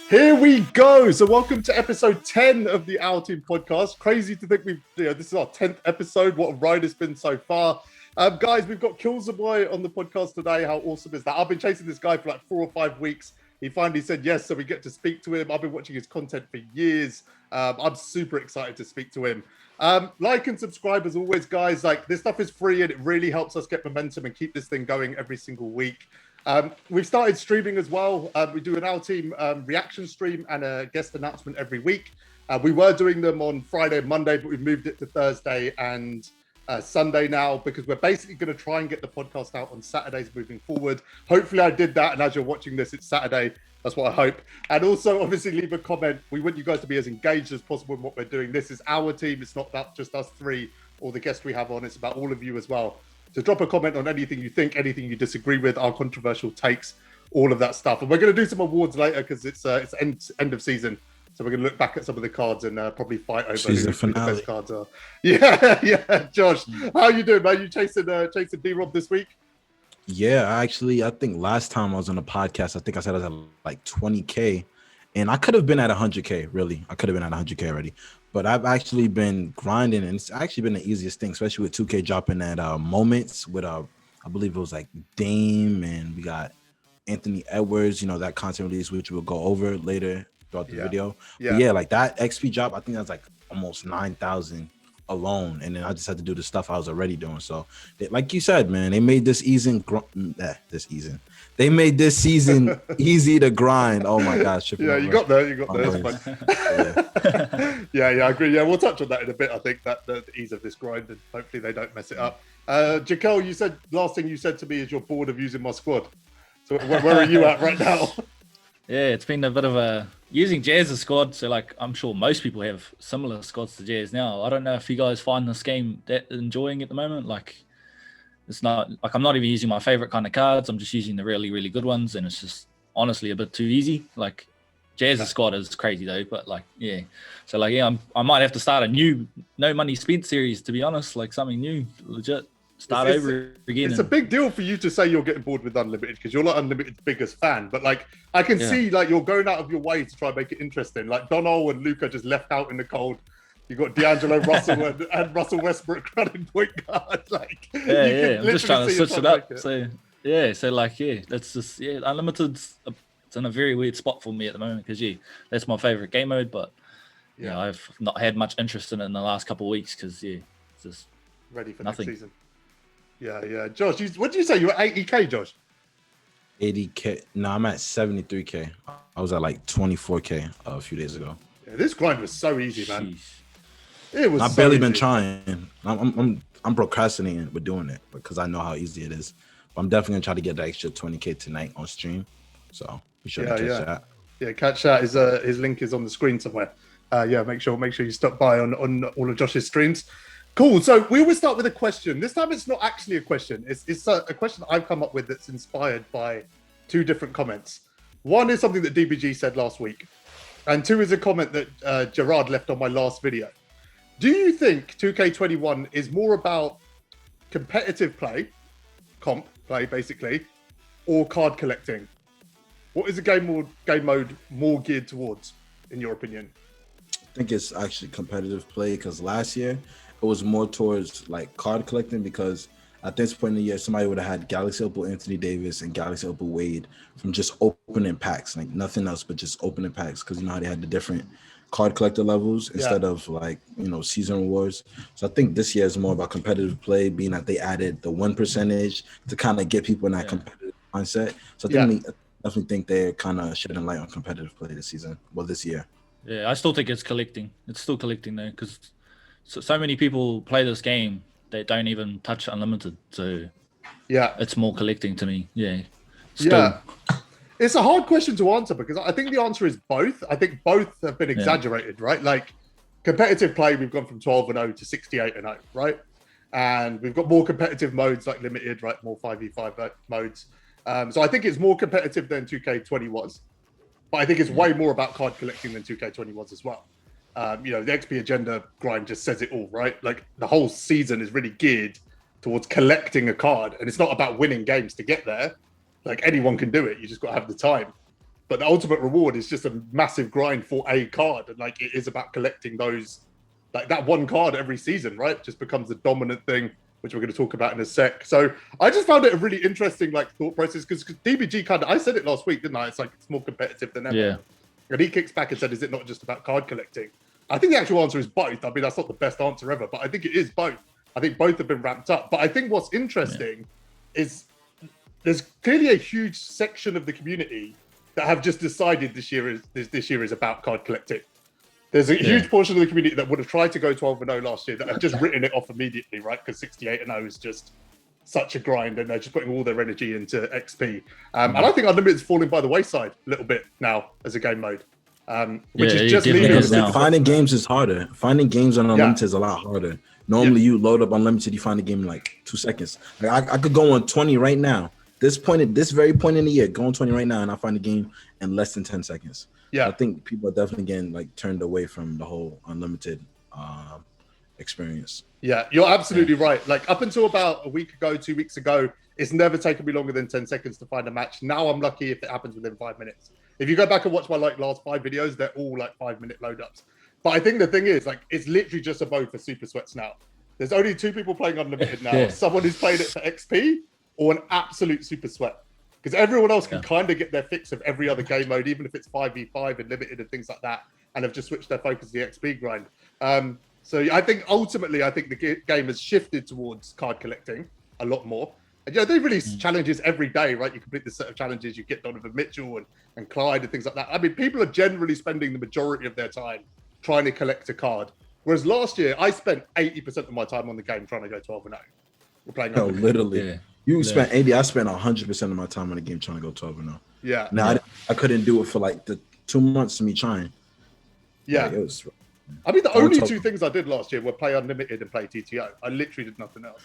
Here we go. So welcome to episode 10 of the OurTeam podcast. Crazy to think this is our 10th episode. What a ride it's been so far. Guys, we've got Killzamoi on the podcast today. How awesome is that? I've been chasing this guy for like 4 or 5 weeks. He finally said yes, so we get to speak to him. I've been watching his content for years. I'm super excited to speak to him. Like and subscribe as always, guys. Like, this stuff is free and it really helps us get momentum and keep this thing going every single week. We've started streaming as well. We do an OurTeam reaction stream and a guest announcement every week. We were doing them on Friday and Monday, but we've moved it to Thursday and Sunday now because we're basically going to try and get the podcast out on Saturdays moving forward. Hopefully I did that, and as you're watching this, it's Saturday. That's what I hope. And also, obviously, leave a comment. We want you guys to be as engaged as possible in what we're doing. This is our team. It's not about just us three or the guests we have on. It's about all of you as well. So drop a comment on anything you think, anything you disagree with, our controversial takes, all of that stuff. And we're going to do some awards later because it's end of season. So we're going to look back at some of the cards and probably fight over who the best cards are. Yeah. Josh, how you doing, man? You chasing D-Rob this week? Yeah, I think last time I was on a podcast, I think I said I was at like 20K. And I could have been at 100K, really. I could have been at 100K already. But I've actually been grinding, and it's actually been the easiest thing, especially with 2K dropping at moments with, I believe it was like Dame, and we got Anthony Edwards, that content release, which we'll go over later throughout the video. But yeah, like that XP drop, I think that's like almost 9,000 alone. And then I just had to do the stuff I was already doing. So like you said, man, they made this season They made this season easy to grind. Oh my gosh. You got there. It's fun. Yeah, I agree. Yeah, we'll touch on that in a bit. I think that the ease of this grind, and hopefully they don't mess it up. Jaquel, you said last thing you said to me is you're bored of using my squad. So where are you at right now? Yeah, it's been a bit of a using Jazz's squad. So like, I'm sure most people have similar squads to Jazz now. I don't know if you guys find this game that enjoying at the moment. Like, it's not like I'm not even using my favorite kind of cards. I'm just using the really, really good ones, and it's just honestly a bit too easy. Like, Jazz's squad is crazy though, but like, yeah. So like, yeah, I might have to start a new no money spent series, to be honest, like something new, legit. Start over again. It's a big deal for you to say you're getting bored with Unlimited because you're like Unlimited's biggest fan. But like, I can see like you're going out of your way to try and make it interesting. Like Donald and Luka just left out in the cold. You got D'Angelo Russell and Russell Westbrook running point guard. Like, I'm just trying to switch it up. So that's just Unlimited's it's in a very weird spot for me at the moment because that's my favorite game mode. But I've not had much interest in it in the last couple of weeks because it's just ready for nothing. Next season. Yeah. Josh, what did you say? You were 80K, Josh? 80K. No, I'm at 73K. I was at like 24K a few days ago. Yeah, this grind was so easy, man. Jeez. It was. I've barely been trying. I'm procrastinating with doing it because I know how easy it is. But I'm definitely gonna try to get the extra 20K tonight on stream. So be sure to catch that. Yeah, catch that. His link is on the screen somewhere. Make sure you stop by on all of Josh's streams. Cool. So we always start with a question. This time it's not actually a question. It's a question I've come up with that's inspired by 2 different comments. One is something that DBG said last week, and 2 is a comment that Gerard left on my last video. Do you think 2K21 is more about competitive play, comp play basically, or card collecting? What is the game mode more geared towards, in your opinion? I think it's actually competitive play because last year it was more towards like card collecting because at this point in the year, somebody would have had Galaxy Opal Anthony Davis and Galaxy Opal Wade from just opening packs, like nothing else but just opening packs because how they had the different card collector levels instead of like, season rewards. So I think this year is more about competitive play, being that they added the 1% to kind of get people in that competitive mindset. So I definitely think they're kind of shedding light on competitive play this year. Yeah, I still think it's collecting. It's still collecting though because so many people play this game that don't even touch Unlimited. So it's more collecting to me. Yeah. Still. It's a hard question to answer because I think the answer is both. I think both have been exaggerated, right? Like competitive play, we've gone from 12-0 to 68-0, right? And we've got more competitive modes like limited, right? More 5v5 modes. So I think it's more competitive than 2K20 was. But I think it's way more about card collecting than 2K20 was as well. The XP agenda grind just says it all, right? Like the whole season is really geared towards collecting a card, and it's not about winning games to get there. Like anyone can do it. You just got to have the time. but the ultimate reward is just a massive grind for a card, and like it is about collecting those, like that one card every season, right? Just becomes the dominant thing, which we're going to talk about in a sec. So I just found it a really interesting like thought process because DBG kind of, I said it last week, didn't I? It's like it's more competitive than ever. Yeah. And he kicks back and said, is it not just about card collecting? I think the actual answer is both. I mean, that's not the best answer ever, but I think it is both. I think both have been ramped up. But I think what's interesting is there's clearly a huge section of the community that have just decided this year is about card collecting. There's a huge portion of the community that would have tried to go 12-0 last year that have just written it off immediately, right? Because 68-0 is just such a grind, and they're just putting all their energy into XP. And I think Unlimited's falling by the wayside a little bit now as a game mode, which is just leaving us. Finding games is harder. Finding games on Unlimited is a lot harder. Normally, you load up Unlimited, you find the game in like 2 seconds. Like I could go on 20 right now. This very point in the year, go on 20 right now, and I find the game in less than 10 seconds. Yeah, I think people are definitely getting like turned away from the whole Unlimited experience. Yeah, you're absolutely right. Like up until about a week ago, 2 weeks ago, it's never taken me longer than 10 seconds to find a match. Now I'm lucky if it happens within 5 minutes. If you go back and watch my like last 5 videos, they're all like 5-minute load ups. But I think the thing is, like, it's literally just a mode for Super Sweats now. There's only 2 people playing Unlimited now. Someone who's playing it for XP or an absolute Super Sweat. Because everyone else can kind of get their fix of every other game mode, even if it's 5v5 and limited and things like that, and have just switched their focus to the XP grind. So I think ultimately, the game has shifted towards card collecting a lot more. And they release challenges every day, right? You complete this set of challenges, you get Donovan Mitchell and Clyde and things like that. I mean, people are generally spending the majority of their time trying to collect a card. Whereas last year, I spent 80% of my time on the game trying to go 12-0. We're playing. No, literally. Yeah. You spent 80. I spent 100% of my time on the game trying to go 12-0. Yeah. Now I couldn't do it for like the 2 months of me trying. Yeah. Like, it was. I mean, the only 2 things I did last year were play Unlimited and play TTO. I literally did nothing else.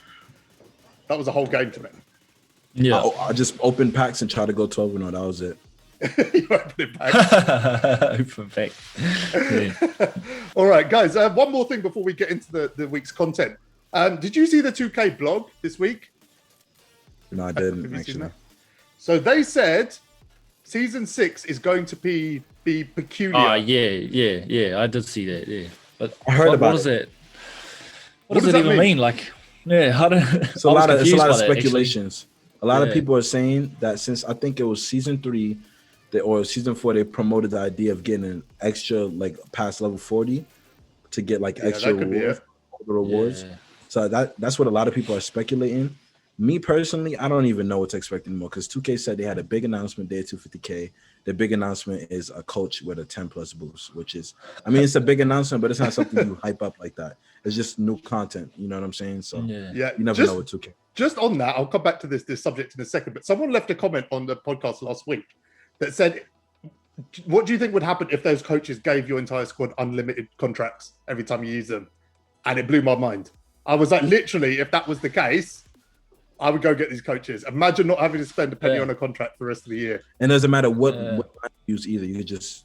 That was a whole game to me. Yeah. I just opened packs and tried to go 12-0. That was it. You opened packs. Open pack. Yeah. All right, guys. One more thing before we get into the week's content. Did you see the 2K blog this week? No, I didn't actually. So they said season 6 is going to be peculiar. Yeah. I did see that. Yeah, but I heard about it. What does it even mean? Like, how do? It's a lot of speculations. A lot of people are saying that since I think it was season 3, or season 4, they promoted the idea of getting an extra like past level 40 to get like extra rewards. Yeah. So that's what a lot of people are speculating. Me personally, I don't even know what to expect anymore because 2K said they had a big announcement day 250K. The big announcement is a coach with a 10+ boost, which is, I mean, it's a big announcement, but it's not something you hype up like that. It's just new content. You know what I'm saying? So you never know with 2K. Just on that, I'll come back to this subject in a second, but someone left a comment on the podcast last week that said, what do you think would happen if those coaches gave your entire squad unlimited contracts every time you use them? And it blew my mind. I was like, literally, if that was the case, I would go get these coaches. Imagine not having to spend a penny on a contract for the rest of the year. And it doesn't matter what you use either. You could just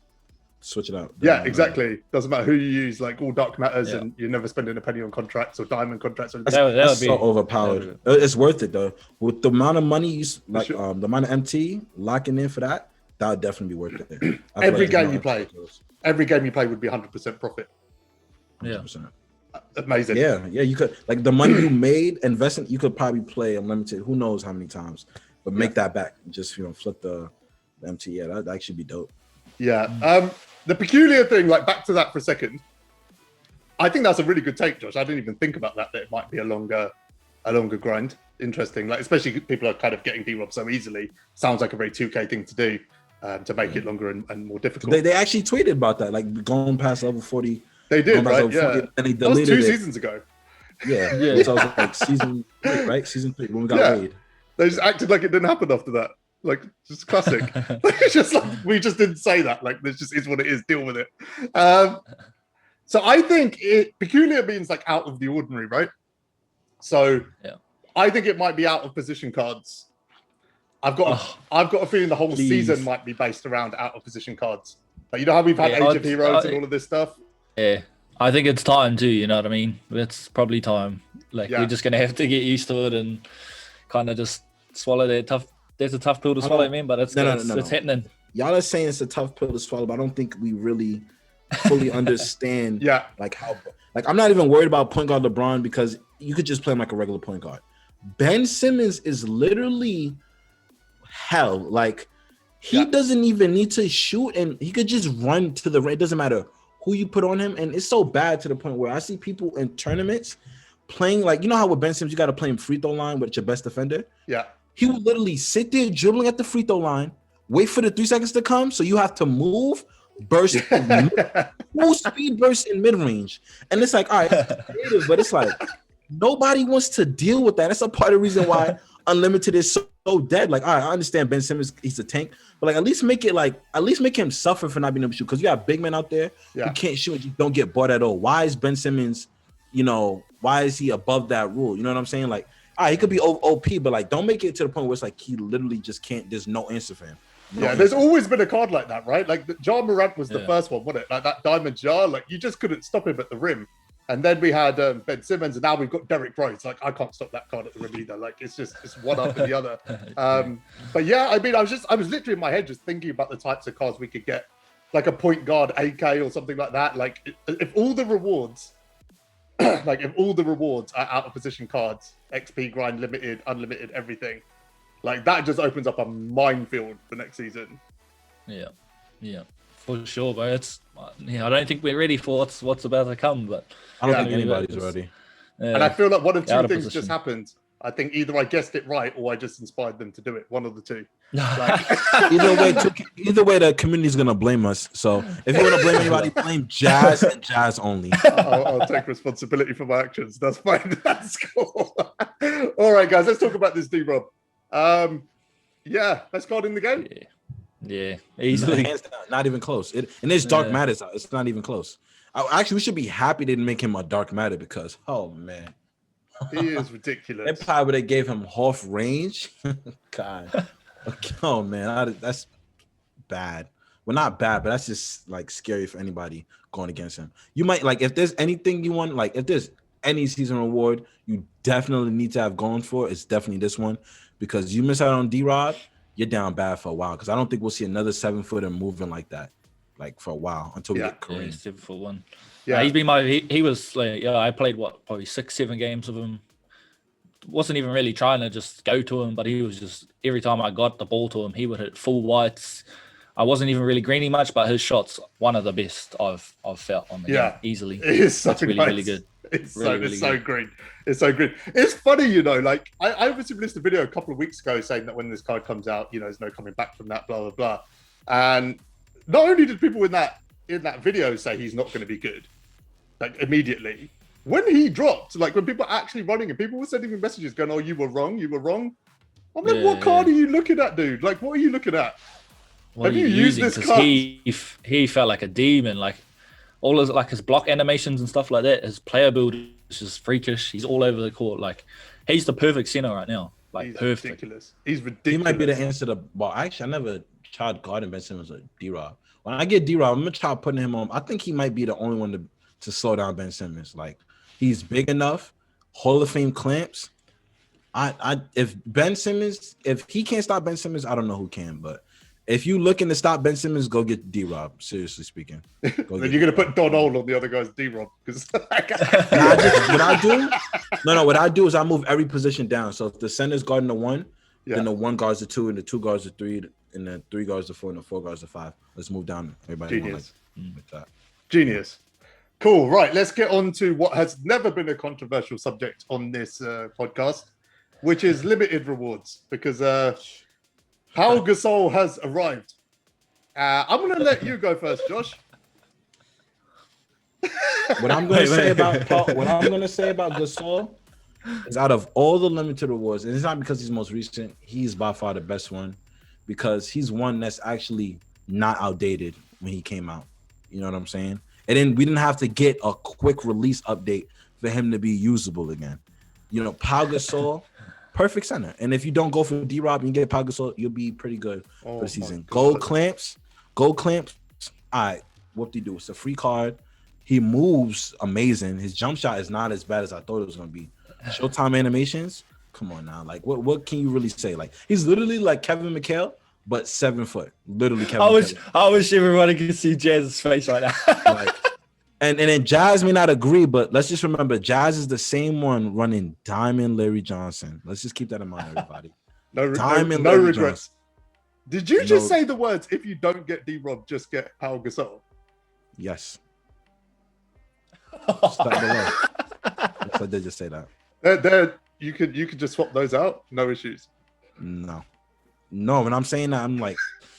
switch it out. Exactly. Doesn't matter who you use. Like all dark matters, and you're never spending a penny on contracts or diamond contracts. Or that's so overpowered. It's worth it though. With the amount of money you the amount of MT locking in for that would definitely be worth it. Every game you play would be 100% profit. 100%. Amazing. Yeah. You could like the money you made investing. You could probably play unlimited. Who knows how many times? But make that back. Just flip the MT. Yeah, that'd actually be dope. Yeah. The peculiar thing, like back to that for a second. I think that's a really good take, Josh. I didn't even think about that it might be a longer grind. Interesting. Like especially people are kind of getting D-Rob so easily. Sounds like a very 2K thing to do to make it longer and more difficult. They actually tweeted about that, like going past level 40. They did, right? Yeah. And they deleted that was 2 seasons ago. Yeah. So I was like season 3, right? Season 3 when we got raid. They just acted like it didn't happen after that. Like just classic. It's just like we just didn't say that. Like this just is what it is. Deal with it. So I think peculiar means like out of the ordinary, right? So I think it might be out of position cards. I've got a feeling the whole season might be based around out of position cards. Like, you know how we've had Age of Heroes and all of this stuff? Yeah. I think it's time too, you know what I mean? It's probably time. Like we're just gonna have to get used to it and kind of just swallow that tough. That's a tough pill to swallow, man. But it's happening. y'all are saying it's a tough pill to swallow, but I don't think we really fully understand. Like how. Like I'm not even worried about point guard LeBron because you could just play him like a regular point guard. Ben Simmons is literally hell. Like he doesn't even need to shoot, and he could just run to the rim. It doesn't matter who you put on him, and it's so bad to the point where I see people in tournaments playing like, you know how with Ben Simmons you got to play him free throw line with your best defender. He would literally sit there dribbling at the free throw line, wait for the 3 seconds to come, so you have to move, burst, full speed burst in mid range, and it's like, all right, it's creative, but it's like nobody wants to deal with that. That's a part of the reason why Unlimited is so dead. Like, all right, I understand Ben Simmons, he's a tank, but like at least make him suffer for not being able to shoot, because you have big men out there who can't shoot and you don't get bored at all. Why is Ben Simmons, why is he above that rule? You know what I'm saying? Like, all right, he could be OP, but like don't make it to the point where it's like he literally just can't, there's no answer for him. There's always been a card like that, right? Like Ja Morant was the first one, wasn't it? Like that diamond jar, like you just couldn't stop him at the rim. And then we had Ben Simmons, and now we've got Derrick Rose. Like I can't stop that card at the rim either. Like it's one after the other. But yeah, I mean, I was literally in my head just thinking about the types of cards we could get, like a point guard AK or something like that. Like if all the rewards, are out of position cards, XP grind, limited, unlimited, everything. Like that just opens up a minefield for next season. Yeah, for sure, but I don't think we're ready for what's about to come. But I don't think anybody's ready. And I feel like one of two things just happened. I think either I guessed it right or I just inspired them to do it. One of the two. Like, either way, the community is gonna blame us. So if you want to blame anybody, blame Jazz and Jazz only. I'll take responsibility for my actions. That's fine. That's cool. All right, guys, let's talk about this D-Rob. Best card in the game. Yeah, easily. Not even close. And there's Dark Matters out. It's not even close. Actually, we should be happy they didn't make him a Dark Matter because, oh man, he is ridiculous. That probably would have gave him half range. God, oh man, that's bad. Well, not bad, but that's just like scary for anybody going against him. You might like if there's anything you want, like if there's any season reward you definitely need to have going for, it's definitely this one, because you miss out on D-Rod, you're down bad for a while, because I don't think we'll see another 7-footer moving like that, like for a while until we get Kareem. 7'1". Yeah, he's been he was like, I played probably 6-7 games with him. Wasn't even really trying to just go to him, but he was just, every time I got the ball to him, he would hit full whites. I wasn't even really greening much, but his shots, one of the best I've felt on the game, easily. It is so really, nice. really good. It's so great. It's so good. It's funny, like I obviously released a video a couple of weeks ago saying that when this card comes out, there's no coming back from that, blah, blah, blah. And not only did people in that video say he's not going to be good, like immediately, when he dropped, like when people are actually running and people were sending me messages going, oh, you were wrong. I'm like, what card are you looking at, dude? Like, what are you looking at? Have you used this card? He felt like a demon, like all his block animations and stuff like that. His player build is just freakish. He's all over the court. Like he's the perfect center right now. Like he's perfect. Ridiculous. He's ridiculous. He might be the answer to. Well, actually, I never tried guarding Ben Simmons or D-Rob. When I get D-Rob, I'm gonna try putting him on. I think he might be the only one to slow down Ben Simmons. Like he's big enough. Hall of Fame clamps. If Ben Simmons, if he can't stop Ben Simmons, I don't know who can. But if you looking to stop Ben Simmons, go get D-Rob. Seriously speaking. Then you're going to put Don Ole on the other guy's D-Rob. What I do is I move every position down. So if the center's guarding the 1, then the 1 guards the 2, and the 2 guards the 3, and the 3 guards the 4, and the 4 guards the 5. Let's move down. Everybody Genius. Like that. Genius. Cool. Right. Let's get on to what has never been a controversial subject on this podcast, which is limited rewards, because Pau Gasol has arrived. I'm going to let you go first, Josh. What I'm going to say about Gasol is, out of all the limited rewards, and it's not because he's most recent, he's by far the best one, because he's one that's actually not outdated when he came out. You know what I'm saying? And then we didn't have to get a quick release update for him to be usable again. Pau Gasol, perfect center. And if you don't go for D-Rob and you get Pau Gasol, you'll be pretty good for the season. Gold clamps. All right, whoop-de-doo. It's a free card. He moves amazing. His jump shot is not as bad as I thought it was going to be. Showtime animations, come on now. Like, what can you really say? Like, he's literally like Kevin McHale, but 7 foot. Literally, Kevin. I wish everybody could see Jazz's face right now. Like, and then Jazz may not agree, but let's just remember Jazz is the same one running Diamond Larry Johnson. Let's just keep that in mind, everybody. No Diamond regrets. Johnson. Did you just say the words, if you don't get D-Rob, just get Pau Gasol? Yes. Start below. Yes, I did just say that. You could just swap those out. No issues. No. When I'm saying that, I'm like,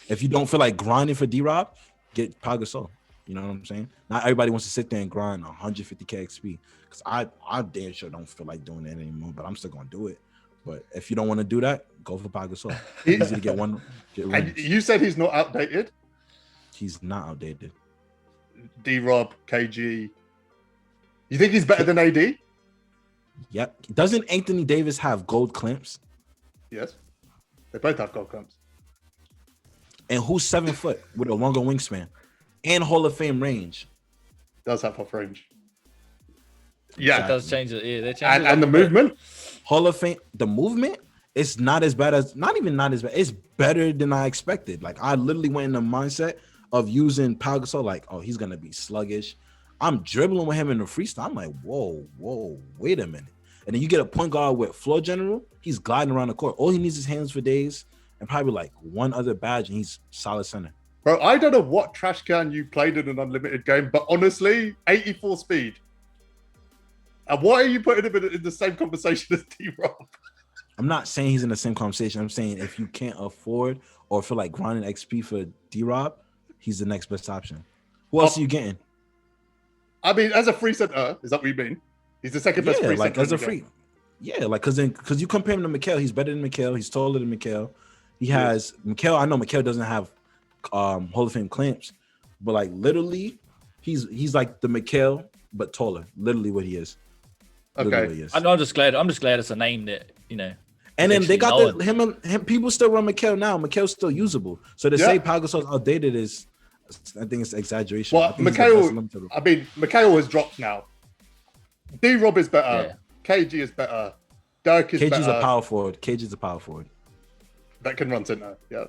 if you don't feel like grinding for D-Rob, get Pau Gasol. You know what I'm saying? Not everybody wants to sit there and grind 150k XP. Because I damn sure don't feel like doing that anymore, but I'm still going to do it. But if you don't want to do that, go for Pau Gasol. Easy to get one. And you said he's not outdated? He's not outdated. D-Rob, KG. You think he's better than AD? Yep. Doesn't Anthony Davis have gold clamps? Yes. They both have gold clamps. And who's 7 foot with a longer wingspan and Hall of Fame range? Does have off range. Yeah. It does change it. Yeah, they change and the movement? Hall of Fame, the movement is not as bad as, not as bad. It's better than I expected. Like, I literally went in the mindset of using Pau Gasol, like, oh, he's going to be sluggish. I'm dribbling with him in the freestyle. I'm like, whoa, wait a minute. And then you get a point guard with floor general. He's gliding around the court. All he needs is hands for days and probably like one other badge, and he's solid center. Bro, I don't know what trash can you played in an unlimited game, but honestly, 84 speed. And why are you putting him in the same conversation as D-Rob? I'm not saying he's in the same conversation. I'm saying if you can't afford or feel like grinding XP for D-Rob, he's the next best option. Who else are you getting? I mean, as a free center, is that what you mean? He's the second best free like center. As a free. Yeah, like because you compare him to Mikal, he's better than Mikal. He's taller than Mikal. He has Mikal. I know Mikal doesn't have Hall of Fame clamps, but like literally, he's like the Mikal but taller. Literally, what he is. Okay. He is. I'm just glad it's a name that And then they got him. People still run Mikal now. Mikal's still usable. So to say Pau Gasol's outdated is, I think it's exaggeration. Well, Mikal has dropped now. D-Rob is better. KG is better. Dirk is better. KG's a power forward. KG's a power forward. That can run center, yeah.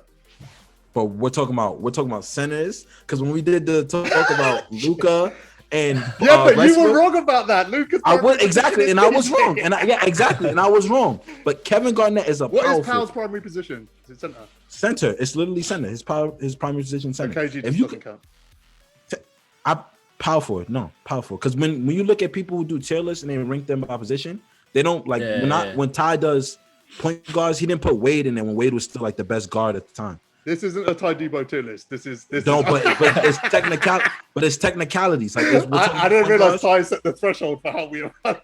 But we're talking about centers, because when we did the talk about Luka and but you were wrong about that. Luka's I was exactly, and I was wrong. And I was wrong. But Kevin Garnett is a What is Powell's primary position? Is it center? Center. It's literally center. His primary position center. KG if you doesn't count. Power forward, because when you look at people who do tier lists and they rank them by position, they don't like when Ty does point guards, he didn't put Wade in there when Wade was still like the best guard at the time. This isn't a Ty Debo tier list. But it's technical, but it's technicalities. Like I didn't realize Ty set the threshold for how we evaluate.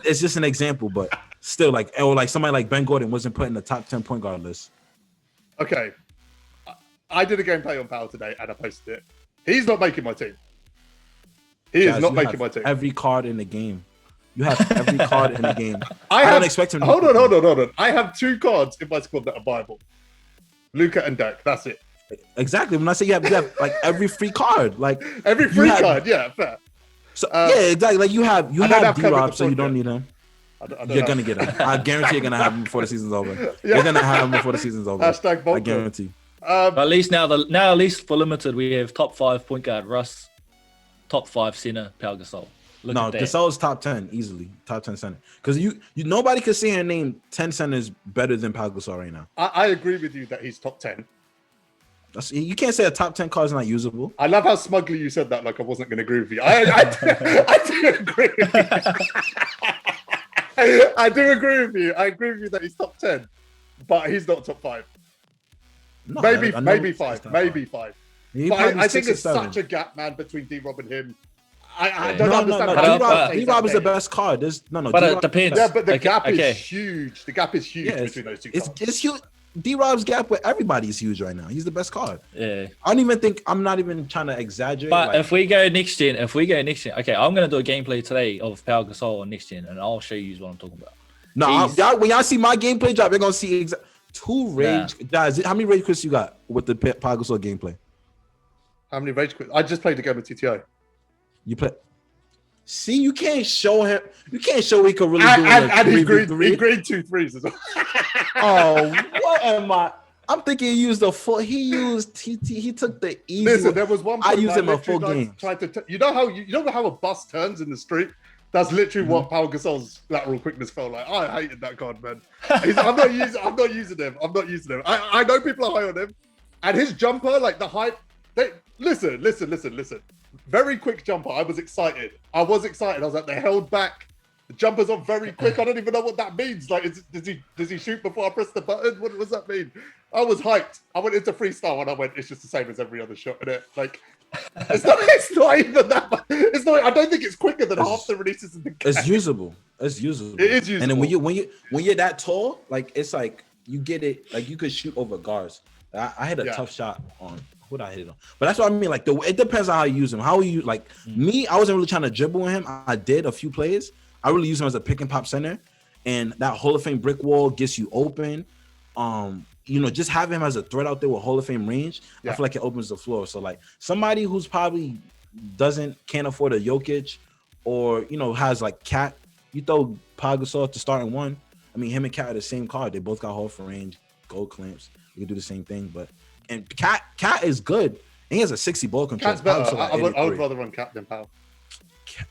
It's just an example, but still, like somebody like Ben Gordon wasn't put in the top 10 point guard list. Okay, I did a gameplay on Power today and I posted it. He's not making my team. He is not making my team. Every card in the game. You have every card in the game. I don't expect him to. Hold on. I have 2 cards in my squad that are viable. Luka and Dirk. That's it. Exactly. When I say you have like every free card, like every free card, yeah, fair. So exactly. Like you have D-Rob, so you don't need him. You're gonna get him. I guarantee you're gonna have him before the season's over. You're gonna have him before the season's over. Hashtag I guarantee. But at least now at least for limited, we have top 5 point guard Russ, top 5 center Pau Gasol. Gasol's top 10 easily, top 10 center. Because you nobody could say and name 10 centers better than Pau Gasol right now. I agree with you that he's top 10. You can't say a top 10 card is not usable. I love how smugly you said that, like I wasn't going to agree with you. I do agree with you. I do agree with you. I agree with you that he's top 10, but he's not top 5. No, maybe 5. But I think it's such a gap, man, between D-Rob and him. I don't understand how D-Rob is the best card. But it depends. Yeah, but the gap is huge. The gap is huge between those 2 cards. It's huge. D-Rob's gap with everybody is huge right now. He's the best card. Yeah. I'm not even trying to exaggerate. But if we go next gen, okay, I'm gonna do a gameplay today of Pau Gasol on next gen, and I'll show you what I'm talking about. No, when y'all see my gameplay drop, you're gonna see 2 rage. Guys, how many rage quits you got with the Pau Gasol gameplay? How many rage quits? I just played a game of TTO. You play. See, you can't show him. You can't show he can really do and he green 2 threes as well. Oh, what am I? I'm thinking he used the full. He took the easy. Listen, there was one point I used him a full literally, game. Tried to you know how a bus turns in the street? That's literally what Pau Gasol's lateral quickness felt like. I hated that card, man. I'm not using him. I know people are high on him. And his jumper, like the hype. Listen. Very quick jumper. I was excited. I was like, they held back. The jumper's on very quick. I don't even know what that means. Like, does he shoot before I press the button? What does that mean? I was hyped. I went into freestyle and I went, it's just the same as every other shot in it. Like, it's not even that. It's not. I don't think it's quicker than half the releases in the game. It's usable. It is usable. And then when you're that tall, like it's like you get it. Like you could shoot over guards. I hit a tough shot on. What I hit it on, but that's what I mean. Like it depends on how you use him. How you like me? I wasn't really trying to dribble with him. I did a few plays. I really use him as a pick and pop center, and that Hall of Fame brick wall gets you open. Just having him as a threat out there with Hall of Fame range, I feel like it opens the floor. So like somebody who's probably can't afford a Jokic, or has like Cat, you throw Pau Gasol to starting one. I mean, him and Cat are the same card. They both got Hall of Fame range, gold clamps. You can do the same thing, and Cat is good. And he has a 60 ball control. Cat's better. I would rather run Cat than Pau.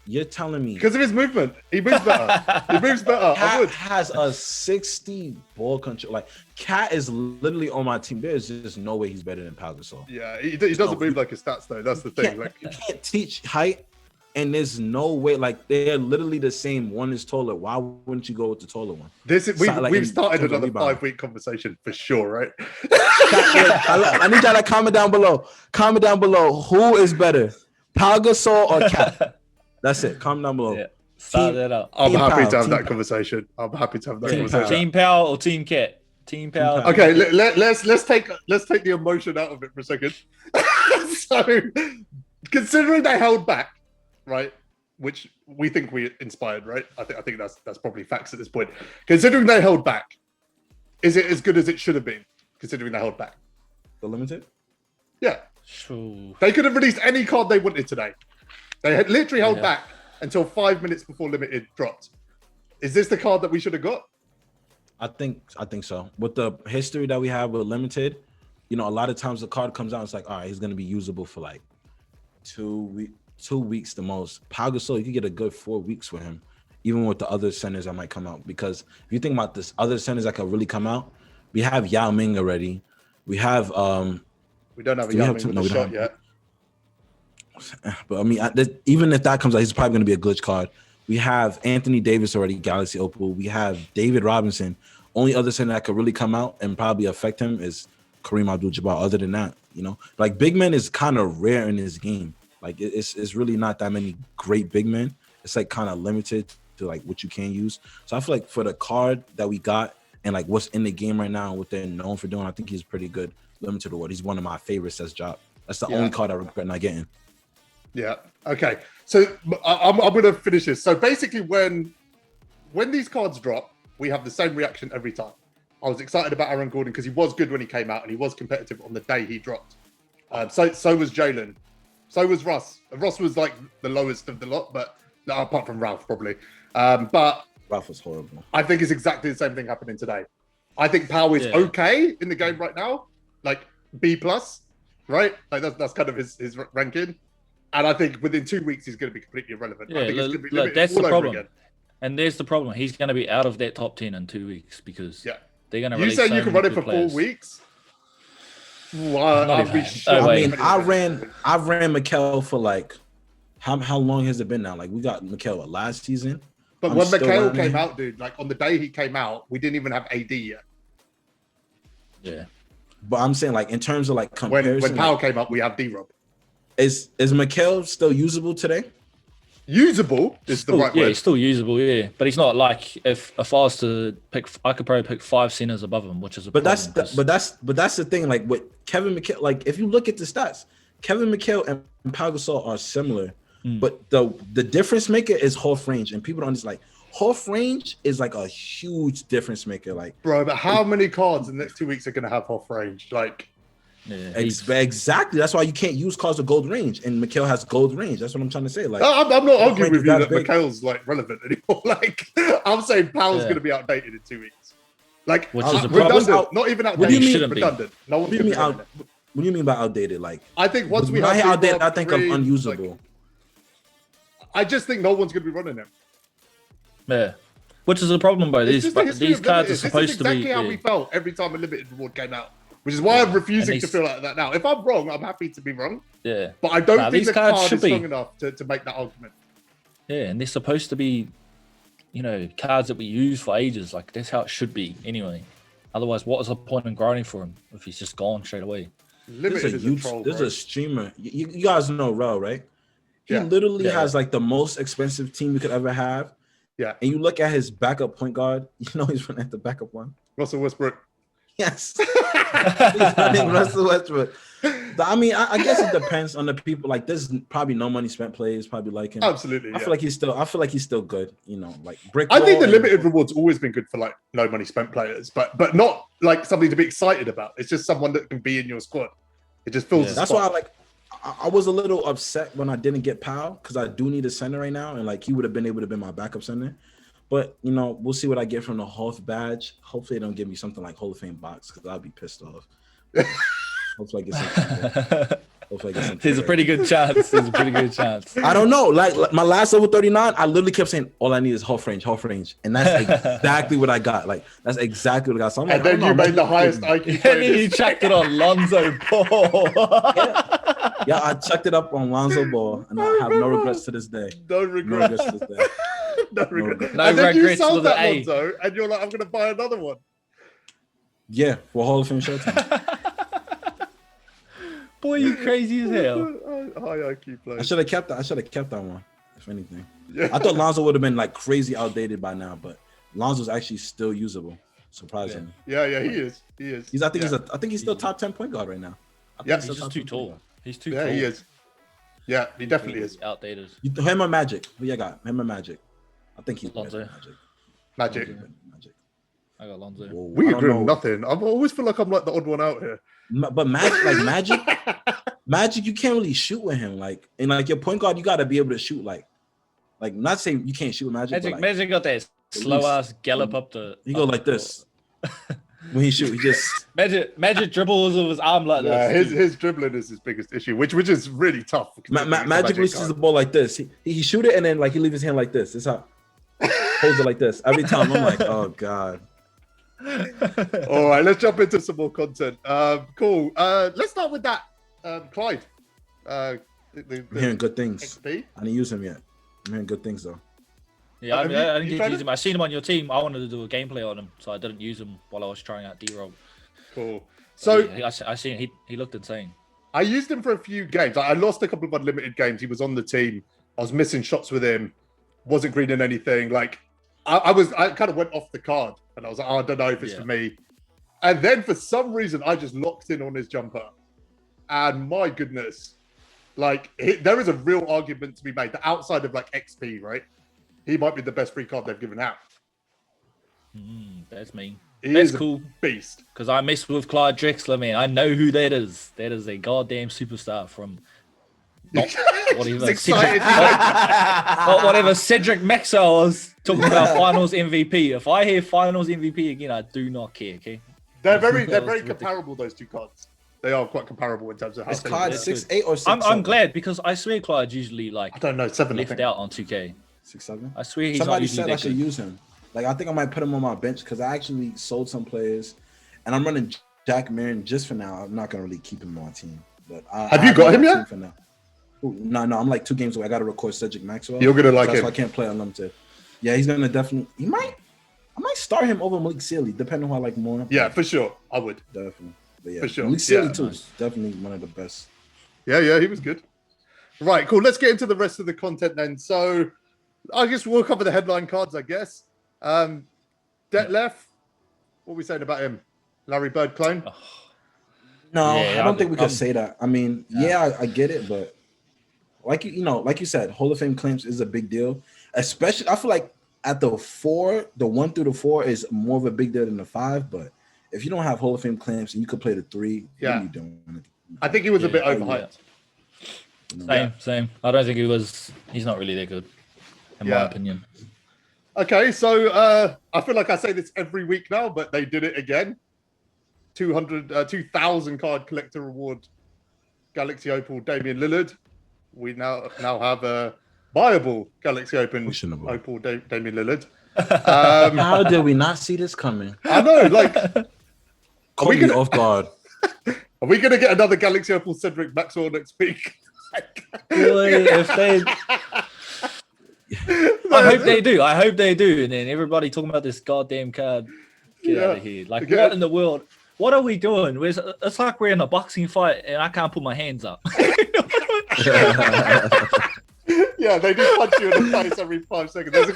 You're telling me because of his movement, he moves better. Cat has a 60 ball control. Like Cat is literally on my team. There's just no way he's better than Pau Gasol. Yeah, he doesn't move like his stats though. That's the thing. Like you can't teach height, and there's no way. Like they're literally the same. One is taller. Why wouldn't you go with the taller one? We've started another 5-week conversation for sure, right? I need y'all to comment down below. Comment down below. Who is better, Pau Gasol or Cat? That's it. Comment down below. Yeah. Start that up. I'm happy to have that conversation. Team Pau or Team Cat? Team Pau. Okay, let's take the emotion out of it for a second. So, considering they held back, right, which we think we inspired, right? I think that's probably facts at this point. Considering they held back, is it as good as it should have been? Considering they held back, the limited. Yeah, sure. They could have released any card they wanted today. They had literally held back until 5 minutes before limited dropped. Is this the card that we should have got? I think so. With the history that we have with limited, a lot of times the card comes out, it's like, all right, he's gonna be usable for like 2 weeks the most. Pau Gasol, you could get a good 4 weeks with him, even with the other centers that might come out. Because if you think about this other centers that could really come out, we have Yao Ming already. We have we don't have a Yao Ming with a shot yet. But I mean, even if that comes out, he's probably going to be a glitch card. We have Anthony Davis already, Galaxy Opal. We have David Robinson. Only other center that could really come out and probably affect him is Kareem Abdul-Jabbar. Other than that, like big men is kind of rare in this game. Like it's really not that many great big men. It's like kind of limited to like what you can use. So I feel like for the card that we got and like what's in the game right now and what they're known for doing, I think he's pretty good. Limited award. He's one of my favorites that's dropped. That's the only card I regret not getting. Yeah. Okay. So I'm going to finish this. So basically, when these cards drop, we have the same reaction every time. I was excited about Aaron Gordon because he was good when he came out and he was competitive on the day he dropped. So was Jalen. So was Russ. Russ was like the lowest of the lot, but apart from Ralph probably. But Ralph was horrible. I think it's exactly the same thing happening today. I think Pau is okay in the game right now, like B+, right? Like that's kind of his ranking. And I think within 2 weeks, he's going to be completely irrelevant. Yeah, I think it's going to be that's all the over problem. again. And there's the problem. He's going to be out of that top 10 in 2 weeks because they're going to You release say so you can many run it for good players. 4 weeks? I ran Mikel for like, how long has it been now? Like we got Mikel last season. But when Mikel came out, dude, like on the day he came out, we didn't even have AD yet. Yeah. But I'm saying like in terms of like comparison. When Pau came up, we have D-Rob. Is Mikel still usable today? Usable is the right word. Yeah, he's still usable, but he's not like if I was to pick, I could probably pick 5 centers above him, which is a problem. But that's the thing. Like with Kevin McHale, like if you look at the stats, Kevin McHale and Pau Gasol are similar, but the difference maker is half range, and people don't understand. Like half range is like a huge difference maker. Like bro, but how many cards in the next 2 weeks are going to have half range? Like. Yeah, exactly. That's why you can't use cards with gold range, and Mikel has gold range. That's what I'm trying to say. Like, I'm not arguing with you that Mikel's like relevant anymore. Like, I'm saying Pau's going to be outdated in 2 weeks. Like, Which is a redundant, problem. not even What do you outdated, mean? Shouldn't be. redundant. No What one's do you gonna mean be running it. What do you mean by outdated? Like, I think once we when I have hear outdated, I Bob think 3, of unusable. like, I just think no one's gonna be running it. Yeah. Which is a problem, bro. It's These just the history these of cards are limited. supposed This is exactly to how be. we felt every time a limited reward came out, which is why I'm refusing to feel like that now. If I'm wrong, I'm happy to be wrong, Yeah. but I don't think these the cards card should is be. strong enough to make that argument. Yeah, and they're supposed to be, cards that we use for ages. Like that's how it should be anyway. Otherwise, what is the point in grinding for him if he's just gone straight away? Limited is a troll, There's bro. a streamer. You guys know Rel, right? He literally has like the most expensive team you could ever have. Yeah. And you look at his backup point guard, he's running at the backup one. Russell Westbrook. Yes. He's running Russell Westbrook. I mean, I guess it depends on the people. Like, there's probably no money spent players probably like him. Absolutely. I feel like he's still good. Like brick. I think the limited reward's always been good for like no money spent players, but not like something to be excited about. It's just someone that can be in your squad. It just fills the That's spot. why I was a little upset when I didn't get Powell because I do need a center right now, and like he would have been able to be my backup center. But we'll see what I get from the Hoff badge. Hopefully, they don't give me something like Hall of Fame box because I'll be pissed off. Hopefully, I get something. There's a pretty good chance. I don't know. Like my last level 39, I literally kept saying all I need is Hoff range, and that's exactly what I got. Like that's exactly what I got. So I'm and then you made the highest IQ. And then you chucked it on Lonzo Ball. Yeah, I chucked it up on Lonzo Ball, and I have no regrets to this day. No regrets. No regrets to this day. No regrets. No And then you regrets sold with that an A. Lonzo, and you're like, I'm going to buy another one. Yeah, for Hall of Fame Showtime. Boy, you crazy as hell. High IQ player. I should have kept that. I should have kept that one, if anything. Yeah. I thought Lonzo would have been like crazy outdated by now, but Lonzo's actually still usable. Surprisingly. Yeah, he is. I think he's still top 10 point guard right now. Yeah, He's just too tall. He's too tall. Yeah, he is. Yeah, he definitely is. Outdated. Him or Magic? Who you got? Him or Magic? I think he's Lonzo. Magic. Magic. I got Lonzo. Whoa, We I don't agree on know. nothing. I always feel like I'm like the odd one out here. But Magic, you can't really shoot with him. Like, and like your point guard, you got to be able to shoot. Like not saying you can't shoot with Magic. But like, Magic got that slow ass gallop up the. he go like this. When he shoot, he just Magic dribbles with his arm like this. His dribbling is his biggest issue, which is really tough. Magic releases the ball like this. He shoot it and then like he leaves his hand like this. It's how holds it like this every time. I'm like, oh god. All right, let's jump into some more content. Cool. Let's start with that. Clyde. I'm hearing good things. XP. I didn't use him yet. I'm hearing good things though. Yeah, I didn't you get to tried use him. I seen him on your team. I wanted to do a gameplay on him, so I didn't use him while I was trying out D-Roll. Cool. So yeah, I seen he looked insane. I used him for a few games. I lost a couple of unlimited games. He was on the team. I was missing shots with him. Wasn't greening anything. Like I kind of went off the card, and I was like, I don't know if it's for me. And then for some reason, I just locked in on his jumper. And my goodness, like there is a real argument to be made that outside of like XP, right? He might be the best free card they've given out. That's me. That's cool. Beast. Because I messed with Clyde Drexler, man. I know who that is. That is a goddamn superstar from not whatever. Not whatever Cedric Maxwell was talking about Finals MVP. If I hear Finals MVP again, I do not care. Okay. They're very comparable. Those two cards. They are quite comparable in terms of how. Is Clyde 6'8" or 6'7"? I'm glad because I swear Clyde's usually like I don't know 7. left out on 2K. 6'7". I swear he's Somebody not said I should use him. Like I think I might put him on my bench because I actually sold some players, and I'm running Jack Marin just for now. I'm not gonna really keep him on my team. But have you got him yet? For now. Ooh, no, I'm like 2 games away. I got to record Cedric Maxwell. You're gonna like him. So I can't play unlimited. Yeah, he's gonna definitely. I might start him over Malik Sealy, depending on who I like more. Yeah, for sure. I would. Definitely. But yeah, For sure. Malik Sealy too. Nice. Definitely one of the best. Yeah, he was good. Right, cool. Let's get into the rest of the content then. So I guess we'll cover the headline cards, I guess. Detlef, what are we saying about him? Larry Bird clone? No, Yeah, I don't think we could say that. I mean, I get it, but like you said, Hall of Fame claims is a big deal. Especially, I feel like at the 4, the 1 through the 4 is more of a big deal than the 5. But if you don't have Hall of Fame claims and you could play the 3, what are you doing? I think he was a bit overhyped. Same. I don't think he's not really that good, in my opinion. Okay, so I feel like I say this every week now, but they did it again. 2,000 card collector reward, Galaxy Opal Damian Lillard. We now have a viable Galaxy Open Opal Damian Lillard. How did we not see this coming? I know, like, Caught me off guard. Are we gonna get another Galaxy Opal Cedric Maxwell next week? Boy, if they, I hope they do. I hope they do. And then everybody talking about this goddamn card. Get out of here! Like, what in the world? What are we doing? It's like we're in a boxing fight and I can't put my hands up. Yeah, they do punch you in the face every 5 seconds.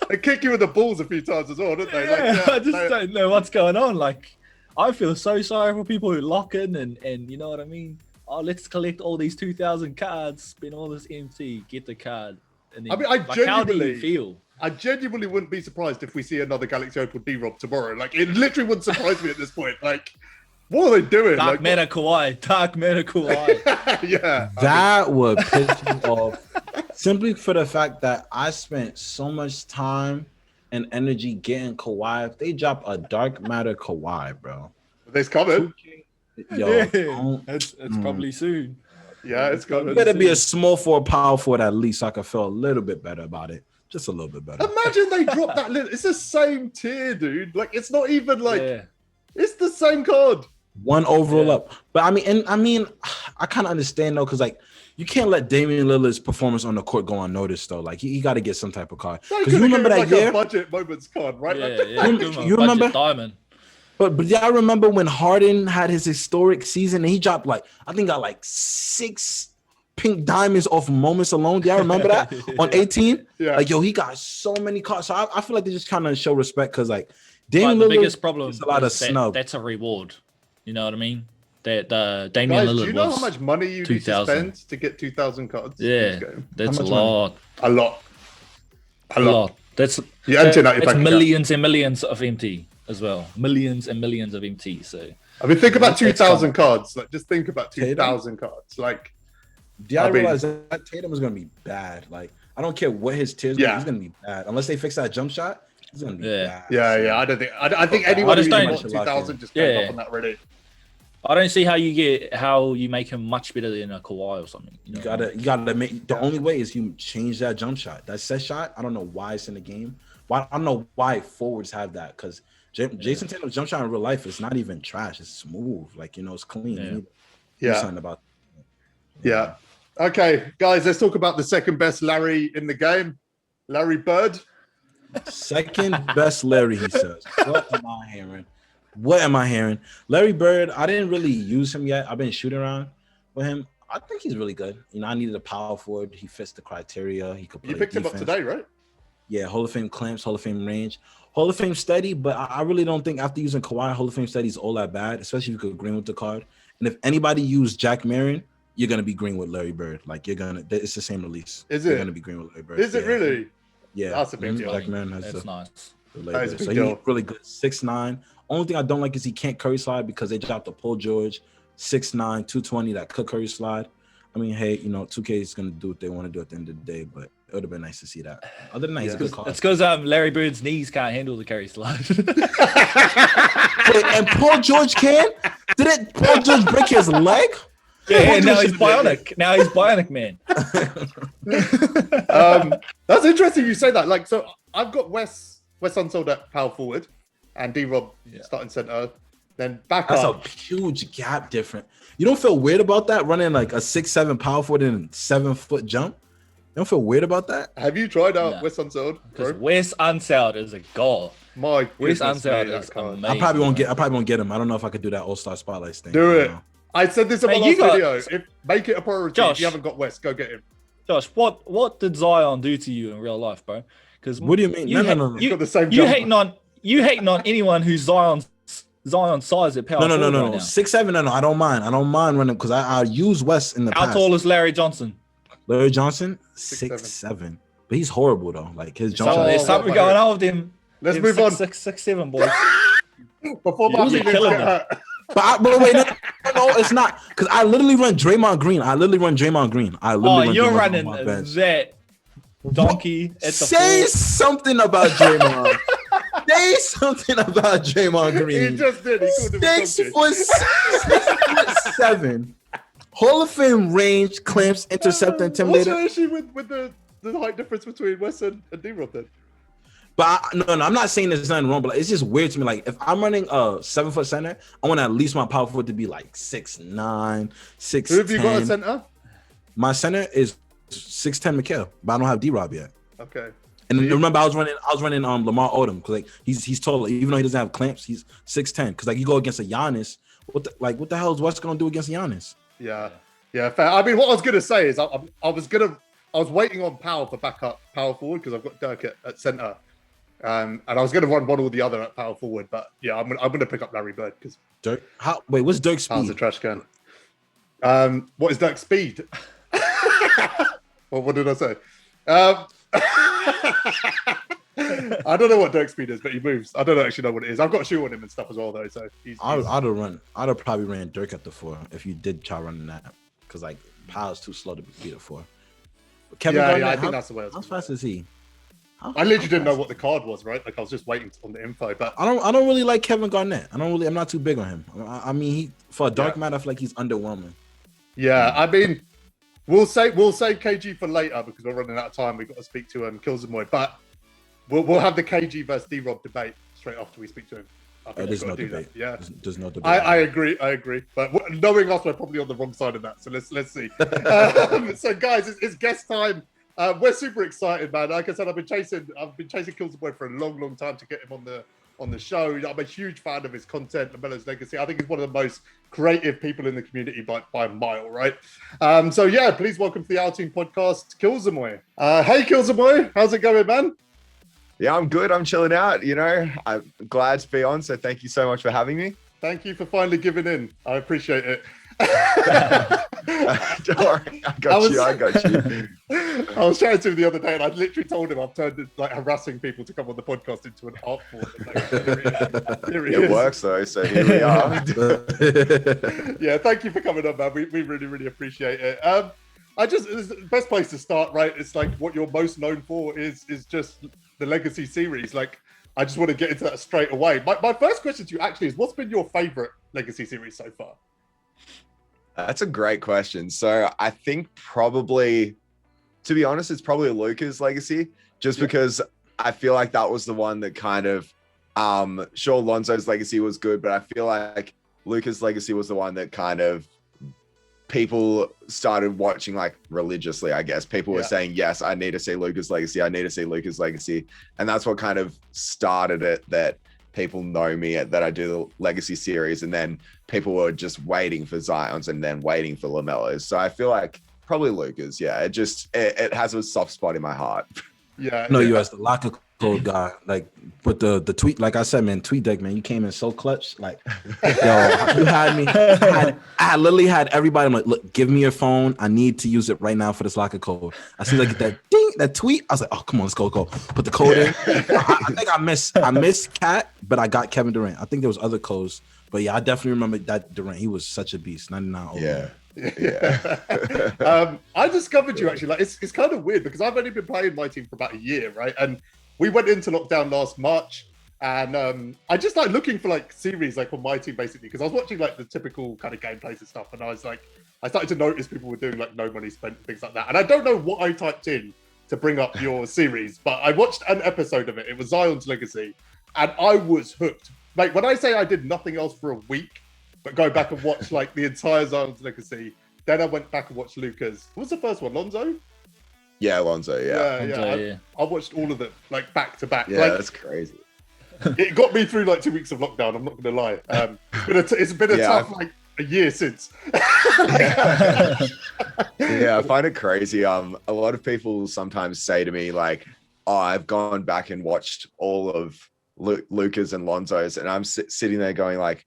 They kick you in the balls a few times as well, don't they? Like, I just don't know what's going on. Like, I feel so sorry for people who lock in and you know what I mean? Oh, let's collect all these 2,000 cards, spend all this MT, get the card. And then, I mean, how do you feel? I genuinely wouldn't be surprised if we see another Galaxy Opal D-Rob tomorrow. Like, it literally wouldn't surprise me at this point. Like, what are they doing? Dark meta Kawhi. Yeah. That would piss me off simply for the fact that I spent so much time and energy getting Kawhi. If they drop a dark matter Kawhi, bro. They's coming. Yo, it's probably soon. Yeah, it's coming. It better be a small forward, power forward at least, so I can feel a little bit better about it. Just a little bit better. Imagine they drop that little. It's the same tier, dude. Like, it's not even like it's the same card. One overall up. But I mean, I kind of understand though, because like you can't let Damian Lillard's performance on the court go unnoticed though. Like he got to get some type of card. Because you remember that year? A budget moments card, right? You remember? Diamond. But yeah, I remember when Harden had his historic season and he dropped like I think got like 6 pink diamonds off moments alone. Do y'all remember that on 18? Yeah. Like yo, he got so many cards. So I feel like they just kind of show respect because like Damian Lillard, the biggest problem is a lot of snub. That's a reward. You know what I mean? That Damian Lillard. Do you know how much money you need to spend to get 2,000 cards? Yeah, that's a lot. A lot. That's millions and millions of MT as well. Millions and millions of MT. So I mean, think about 2,000 cards. Like, just think about 2,000 cards. Like, do I realize that Tatum is gonna be bad? Like, I don't care what his tiers, he's gonna be bad unless they fix that jump shot. He's gonna be bad. Yeah. I think anyone who's got 2,000 just gave up on that already. I don't see how you make him much better than a Kawhi or something. You gotta make the only way is you change that jump shot, that set shot. I don't know why it's in the game. I don't know why forwards have that because Jason Tatum's jump shot in real life is not even trash. It's smooth, like it's clean. Something about that. Yeah. Okay, guys, let's talk about the second best Larry in the game, Larry Bird. Second best Larry, he says. What am I hearing? Larry Bird, I didn't really use him yet. I've been shooting around with him. I think he's really good. I needed a power forward. He fits the criteria. He could play You picked defense. him up today, right? Yeah, Hall of Fame clamps, Hall of Fame range, Hall of Fame steady, but I really don't think after using Kawhi, Hall of Fame steady is all that bad, especially if you could green with the card. And if anybody used Jack Marin, you're going to be green with Larry Bird. Like, it's the same release. Is it? You're going to be green with Larry Bird. Is it really? Yeah. That's a big deal. Jack Marin that's nice. That is a big so deal. he's really good. 6'9". Only thing I don't like is he can't curry slide because they dropped the Paul George 6'9", 220 that could curry slide. I mean, hey, 2K is going to do what they want to do at the end of the day, but it would have been nice to see that. Other than that, he's a good card. It's because Larry Bird's knees can't handle the carry slide. Wait, and Paul George can? Didn't Paul George break his leg? Yeah, now he's bionic. Now he's bionic, man. That's interesting you say that. Like, so I've got Wes Unsold at power forward and D-Rob starting center. Then back up. That's a huge gap difference. You don't feel weird about that running like a 6'7" power forward and 7-foot jump? You don't feel weird about that? Have you tried out Wes Unsold? Because Wes Unsold is a goal. My Wes Unsold is amazing. I probably won't get him. I don't know if I could do that All-Star Spotlights thing. Do it. I said this in my last video. Make it a priority. Josh, if you haven't got Wes, go get him. Josh, what did Zion do to you in real life, bro? Because what do you mean? No. He's got the same you hating on anyone who's Zion's size at power. No. Right 6'7". No, I don't mind. I don't mind running because I use Wes in the past. How tall is Larry Johnson? Larry Johnson, 6'7". But he's horrible though. Like his jump shot. There's something going on with him. Let's move on. 6'7", boys. Before my feelings get hurt. But wait, no, it's not because I literally run Draymond Green. You're running that donkey at the Say fort. something about Draymond. Say something about Draymond Green. He just did. He called him a 6'7", Hall of Fame range, clamps, intercept, What's intimidator. your issue with the height difference between Wes and D-Rob then? But no, I'm not saying there's nothing wrong, but like, it's just weird to me. Like if I'm running a 7-foot center, I want at least my power forward to be like 6'9", 6'10". Who have you got at center? My center is 6'10" Mikhail, but I don't have D-Rob yet. Okay. And remember, I was running Lamar Odom because like he's taller, even though he doesn't have clamps, he's 6'10". Because like you go against a Giannis, what the hell is West gonna do against Giannis? Yeah, fair. I mean, what I was gonna say is I was waiting on Powell for backup power forward because I've got Dirk at center. And I was going to run one or the other at power forward, but yeah, I'm going to pick up Larry Bird because Dirk. What's Dirk's Powell's a speed? trash can. What is Dirk's speed? Well, what did I say? I don't know what Dirk's speed is, but he moves. I don't actually know what it is. I've got a shoe on him and stuff as well, though. So I'd have probably ran Dirk at the 4 if you did try running that because like Powell's too slow to beat a 4. Kevin Garnett, I think that's the way. How fast is he? I literally didn't know what the card was, right? Like I was just waiting on the info, but I don't really like Kevin Garnett. I'm not too big on him. I mean, for a dark matter, I feel like he's underwhelming. Yeah, I mean, we'll say KG for later because we're running out of time. We've got to speak to Killzamoi, but we'll have the KG versus D-Rob debate straight after we speak to him. There's no debate. Yeah, there's no debate. I agree. But knowing us, we're probably on the wrong side of that. So let's see. So guys, it's guest time. We're super excited, man. Like I said, I've been chasing Killzamoi for a long time to get him on the show. I'm a huge fan of his content, LaMelo's legacy. I think he's one of the most creative people in the community by a mile, right? So yeah, please welcome to the OurTeam podcast, Killzamoi. Hey, Killzamoi, how's it going, man? Yeah, I'm good. I'm chilling out. You know, I'm glad to be on. So thank you so much for having me. Thank you for finally giving in. I appreciate it. Don't worry, I got you. I was chatting to him the other day, and I literally told him I've turned like harassing people to come on the podcast into an art form. It works though, so here we are. Yeah, thank you for coming on, man. We really appreciate it. It's the best place to start, right? It's like what you're most known for is just the Legacy series. Like, I just want to get into that straight away. My first question to you actually is, what's been your favorite Legacy series so far? That's a great question. So I think probably, to be honest, it's probably Luca's Legacy, just because I feel like that was the one that kind of, sure, Lonzo's Legacy was good, but I feel like Luca's Legacy was the one that kind of people started watching like religiously, I guess. People were saying, yes, I need to see Luca's Legacy. I need to see Luca's Legacy. And that's what kind of started it, that people know me, that I do the Legacy series, and then people were just waiting for Zion's and then waiting for LaMelo's. So I feel like probably Luca's. Yeah, it has a soft spot in my heart. Yeah. No, you as the locker code guy, like with the tweet, like I said, man, tweet deck, man, you came in so clutch. Like, yo, you had me. I literally had everybody. I'm like, look, give me your phone. I need to use it right now for this locker code. I see like that ding, that tweet. I was like, oh, come on, let's go. Put the code in. I think I missed Cat, but I got Kevin Durant. I think there was other codes, but yeah, I definitely remember that Durant. He was such a beast. 99 over. Yeah. I discovered you actually. Like, it's kind of weird because I've only been playing MyTeam for about a year, right? And we went into lockdown last March, and I just like looking for like series like on MyTeam basically, because I was watching like the typical kind of gameplays and stuff, and I was like, I started to notice people were doing like no money spent and things like that. And I don't know what I typed in to bring up your series, but I watched an episode of it. It was Zion's Legacy, and I was hooked. Like, when I say I did nothing else for a week but go back and watch like the entire Zion's Legacy, then I went back and watched Luca's. What was the first one? Lonzo? Yeah, Lonzo. Yeah. I watched all of them like back to back. Yeah, like, that's crazy. It got me through like 2 weeks of lockdown. I'm not going to lie. It's been a tough like a year since. Yeah, I find it crazy. A lot of people sometimes say to me like, "Oh, I've gone back and watched all of Luca's and Lonzo's," and I'm sitting there going like,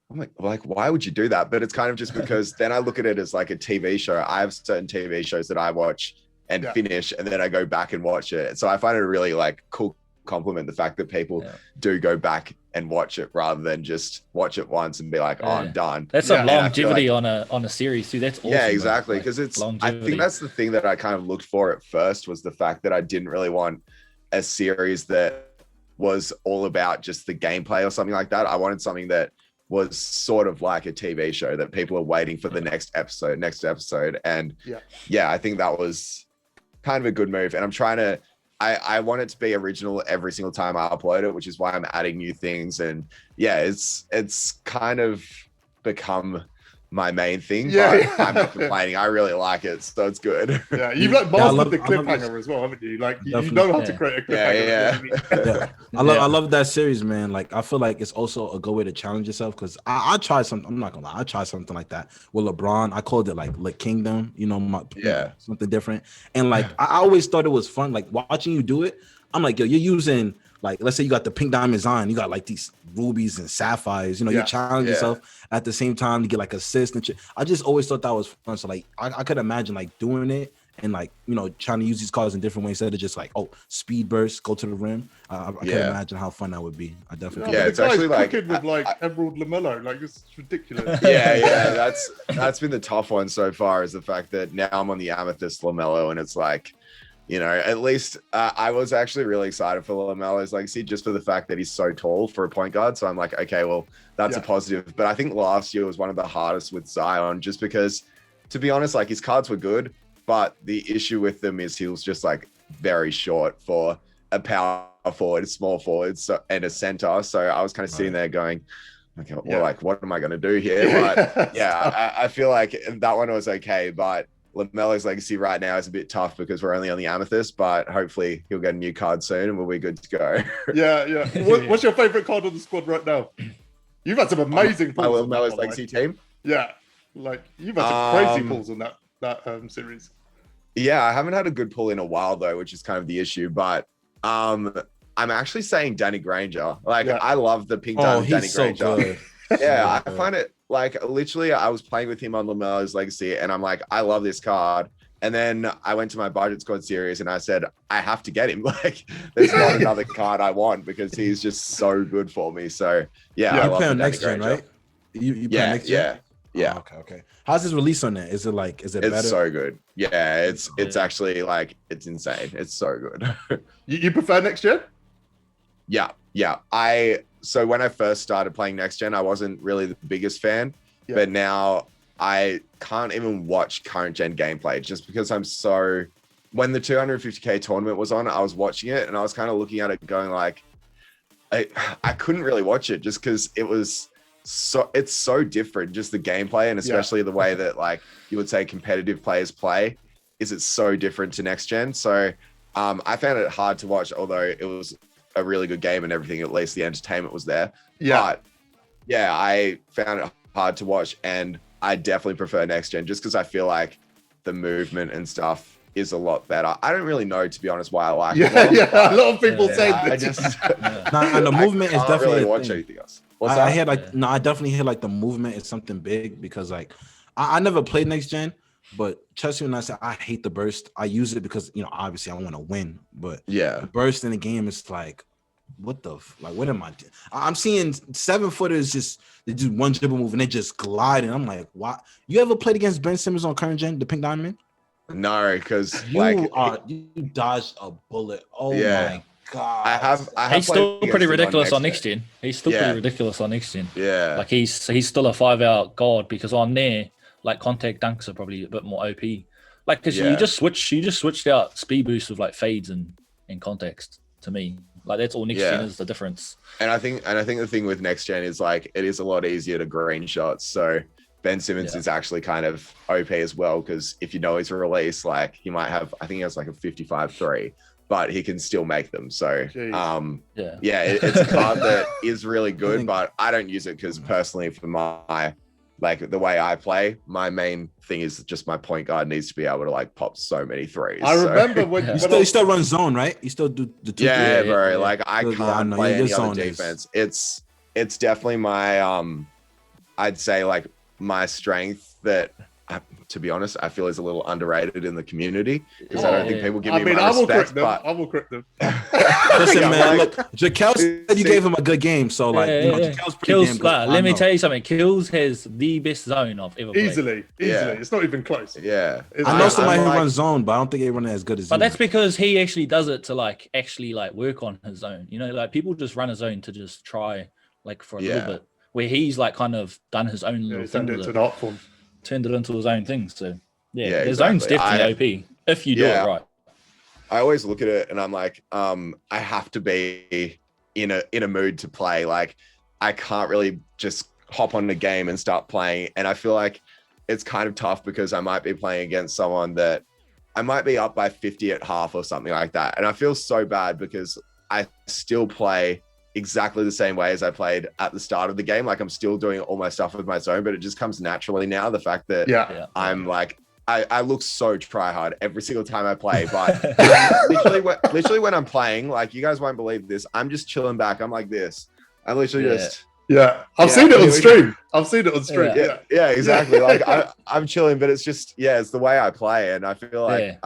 I'm like, why would you do that? But it's kind of just because then I look at it as like a TV show. I have certain TV shows that I watch and finish, and then I go back and watch it. So I find it a really like cool compliment the fact that people do go back and watch it rather than just watch it once and be like, oh, I'm done. That's some And longevity on a series too. That's awesome. Yeah, exactly. Because it's longevity. I think that's the thing that I kind of looked for at first, was the fact that I didn't really want a series that was all about just the gameplay or something like that. I wanted something that was sort of like a TV show that people are waiting for the next episode. And I think that was kind of a good move. And I'm trying to, I want it to be original every single time I upload it, which is why I'm adding new things. And it's kind of become my main thing, but I'm not complaining. I really like it, so it's good. Yeah, you've like mastered the cliffhanger as well, haven't you? Like you know how to create a cliffhanger. I love that series, man. Like I feel like it's also a good way to challenge yourself, because I tried something. I'm not gonna lie, I tried something like that with LeBron. I called it like Le Kingdom, something different. And like I always thought it was fun. Like watching you do it, I'm like, yo, you're using, like, let's say you got the pink diamonds on, you got like these rubies and sapphires, you challenge yourself at the same time to get like assists and shit. I just always thought that was fun. So like I could imagine like doing it and like, trying to use these cards in different ways instead of just like, speed burst, go to the rim. I can imagine how fun that would be. I definitely it's actually like with like Emerald LaMelo, like it's ridiculous. That's been the tough one so far, is the fact that now I'm on the Amethyst LaMelo, and it's like, at least I was actually really excited for LaMelo's legacy, just for the fact that he's so tall for a point guard. So I'm like, okay, well, that's a positive. But I think last year was one of the hardest with Zion, just because, to be honest, like his cards were good, but the issue with them is he was just like very short for a power forward, a small forward, and a center. So I was kind of sitting there going, okay, well, like, what am I going to do here? But I feel like that one was okay, but LaMelo's legacy right now is a bit tough because we're only on the Amethyst, but hopefully he'll get a new card soon and we'll be good to go. What's your favorite card on the squad right now? You've had some amazing pulls. My LaMelo's legacy team. Yeah, like you've had some crazy pulls on that series. Yeah, I haven't had a good pull in a while though, which is kind of the issue. But I'm actually saying Danny Granger. Like I love the pink diamond Danny Granger. I find it, like, literally I was playing with him on LaMelo's legacy and I'm like, I love this card. And then I went to my budget squad series and I said, I have to get him. Like, there's not another card I want because he's just so good for me. So I love play on next gen, right? You play next gen? Yeah. Oh, okay. How's his release on that? Is it better? It's so good. Yeah, it's actually like, it's insane. It's so good. You prefer next gen? Yeah. So when I first started playing next gen, I wasn't really the biggest fan, but now I can't even watch current gen gameplay just because when the 250k tournament was on, I was watching it and I was kind of looking at it going like, I couldn't really watch it just because it's so different, just the gameplay, and especially the way that, like, you would say competitive players play, it's so different to next gen. So I found it hard to watch, although it was a really good game and everything. At least the entertainment was there. But I found it hard to watch, and I definitely prefer next gen just because I feel like the movement and stuff is a lot better. I don't really know, to be honest, why I like it. A lot of people say that. And the movement is definitely really watch anything else. I definitely hear like the movement is something big, because like I never played next gen, but trust me when I say I hate the burst. I use it because obviously I want to win, but the burst in the game is like, what am I doing? I'm seeing 7-footers they do one dribble move and they just glide, and I'm like, why? You ever played against Ben Simmons on current gen, the pink diamond? No, because you dodged a bullet. Oh my god! He's still pretty ridiculous on next gen. He's still pretty ridiculous on next gen. Yeah, like he's still a 5-out god, because on there, like, contact dunks are probably a bit more OP. Like, because you just switched out speed boost with like fades and context. To me, like, that's all next gen is the difference. And I think the thing with next gen is, like, it is a lot easier to green shots. So Ben Simmons is actually kind of OP as well, because if you know his release, like, he might have, I think he has like a 55-3, but he can still make them. So it's a card that is really good, but I don't use it because personally, for my, like, the way I play, my main thing is just my point guard needs to be able to, like, pop so many threes. I remember when you still run zone, right? You still do the two. Yeah, bro. Like, I can't play any other defense. It's definitely my I'd say, like, my strength that to be honest, I feel is a little underrated in the community because I don't think people give me my I will respect. correct them. I will correct them. Listen, Yeah, man. like- Look, Jakel said you gave him a good game, so like, you know, Jakel's pretty Kills, damn good. let me tell you something. Kills has the best zone I've ever played. Easily. Yeah. It's not even close. Yeah, I know It's- somebody I'm who like- runs zone, but I don't think they run it as good as But you. that's because he actually does it to like actually like work on his zone. You know, like people just run a zone to just try like for a Yeah. little bit. Where he's like kind of done his own Yeah, little it's thing turned it with into it, an art form. turned it into his own thing. So yeah, Yeah, the zone's exactly. definitely OP if you do it right. I always look at it and I'm like, I have to be in a mood to play. Like, I can't really just hop on the game and start playing. And I feel like it's kind of tough because I might be playing against someone that I might be up by 50 at half or something like that. And I feel so bad because I still play exactly the same way as I played at the start of the game. Like, I'm still doing all my stuff with my zone, but it just comes naturally now. The fact that I'm like, I look so try hard every single time I play, but literally when I'm playing, like, you guys won't believe this, I'm just chilling back. I'm like this. I literally just I've seen it on stream. I've seen it on stream. Yeah, exactly. Like I'm chilling, but it's just it's the way I play, and I feel like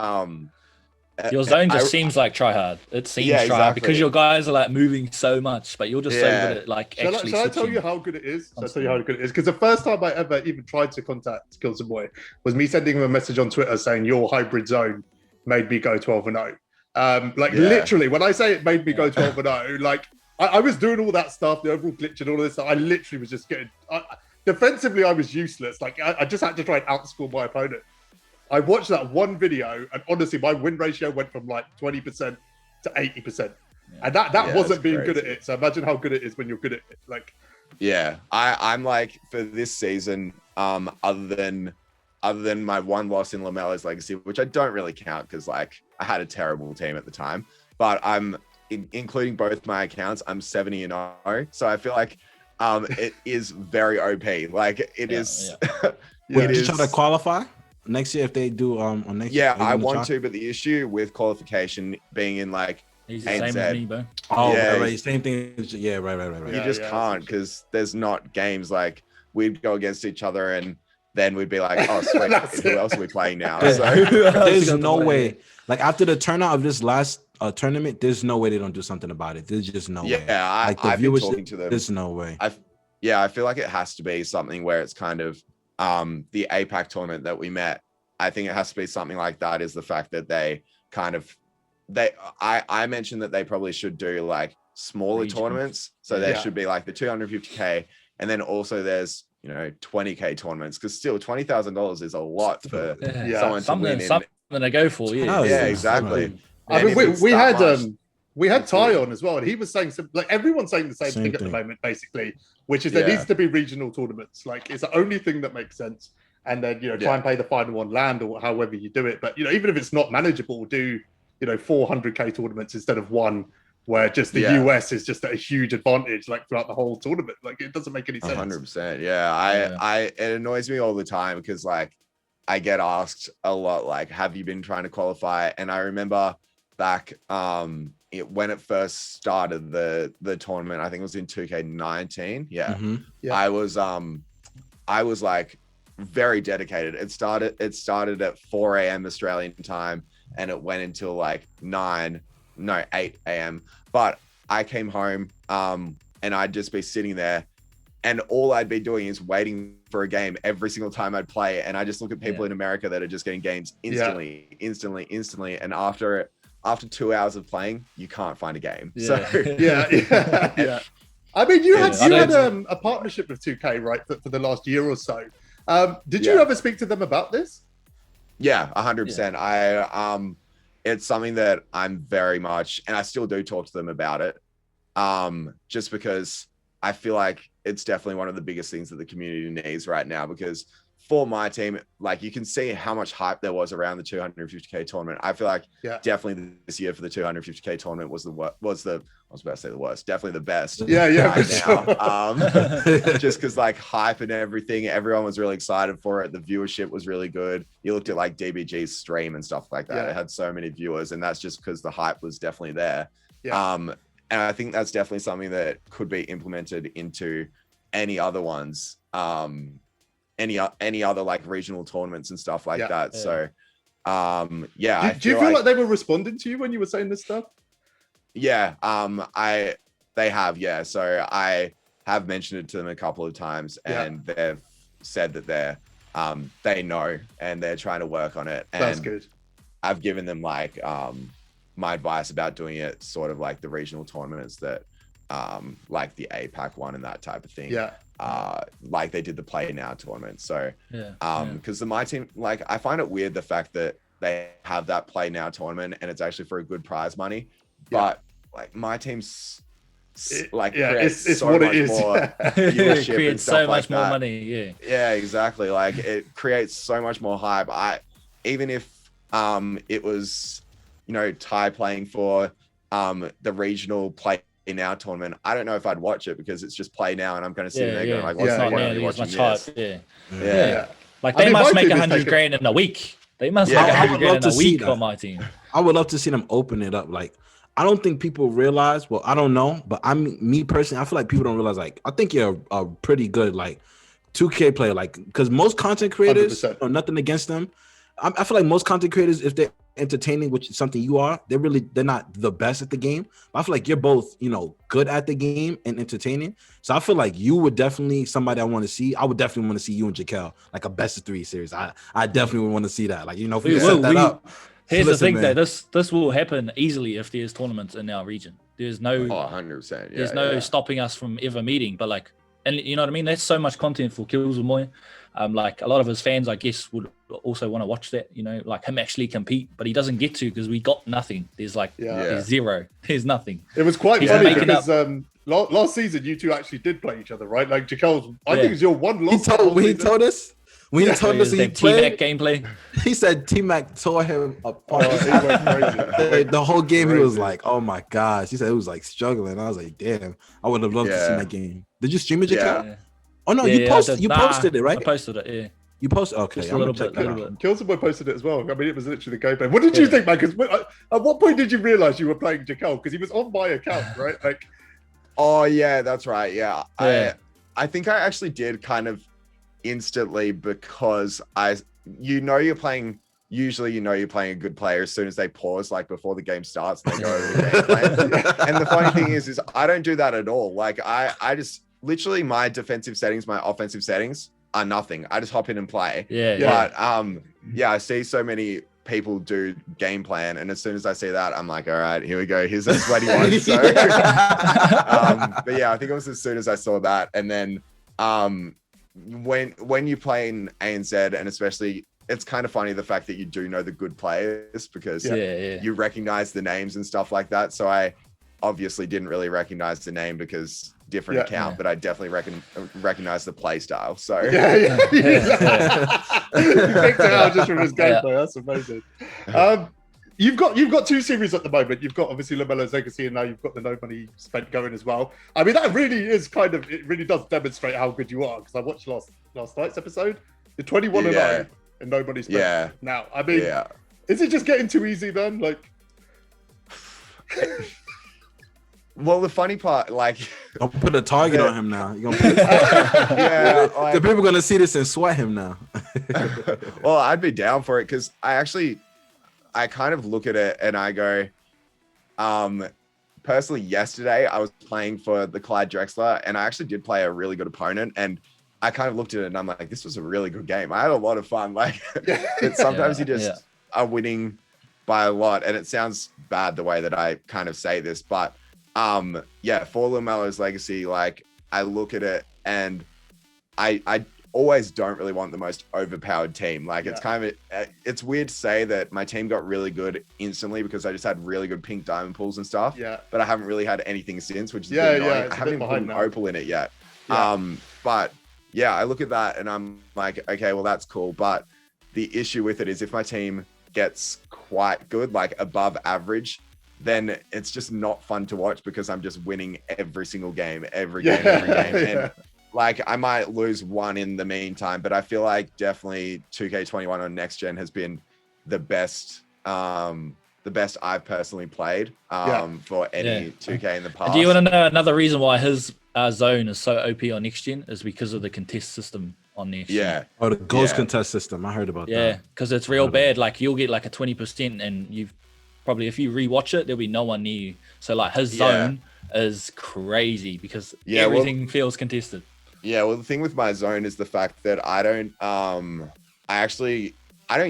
your zone just seems like try hard. It seems try hard because your guys are like moving so much, but you're just so good at like actually. Shall I tell you how good it is? Shall I tell you how good it is? Because the first time I ever even tried to contact Killzamoi was me sending him a message on Twitter saying your hybrid zone made me go 12-0. Literally, when I say it made me go 12-0, like I was doing all that stuff, the overall glitch and all of this stuff. I literally was just getting defensively. I was useless. Like I just had to try and outscore my opponent. I watched that one video, and honestly, my win ratio went from like 20% to 80%, and that wasn't being good at it. So imagine how good it is when you're good at it. Like, I'm like, for this season, other than my one loss in Lamella's Legacy, which I don't really count because like I had a terrible team at the time, but I'm including both my accounts, I'm 70-0. So I feel like it is very OP. Like it is. Did you try to qualify next year if they do on next year? I want to, but the issue with qualification being in like he's the same as me, bro. Oh, right. Same thing. Yeah, right. You just can't because there's not games like we'd go against each other and then we'd be like, oh, sweet, who else are we playing now? So there's no way. Like after the turnout of this last tournament, there's no way they don't do something about it. There's just no way. Like I've been talking to them. There's no way. I feel like it has to be something where it's kind of the APAC tournament that we met. I think it has to be something like that. Is the fact that they kind of I mentioned that they probably should do like smaller tournaments. So there should be like the 250K, and then also there's 20K tournaments, because still $20,000 is a lot for someone to win. Something to go for. Yeah, exactly. I mean, we had Ty on as well, and he was saying like everyone's saying the same thing at the moment, basically, which is there needs to be regional tournaments. Like it's the only thing that makes sense. And then try and play the final on land or however you do it. But even if it's not manageable, do 400K tournaments instead of one, where just the US is just a huge advantage like throughout the whole tournament. Like it doesn't make any sense. 100%. Yeah, it annoys me all the time because like I get asked a lot like, have you been trying to qualify? And I remember back when it first started the tournament, I think it was in 2K19. I was like very dedicated. It started at 4 a.m. Australian time and it went until like 8 a.m. But I came home and I'd just be sitting there and all I'd be doing is waiting for a game every single time I'd play. And I just look at people in America that are just getting games instantly. And after 2 hours of playing, you can't find a game. So I mean, you had a partnership with 2K, right, for the last year or so. Did you ever speak to them about this? Yeah, 100%. It's something that I'm very much, and I still do talk to them about it. Just because I feel like it's definitely one of the biggest things that the community needs right now, because for my team, like you can see how much hype there was around the 250K tournament. I feel like definitely this year for the 250K tournament was definitely the best. Just because like hype and everything, everyone was really excited for it. The viewership was really good. You looked at like DBG's stream and stuff like that. It had so many viewers, and that's just because the hype was definitely there. And I think that's definitely something that could be implemented into any other ones. any other like regional tournaments and stuff like that. Yeah. So Do you feel like they were responding to you when you were saying this stuff? Yeah, they have, yeah. So I have mentioned it to them a couple of times, and they've said that they know and they're trying to work on it. And that's good. I've given them like my advice about doing it sort of like the regional tournaments that like the APAC one and that type of thing. Yeah. Like they did the Play Now tournament. So because the MyTeam, like I find it weird the fact that they have that Play Now tournament and it's actually for a good prize money, but like MyTeam's creates so much more viewership creates and stuff so much like more that. money. Yeah, exactly. Like it creates so much more hype. Even if it was, you know, Ty playing for the regional Play Now tournament, I don't know if I'd watch it because it's just Play Now and I'm going to sit there going like, what's the point of me watching this? Yeah. Like they must make 100 grand in a week. They must make 100 grand in a week on MyTeam. I would love to see them open it up. Like, I don't think people realize, well, I don't know, but me personally, I feel like people don't realize, like, I think you're a pretty good, like, 2K player, like, because most content creators, nothing against them, I feel like most content creators, if they're entertaining, which is something you are, they're not the best at the game. But I feel like you're both, you know, good at the game and entertaining. So I feel like you would definitely somebody I want to see. I would definitely want to see you and Jaquel, like a best of 3 series. I definitely would want to see that. Like, you know, if we set that up. Here's the thing, though. This will happen easily if there's tournaments in our region. There's no 100%. There's no stopping us from ever meeting. But like, and you know what I mean? That's so much content for Killzamoi. Like a lot of his fans, I guess, would also want to watch that. You know, like him actually compete, but he doesn't get to because we got nothing. There's like there's zero. There's nothing. It was quite funny because last season you two actually did play each other, right? Like Jaquel's, I think it was your one loss. He told us. When he told us he played gameplay, he said T-Mac tore him apart. He went crazy. The whole game, he was like, "Oh my gosh!" He said it was like struggling. I was like, "Damn, I would have loved to see that game." Did you stream it, Jaquel? Yeah. Oh no, you posted it, right? I posted it. Yeah, you posted. Okay, just a little bit. Killzamoi posted it as well. I mean, it was literally the gameplay. What did you think, man? Because at what point did you realize you were playing Jaquel? Because he was on my account, right? Like, oh yeah, that's right. Yeah, I think I actually did kind of instantly because you're playing a good player as soon as they pause, like before the game starts, they go over the gameplay. And the funny thing is I don't do that at all. Like I just literally my defensive settings, my offensive settings are nothing. I just hop in and play. But I see so many people do game plan, and as soon as I see that, I'm like, all right, here we go. Here's a sweaty one. So but yeah, I think it was as soon as I saw that, and then when you play in ANZ, and especially it's kind of funny the fact that you do know the good players because you recognize the names and stuff like that. So I obviously didn't really recognize the name because different account, but I definitely recognize the play style. So picked it out just from his gameplay. That's amazing. You've got 2 series at the moment. You've got obviously LaMelo's Legacy, and now you've got the No Money Spent going as well. I mean, that really is it really does demonstrate how good you are. Because I watched last night's episode. You're 21-0 and No Money Spent. Now, I mean, is it just getting too easy, man? Like, well, the funny part, like, don't put a target on him now. You're gonna put the people gonna see this and sweat him now. Well, I'd be down for it because I kind of look at it and I go, personally, yesterday I was playing for the Clyde Drexler and I actually did play a really good opponent, and I kind of looked at it and I'm like, this was a really good game. I had a lot of fun. Like, but sometimes you just are winning by a lot, and it sounds bad the way that I kind of say this, but for LaMelo's Legacy, like I look at it and I always don't really want the most overpowered team. Like it's kind of, it's weird to say that my team got really good instantly because I just had really good pink diamond pools and stuff. But I haven't really had anything since, which is annoying. I haven't even put an opal in it yet. But yeah, I look at that and I'm like, okay, well that's cool. But the issue with it is if my team gets quite good, like above average, then it's just not fun to watch because I'm just winning every single game, every game. And like I might lose one in the meantime, but I feel like definitely 2K21 on next gen has been the best I've personally played for any 2K in the past. Do you want to know another reason why his zone is so OP on next gen is because of the contest system on there. Yeah. Oh, the ghost contest system. I heard about that. Yeah, because it's real bad. Like you'll get like a 20%, and you've probably, if you rewatch it, there'll be no one near you. So like his zone is crazy because everything feels contested. Yeah, well, the thing with my zone is the fact that I don't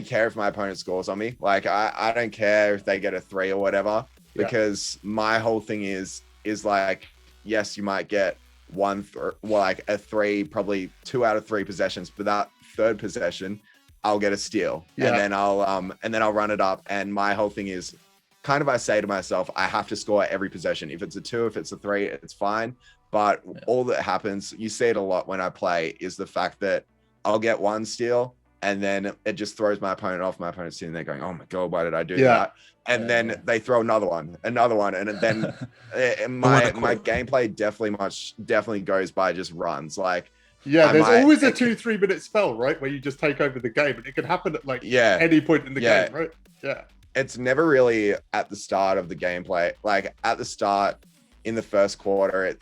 care if my opponent scores on me. Like I don't care if they get a 3 or whatever, because my whole thing is like, yes, you might get a 3, probably 2 out of 3 possessions, but that third possession, I'll get a steal, and then I'll run it up. And my whole thing is kind of, I say to myself, I have to score every possession. If it's a 2, if it's a 3, it's fine. But all that happens, you see it a lot when I play, is the fact that I'll get 1 steal and then it just throws my opponent off. My opponent's sitting there going, oh my God, why did I do that? And then they throw another one. And then my gameplay definitely goes by just runs. Like, there's always a 2-3 minute spell, right, where you just take over the game, and it can happen at like any point in the game, right? Yeah. It's never really at the start of the gameplay. Like at the start in the first quarter, it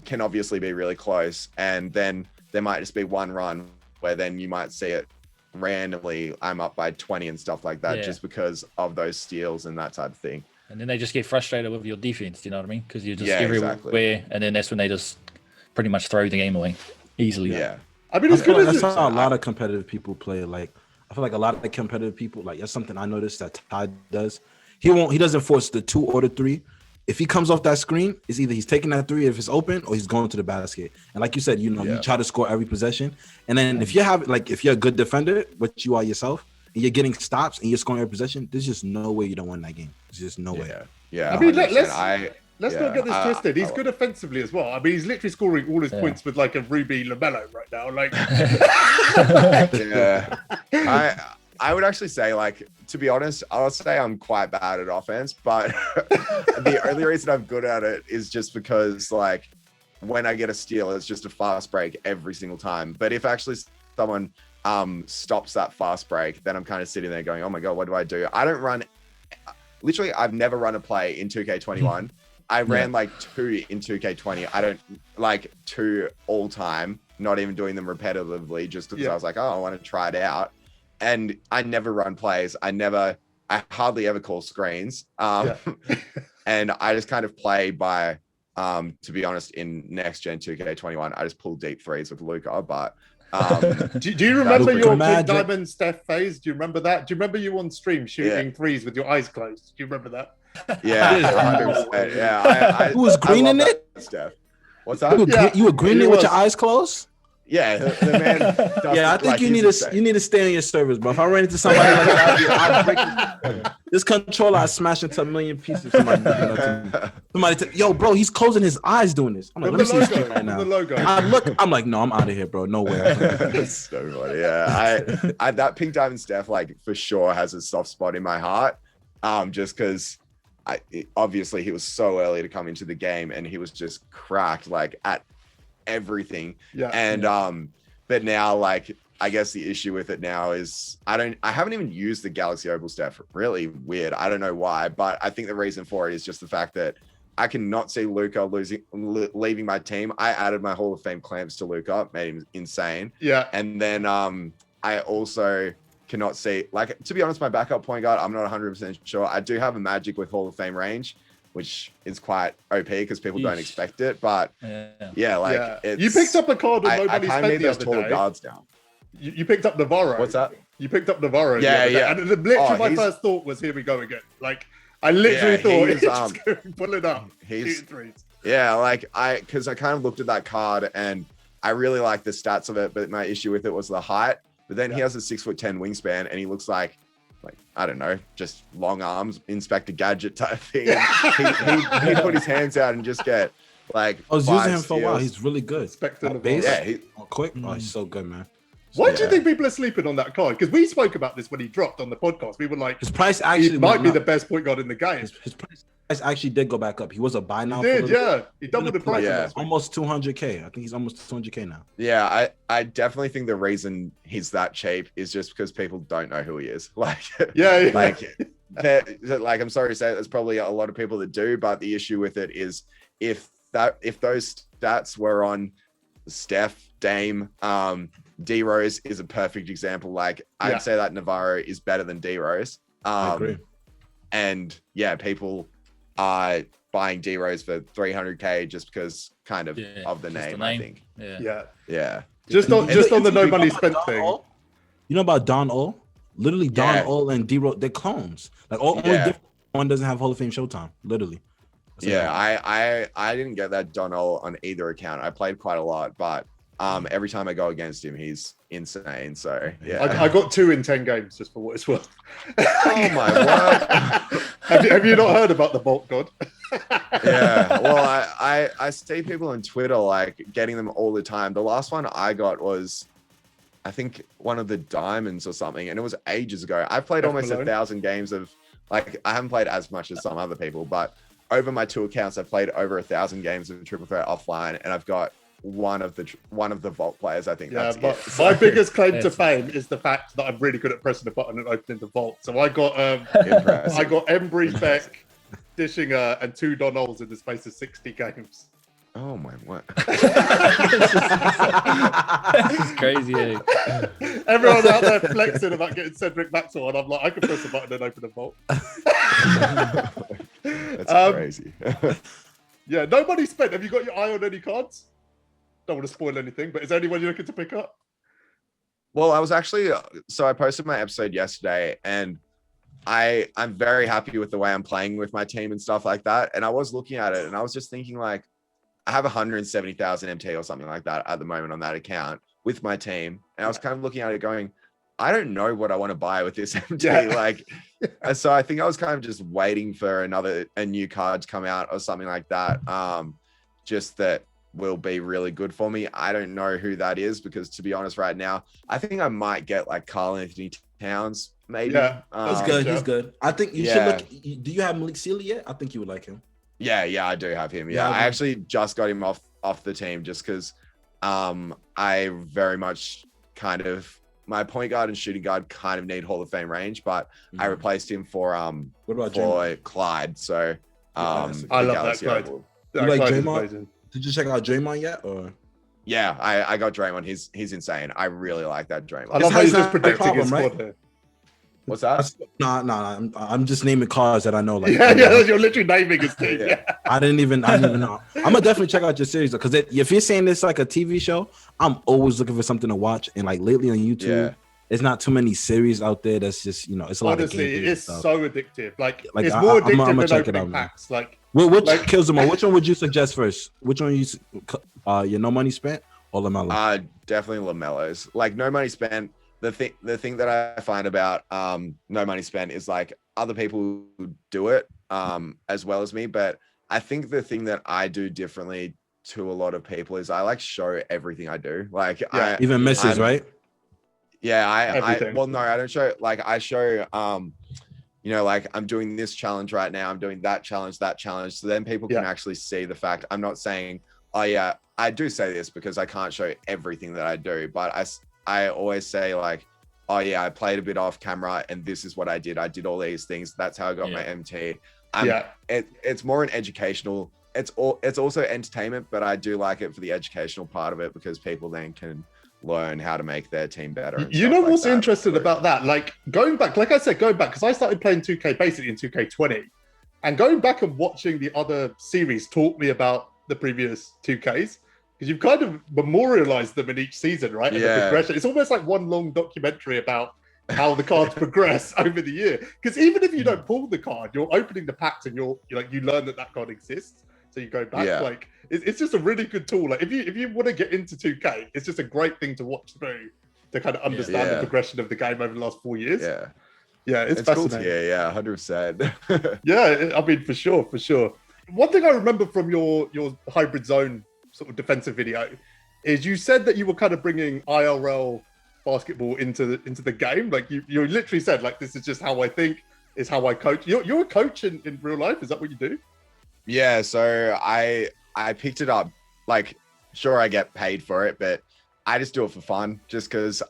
can obviously be really close, and then there might just be one run where then you might see it randomly, I'm up by 20 and stuff like that, just because of those steals and that type of thing. And then they just get frustrated with your defense, do you know what I mean? Because you're just everywhere, and then that's when they just pretty much throw the game away easily. I mean, that's how a lot of competitive people play. Like, I feel like a lot of the competitive people, like, that's something I noticed that Ty does. He doesn't force the 2 or the 3. If he comes off that screen, it's either he's taking that 3 if it's open, or he's going to the basket. And like you said, you try to score every possession. And then if you're a good defender, which you are yourself, and you're getting stops and you're scoring every possession, there's just no way you don't win that game. There's just no way. Yeah. I mean, let's not get this twisted. He's good offensively as well. I mean, he's literally scoring all his points with like a Ruby LaMelo right now. Like, I would actually say, like, to be honest, I'll say I'm quite bad at offense, but the only reason I'm good at it is just because, like, when I get a steal, it's just a fast break every single time. But if actually someone stops that fast break, then I'm kind of sitting there going, oh my God, what do I do? I don't run, literally, I've never run a play in 2K21. I ran like 2 in 2K20. I don't like 2 all time, not even doing them repetitively, just because I was like, oh, I want to try it out. And I never run plays. I hardly ever call screens. And I just kind of play by, to be honest, in next gen 2K21, I just pull deep threes with Luka. But do you remember your King Diamond Steph phase? Do you remember that? Do you remember you on stream shooting threes with your eyes closed? Do you remember that? Yeah, 100%. Yeah. Who was green in it? Steph. What's that? You were green in with your eyes closed? Yeah, the man. I think you need to stay on your service, bro. If I ran into somebody like that, I'd break this controller. I smash into a million pieces. Yo, bro, he's closing his eyes doing this. I'm like, let me see this right now. I'm like, no, I'm out of here, bro. No way. That's so funny. Yeah, I that Pink Diamond Steph, like, for sure has a soft spot in my heart. Just because obviously he was so early to come into the game, and he was just cracked, like, at everything. But now, like, I guess the issue with it now is I haven't even used the Galaxy Opal Steph. Really weird. I don't know why, but I think the reason for it is just the fact that I cannot see Luka leaving my team. I added my Hall of Fame clamps to Luka, made him insane. And then I also cannot see, like, to be honest, my backup point guard, I'm not 100% sure. I do have a Magic with Hall of Fame range, which is quite OP because people don't expect it. But it's, you picked up a card that nobody I spent need the those other taller day. guards now. You picked up Navarro. What's that? You picked up Navarro. Yeah. And literally my first thought was, here we go again. Like, I literally thought he's just pull it up. He's threes. Yeah, like because I kind of looked at that card and I really like the stats of it, but my issue with it was the height. But then he has a 6'10" wingspan, and he looks like I don't know, just long arms, Inspector Gadget type thing. he put his hands out and just get like. I was using him for a while. He's really good. Inspector base, he's quick. Oh, he's so good, man. Why do you think people are sleeping on that card? Because we spoke about this when he dropped on the podcast. We were like, his price actually might be the best point guard in the game. His price actually did go back up. He was a buy now. He did, yeah. He doubled the price. Yeah, almost 200K. I think he's almost 200K now. Yeah, I definitely think the reason he's that cheap is just because people don't know who he is. Like, like I'm sorry to say, there's probably a lot of people that do, but the issue with it is if those stats were on Steph, Dame, D Rose is a perfect example. Like I'd say that Navarro is better than D Rose. I agree. And yeah, people are buying D Rose for 300K just because of the name, I think. Yeah. Just on the no money spent thing. You know about Don O? Literally, Don O and D Rose, they're clones. Like only different one doesn't have Hall of Fame Showtime. Literally. I didn't get that Don O on either account. I played quite a lot, but every time I go against him, he's insane. So yeah, I got 2 in 10 games just for what it's worth. Oh my word! have you not heard about the Vault God? Yeah, well, I see people on Twitter like getting them all the time. The last one I got was, I think, one of the diamonds or something, and it was ages ago. I've played almost 1,000 games of, like, I haven't played as much as some other people, but over my 2 accounts, I've played over 1,000 games of Triple Threat offline, and I've got one of the Vault players. I think that's it. So, my biggest claim to fame is the fact that I'm really good at pressing the button and opening the Vault. So I got Embry, Beck, Dishinger, and 2 Donalds in the space of 60 games. Oh my what? This is crazy. Everyone out there flexing about getting Cedric Maxwell, and I'm like, I can press a button and open a Vault. That's crazy. Yeah, nobody spent. Have you got your eye on any cards? Don't want to spoil anything, but is there anyone you're looking to pick up? Well, I was actually, so I posted my episode yesterday, and I'm very happy with the way I'm playing with my team and stuff like that. And I was looking at it and I was just thinking, like, I have 170,000 MT or something like that at the moment on that account with my team. And I was kind of looking at it going, I don't know what I want to buy with this MT. Like, so I think I was kind of just waiting for a new card to come out or something like that. Just that will be really good for me. I don't know who that is, because to be honest, right now, I think I might get like Karl Anthony Towns, maybe. Yeah, he's good. He's good. I think you should look. Do you have Malik Sealy yet? I think you would like him. Yeah, I do have him. Yeah, I actually just got him off the team just because I very much kind of, my point guard and shooting guard kind of need Hall of Fame range, but I replaced him for Clyde. So I love that Clyde. You like Draymond? Did you check out Draymond yet? Or yeah, I got Draymond. He's insane. I really like that Draymond. I love how he's just predicting his squad here. What's that? No. I'm just naming cars that I know. Like, you're literally naming his team. I didn't even know. I'm gonna definitely check out your series because if you're saying this like a TV show, I'm always looking for something to watch. And like lately on YouTube, there's not too many series out there. That's just it's a lot of honestly, it's stuff. So addictive. Like it's more addictive than opening packs. Like Killzamoi, which one would you suggest first? Which one your no money spent or LaMelo? Definitely LaMelo's. Like no money spent. The thing that I find about no money spent is like other people do it as well as me, but I think the thing that I do differently to a lot of people is I like show everything I do. Like even misses, right? Yeah, I don't show, like I show like I'm doing this challenge right now, I'm doing that challenge. So then people can actually see the fact. I'm not saying, oh yeah, I do say this because I can't show everything that I do, but I always say like, oh yeah, I played a bit off camera and this is what I did. I did all these things. That's how I got my MT. It's more an educational, it's also entertainment, but I do like it for the educational part of it because people then can learn how to make their team better. You know what's interesting about that? Like going back, because I started playing 2K basically in 2K20, and going back and watching the other series taught me about the previous 2Ks. Because you've kind of memorialized them in each season, right? And the progression. It's almost like one long documentary about how the cards progress over the year. Because even if you don't pull the card, you're opening the packs and you learn that card exists. So you go back. Like it's just a really good tool. Like if you want to get into 2K, it's just a great thing to watch through to kind of understand the progression of the game over the last 4 years. Yeah, it's fascinating. Cool. Yeah, 100%. Yeah, I mean for sure. One thing I remember from your hybrid zone sort of defensive video is you said that you were kind of bringing IRL basketball into the game. Like you literally said, like, this is just how I think, is how I coach. You're a coach in real life. Is that what you do? Yeah. So I picked it up, like, sure, I get paid for it, but I just do it for fun just because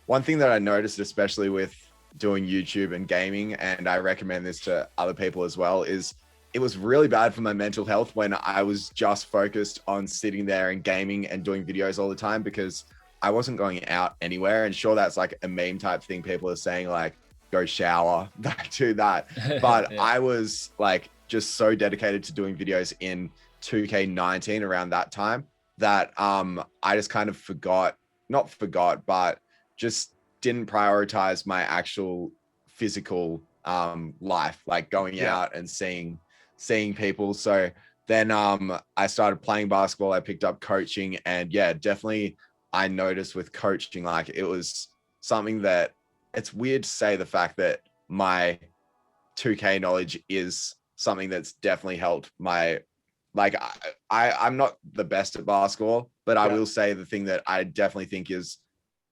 one thing that I noticed, especially with doing YouTube and gaming, and I recommend this to other people as well, is it was really bad for my mental health when I was just focused on sitting there and gaming and doing videos all the time, because I wasn't going out anywhere. And sure, that's like a meme type thing. People are saying like, go shower, do that. But Yeah. I was like just so dedicated to doing videos in 2K19 around that time that I just kind of not forgot, but just didn't prioritize my actual physical life, like going out and seeing people. So then I started playing basketball. I picked up coaching, and yeah, definitely I noticed with coaching, like it was something that, it's weird to say the fact that my 2K knowledge is something that's definitely helped my, like I'm not the best at basketball, but I will say the thing that I definitely think is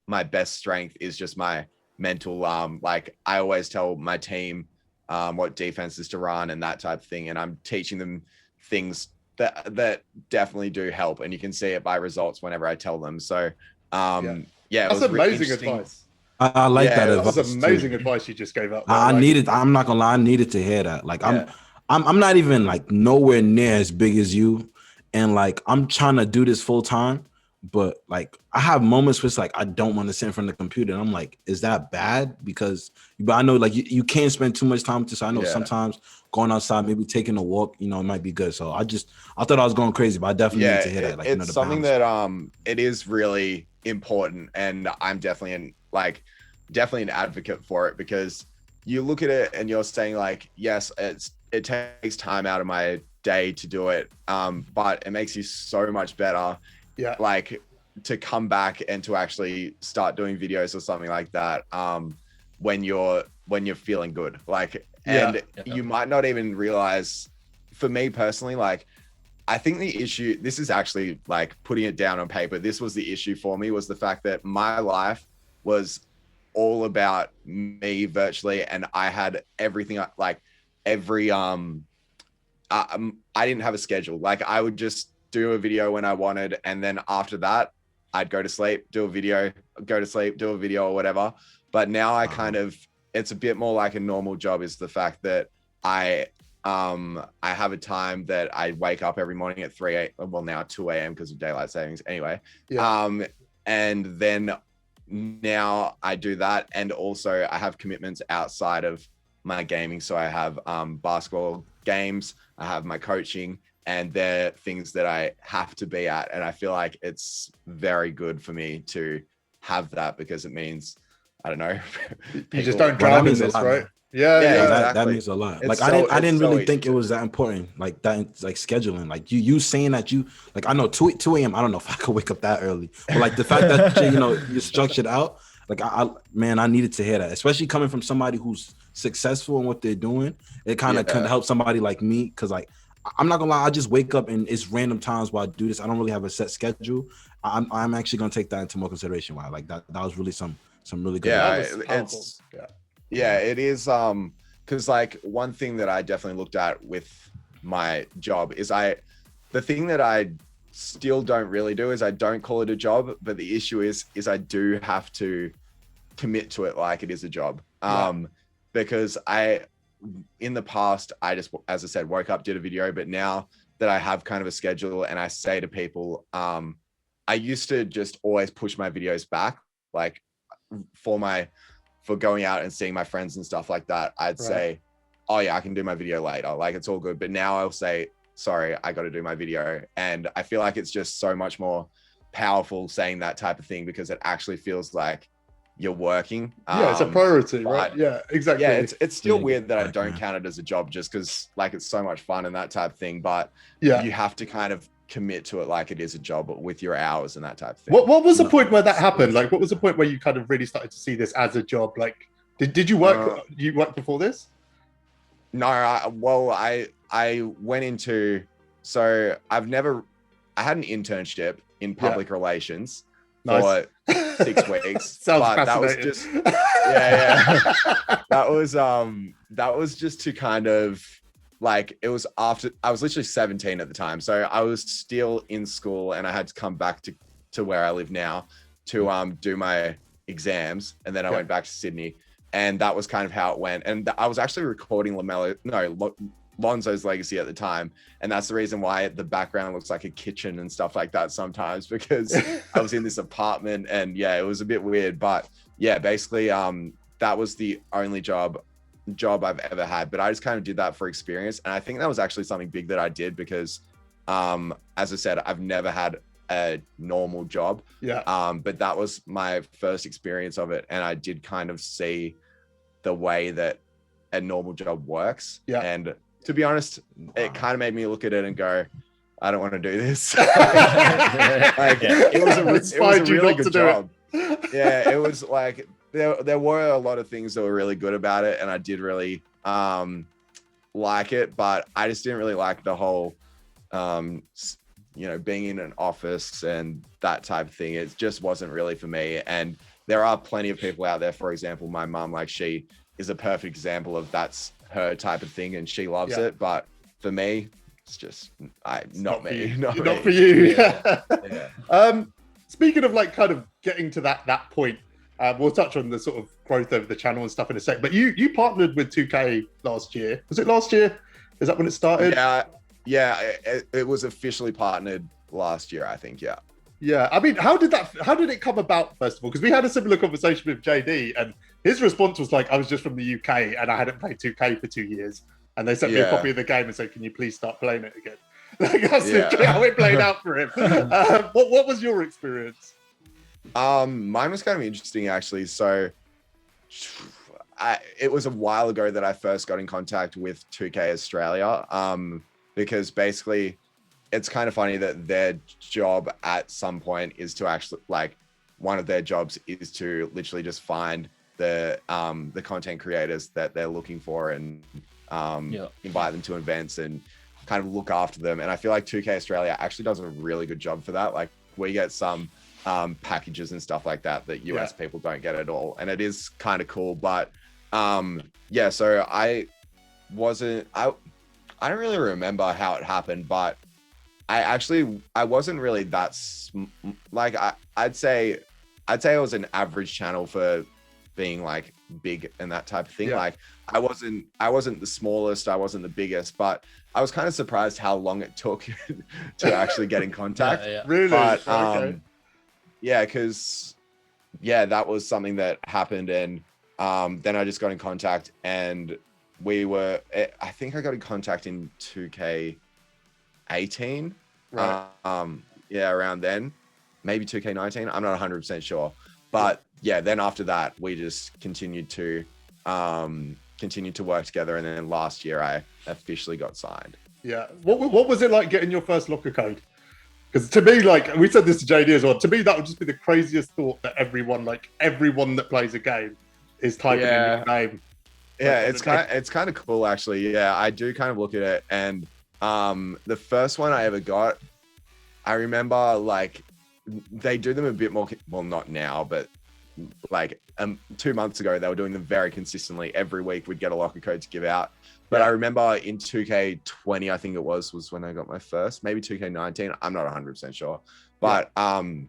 my best strength is just my mental, like I always tell my team what defenses to run and that type of thing, and I'm teaching them things that definitely do help, and you can see it by results whenever I tell them. So that's amazing advice. I like that advice. That's amazing advice you just gave up. I needed. I'm not gonna lie. I needed to hear that. Like I'm not even like nowhere near as big as you, and like I'm trying to do this full time, but like I have moments where it's like I don't want to sit in front of the computer, and I'm like, is that bad? Because but I know like you can't spend too much time with this. I know sometimes going outside, maybe taking a walk, it might be good. So I thought I was going crazy, but I definitely need to hear that. Like it's something that it is really important, and I'm definitely an advocate for it, because you look at it and you're saying like, yes, it takes time out of my day to do it, but it makes you so much better like to come back and to actually start doing videos or something like that when you're feeling good, like you might not even realize. For me personally, like I think the issue, this is actually like putting it down on paper, this was the issue for me, was the fact that my life was all about me virtually, and I had everything, like every I didn't have a schedule. Like I would just do a video when I wanted, and then after that I'd go to sleep, do a video, go to sleep, do a video or whatever. But now I kind of, it's a bit more like a normal job, is the fact that I have a time that I wake up every morning at 3 a.m. Well, now 2 a.m. because of daylight savings anyway. And then now I do that, and also I have commitments outside of my gaming. So I have basketball games, I have my coaching, and they're things that I have to be at. And I feel like it's very good for me to have that, because it means, I don't know, you just don't drown in this, right? Yeah, that exactly. means a lot. It's like I didn't really think it was that important. Like that, like scheduling. Like you saying that you, like I know 2 a.m. I don't know if I could wake up that early, but like the fact that you're structured out. Like I needed to hear that, especially coming from somebody who's successful in what they're doing. It kind of can help somebody like me, because like I'm not gonna lie, I just wake up and it's random times while I do this. I don't really have a set schedule. I'm actually gonna take that into more consideration. Wow, like that was really some really good. It is because like one thing that I definitely looked at with my job is the thing that I still don't really do is I don't call it a job, but the issue is I do have to commit to it like it is a job. Because in the past I just, as I said, woke up, did a video, but now that I have kind of a schedule and I say to people, I used to just always push my videos back, like for going out and seeing my friends and stuff like that. I'd say, oh yeah, I can do my video later, like it's all good. But now I'll say, sorry, I got to do my video. And I feel like it's just so much more powerful saying that type of thing, because it actually feels like you're working. It's a priority, right? Yeah, exactly. Yeah, it's still weird that I don't count it as a job, just because like it's so much fun and that type of thing. But you have to kind of commit to it like it is a job with your hours and that type of thing. What was the point where that happened? Like, what was the point where you kind of really started to see this as a job? Like, did you work? You worked before this? No, I went into, so I had an internship in public relations for 6 weeks. Sounds that was just that was just to kind of like, it was after I was literally 17 at the time, so I was still in school and I had to come back to where I live now to do my exams, and then I went back to Sydney, and that was kind of how it went. And I was actually recording Lonzo's legacy at the time, and that's the reason why the background looks like a kitchen and stuff like that sometimes, because I was in this apartment, and yeah, it was a bit weird. But yeah, basically that was the only job I've ever had, but I just kind of did that for experience. And I think that was actually something big that I did because as I said, I've never had a normal job, but that was my first experience of it, and I did kind of see the way that a normal job works. And to be honest, it kind of made me look at it and go, I don't want to do this. Like, it was a really good job. Yeah, it was like there were a lot of things that were really good about it, and I did really like it, but I just didn't really like the whole being in an office and that type of thing. It just wasn't really for me. And there are plenty of people out there, for example, my mum, like, she is a perfect example of that's her type of thing and she loves it. But for me, it's just not me. Not for you. Speaking of like kind of getting to that point, we'll touch on the sort of growth over the channel and stuff in a sec, but you partnered with 2K last year. Was it last year? Is that when it started? Yeah, it was officially partnered last year, I think. Yeah. I mean, how did it come about, first of all? Because we had a similar conversation with JD, and his response was like, I was just from the UK and I hadn't played 2K for 2 years. And they sent me a copy of the game and said, can you please start playing it again? Like, that's literally how it played out for him. What was your experience? Mine was kind of interesting, actually. So it was a while ago that I first got in contact with 2K Australia, because basically it's kind of funny that their job at some point is to actually, like, one of their jobs is to literally just find the content creators that they're looking for and invite them to events and kind of look after them. And I feel like 2K Australia actually does a really good job for that. Like, we get some packages and stuff like that US people don't get at all, and it is kind of cool. But so I don't really remember how it happened, but I wasn't really that like, I'd say it was an average channel for being like big and that type of thing. Like, I wasn't the smallest, I wasn't the biggest, but I was kind of surprised how long it took to actually get in contact. Really? But because that was something that happened, and then I just got in contact, and I think I got in contact in 2K18. Right. Around then, maybe 2K19. I'm not 100% sure, but then after that, we just continued to work together, and then last year I officially got signed. Yeah. What was it like getting your first locker code? Because to me, like, we said this to JD as well, to me that would just be the craziest thought, that everyone that plays a game is typing in your name. Yeah, it's kind of cool, actually. Yeah, I do kind of look at it, and the first one I ever got, I remember, like, they do them a bit more, well, not now, but like 2 months ago, they were doing them very consistently. Every week we'd get a locker code to give out. But I remember in 2K20, I think it was when I got my first, maybe 2K19. I'm not 100% sure. But I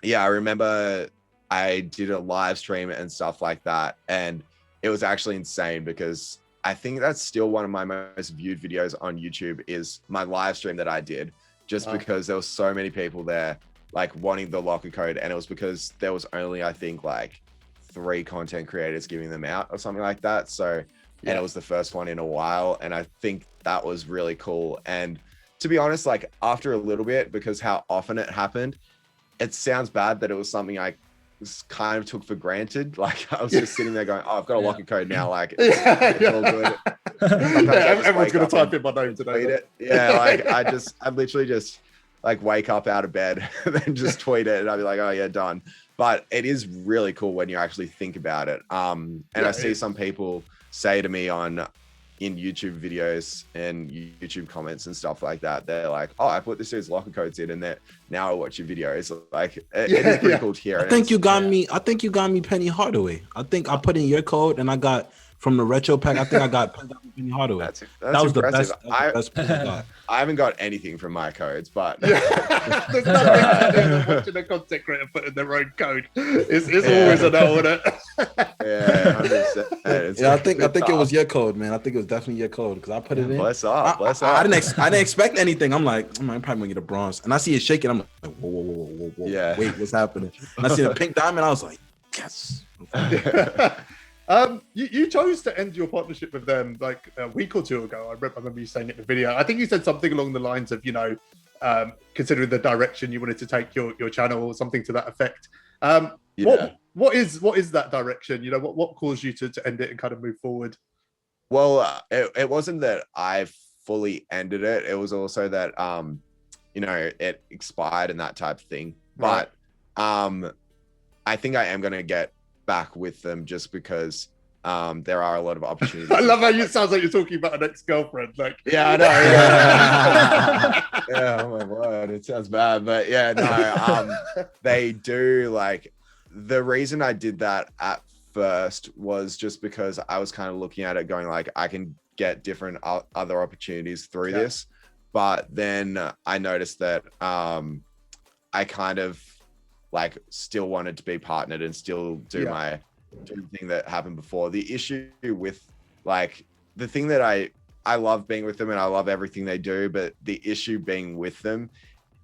remember I did a live stream and stuff like that. And it was actually insane, because I think that's still one of my most viewed videos on YouTube, is my live stream that I did, just because there were so many people there, like, wanting the locker code. And it was because there was only, I think, like 3 content creators giving them out or something like that. So, and it was the first one in a while. And I think that was really cool. And to be honest, like, after a little bit, because how often it happened, it sounds bad that it was something I kind of took for granted. Like, I was just sitting there going, oh, I've got a locker code now. Like, it's all good. Everyone's going to type in my name today. Like, I literally just like wake up out of bed and then just tweet it, and I'll be like, oh yeah, done. But it is really cool when you actually think about it. And I see some people say to me in YouTube videos and YouTube comments and stuff like that, they're like, oh, I put this dude's locker codes in, and now I watch your videos. Like, it is pretty cool to hear. I think you got me Penny Hardaway. I think I put in your code and I got from the retro pack. I think I got Penny Hardaway. That's That was the impressive. best. That was the best pick I got. I haven't got anything from my codes, but Yeah. There's nothing better than watching a content creator put in their own code. It's always an L, isn't it? Yeah, 100%. Yeah, I think it was your code, man. I think it was definitely your code because I put it in. Bless up. I didn't expect anything. I'm like, I'm probably gonna get a bronze, and I see it shaking. I'm like, whoa. Yeah. Wait, what's happening? And I see a pink diamond. I was like, yes. You chose to end your partnership with them like a week or two ago. I remember you saying it in the video. I think you said something along the lines of, considering the direction you wanted to take your channel or something to that effect. What is that direction? What caused you to end it and kind of move forward? Well, it wasn't that I fully ended it. It was also that it expired and that type of thing. Right. But I think I am gonna get back with them just because there are a lot of opportunities. I love how it sounds like you're talking about an ex-girlfriend. Like, yeah, I know. Yeah. Yeah, oh my word, it sounds bad, but yeah, no. They do like the reason I did that at first was just because I was kind of looking at it, going like, I can get different other opportunities through this, but then I noticed that I kind of like still wanted to be partnered and still do the thing that happened before. The issue with like the thing that I love being with them and I love everything they do, but the issue being with them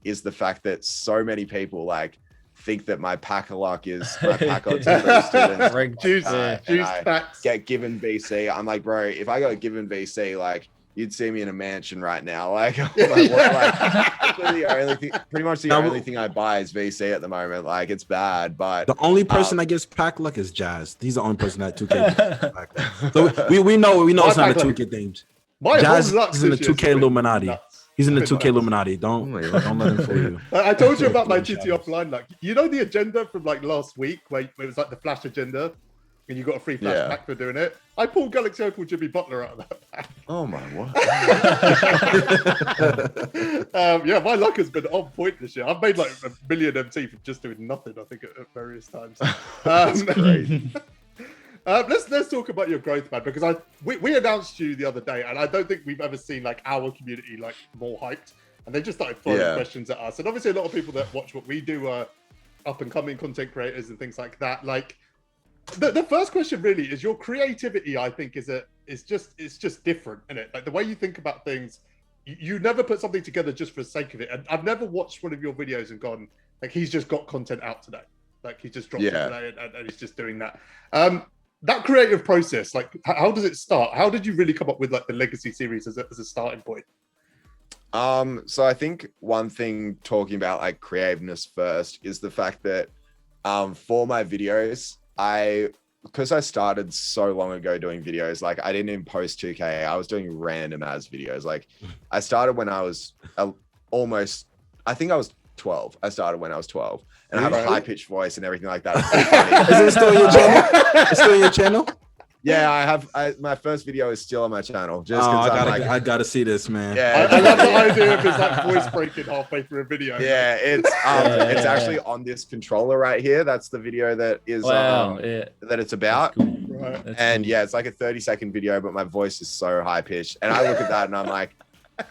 is the fact that so many people like think that my pack of luck is my pack of students. Juice facts. Get given VC. I'm like, bro, if I got given VC, like you'd see me in a mansion right now. Like, pretty much the only thing I buy is VC at the moment. Like, it's bad, but the only person that gets pack luck is Jazz. He's the only person that 2K. Pack luck. So we know it's not a 2K thing. Jazz is in the 2K Illuminati. He's in the 2K Illuminati. Don't let him fool you. I told you about my GT offline. Like, the agenda from like last week where it was like the flash agenda, and you got a free flash pack for doing it. I pulled Galaxy Opal Jimmy Butler out of that pack. Oh my word. My luck has been on point this year. I've made like a million MT for just doing nothing, I think, at various times. That's great. Let's talk about your growth, man, because we announced you the other day, and I don't think we've ever seen like our community like more hyped, and they just started throwing questions at us. And obviously, a lot of people that watch what we do are up and coming content creators and things like that. Like, the first question really is your creativity. I think it's just different, isn't it? Like the way you think about things, you never put something together just for the sake of it. And I've never watched one of your videos and gone like, he's just got content out today, like he just dropped it today and he's just doing that. That creative process, like how does it start? How did you really come up with like the Legacy series as a starting point? So I think one thing talking about like creativeness first is the fact that for my videos, because I started so long ago doing videos, like I didn't even post 2K. I was doing random as videos. Like I started when I was I think I was 12. I started when I was 12 and I have a high pitched voice and everything like that. Is it still your channel? It's still your channel? Yeah, my first video is still on my channel. Just I gotta see this, man. Yeah, I love the idea of his like voice breaking halfway through a video. Yeah, it's actually on this controller right here. That's the video that is that it's about. Cool. Right. And it's like a 30-second video, but my voice is so high pitched, and I look at that and I'm like,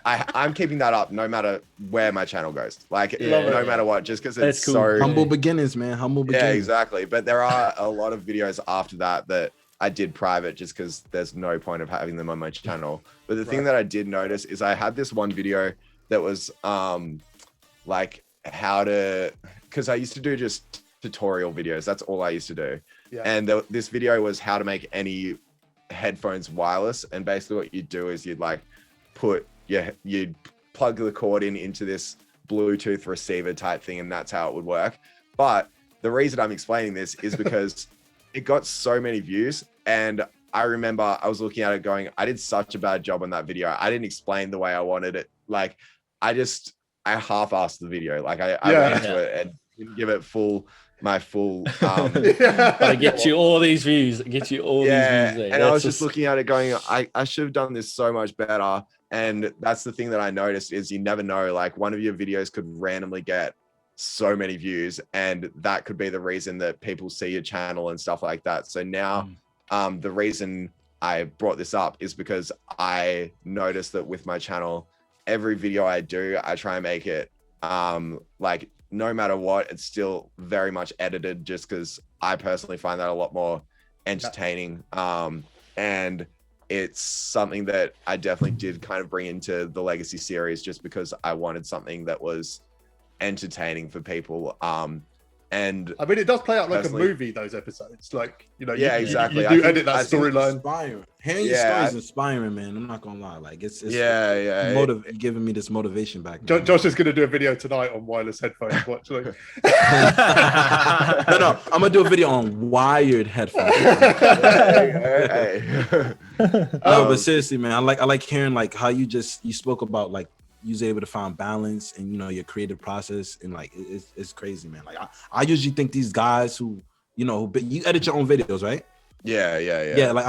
I'm keeping that up no matter where my channel goes. Like no matter what, just because it's cool. so humble beginnings, man. Humble beginnings. Yeah, exactly. But there are a lot of videos after that I did private just because there's no point of having them on my channel. But the thing that I did notice is I had this one video that was like how to, because I used to do just tutorial videos. That's all I used to do. Yeah. And this video was how to make any headphones wireless. And basically what you'd do is you'd like you'd plug the cord into this Bluetooth receiver type thing, and that's how it would work. But the reason I'm explaining this is because it got so many views, and I remember I was looking at it going, I did such a bad job on that video. I didn't explain the way I wanted it. Like I half-assed the video. Like I went into it and didn't give it my full gotta get you all these views. Get you all these views. And I was just looking at it going, I should have done this so much better. And that's the thing that I noticed is you never know, like one of your videos could randomly get so many views, and that could be the reason that people see your channel and stuff like that. So now the reason I brought this up is because I noticed that with my channel, every video I do, I try and make it like no matter what, it's still very much edited, just because I personally find that a lot more entertaining. And it's something that I definitely did kind of bring into the Legacy series, just because I wanted something that was entertaining for people. And I mean, it does play out like a movie, those episodes. Like, you know, exactly. You do edit that storyline. Inspiring. Hearing your story is inspiring, man. I'm not gonna lie. Like, it's giving me this motivation back. Josh is gonna do a video tonight on wireless headphones. Watch, like. no, I'm gonna do a video on wired headphones. But seriously, man, I like hearing like how you spoke about like you was able to find balance and, you know, your creative process, and like it's crazy, man. Like I usually think these guys who, you know, you edit your own videos, right? Yeah. Like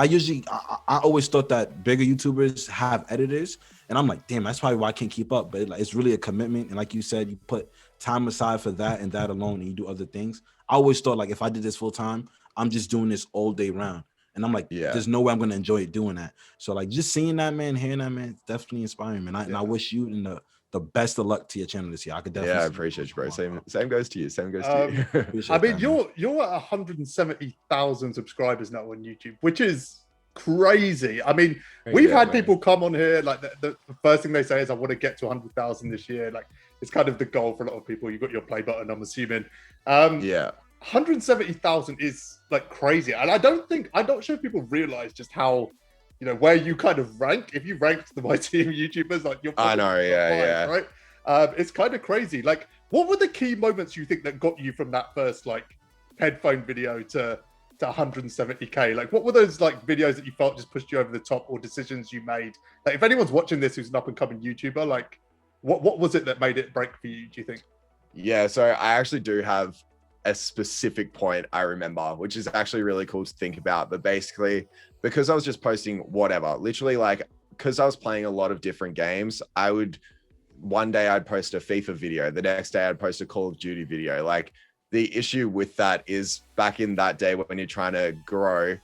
I always thought that bigger YouTubers have editors, and I'm like, damn, that's probably why I can't keep up. But it's really a commitment, and like you said, you put time aside for that and that alone, and you do other things. I always thought like if I did this full time, I'm just doing this all day round. And I'm like, there's no way I'm gonna enjoy doing that. So like just seeing that, man, hearing that, man, it's definitely inspiring, man. And I wish you and the best of luck to your channel this year. I could definitely. Yeah, I appreciate you, bro. Same goes to you. Same goes to you. I mean, you're at 170,000 subscribers now on YouTube, which is crazy. I mean, we've had people come on here like the first thing they say is, I want to get to 100,000 this year. Like it's kind of the goal for a lot of people. You got your play button, I'm assuming. 170,000 is like crazy, and I'm not sure if people realize just how, you know, where you kind of rank. If you ranked the MyTeam YouTubers, like you're I know, right? It's kind of crazy. Like, what were the key moments you think that got you from that first like headphone video to 170k? Like, what were those like videos that you felt just pushed you over the top, or decisions you made? Like, if anyone's watching this who's an up and coming YouTuber, like, what was it that made it break for you, do you think? Yeah, so I actually do have a specific point I remember, which is actually really cool to think about. But basically, because I was just posting whatever, literally, like, because I was playing a lot of different games, one day I'd post a FIFA video, the next day I'd post a Call of Duty video. Like, the issue with that is back in that day when you're trying to grow,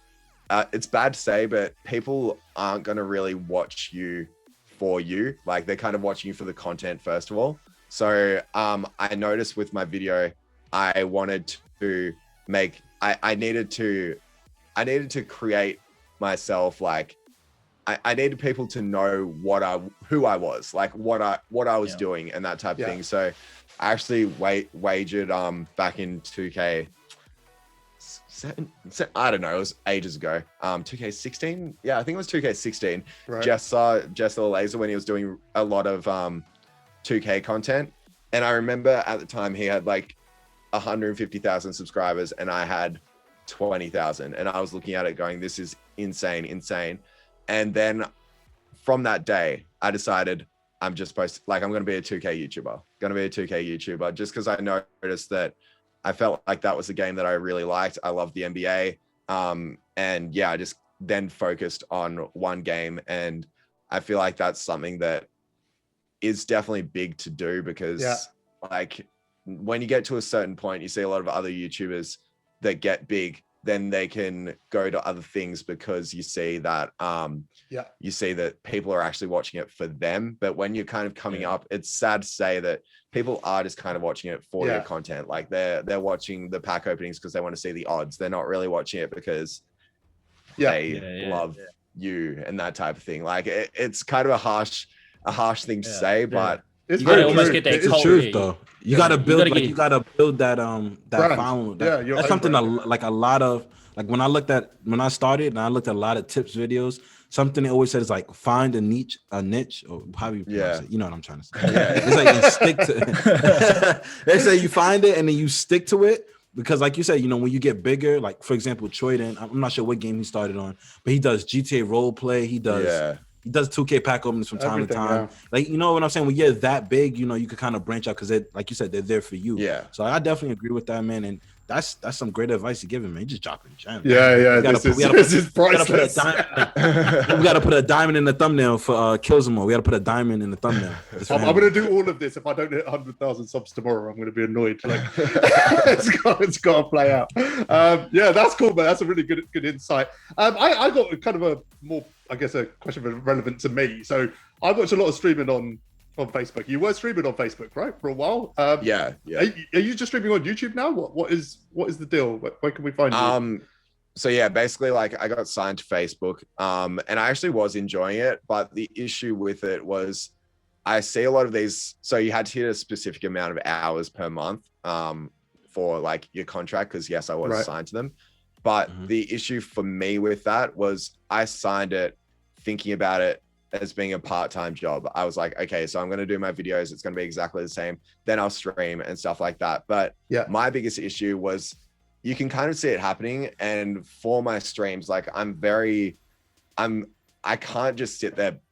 it's bad to say, but people aren't going to really watch you for you. Like, they're kind of watching you for the content, first of all. So I noticed with my video, I wanted to make, I needed to create myself. Like I needed people to know who I was, like what I was doing and that type of thing. So I actually wagered back in 2K. I don't know, it was ages ago. 2K16, yeah, I think it was 2K16. Right. Just saw Laser when he was doing a lot of 2K content, and I remember at the time he had like 150,000 subscribers and I had 20,000, and I was looking at it going, this is insane. And then from that day I decided I'm just going to be a 2K YouTuber, just because I noticed that I felt like that was a game that I really liked. I loved the NBA. And yeah, I just then focused on one game, and I feel like that's something that is definitely big to do, because like when you get to a certain point, you see a lot of other YouTubers that get big, then they can go to other things because you see that people are actually watching it for them. But when you're kind of coming up, it's sad to say that people are just kind of watching it for your content. Like they're watching the pack openings because they want to see the odds. They're not really watching it because they love you and that type of thing. Like it's kind of a harsh thing to say, but it's very almost get that it's truth though. You gotta build that that following. That's something like a lot of, like when I started and I looked at a lot of tips videos, something they always said is like find a niche, or how you pronounce it. You know what I'm trying to say. It's like you stick to they say you find it and then you stick to it, because like you said, you know, when you get bigger, like for example, Troyden, I'm not sure what game he started on, but he does GTA role play, he does 2K pack openings from time to time. Like, you know what I'm saying? When you're that big, you know, you could kind of branch out because like you said, they're there for you. Yeah. So I definitely agree with that, man. And that's some great advice you're giving, man. You just dropping gems. Yeah. This is priceless. We gotta put a diamond in the thumbnail for Killzamoi. We gotta put a diamond in the thumbnail. I'm gonna do all of this. If I don't hit 100,000 subs tomorrow, I'm gonna be annoyed. Like it's got to play out. Yeah, that's cool, man. That's a really good insight. I got kind of a more, I guess, a question relevant to me. So I watch a lot of streaming on Facebook. You were streaming on Facebook, right, for a while? Yeah. Are you just streaming on YouTube now? What is the deal? Where can we find you? So yeah, basically, like, I got signed to Facebook, and I actually was enjoying it, but the issue with it was I see a lot of these. So you had to hit a specific amount of hours per month for like your contract, because yes, I was assigned to them. But the issue for me with that was I signed it thinking about it as being a part-time job. I was like, okay, so I'm going to do my videos. It's going to be exactly the same. Then I'll stream and stuff like that. But my biggest issue was you can kind of see it happening. And for my streams, like I can't just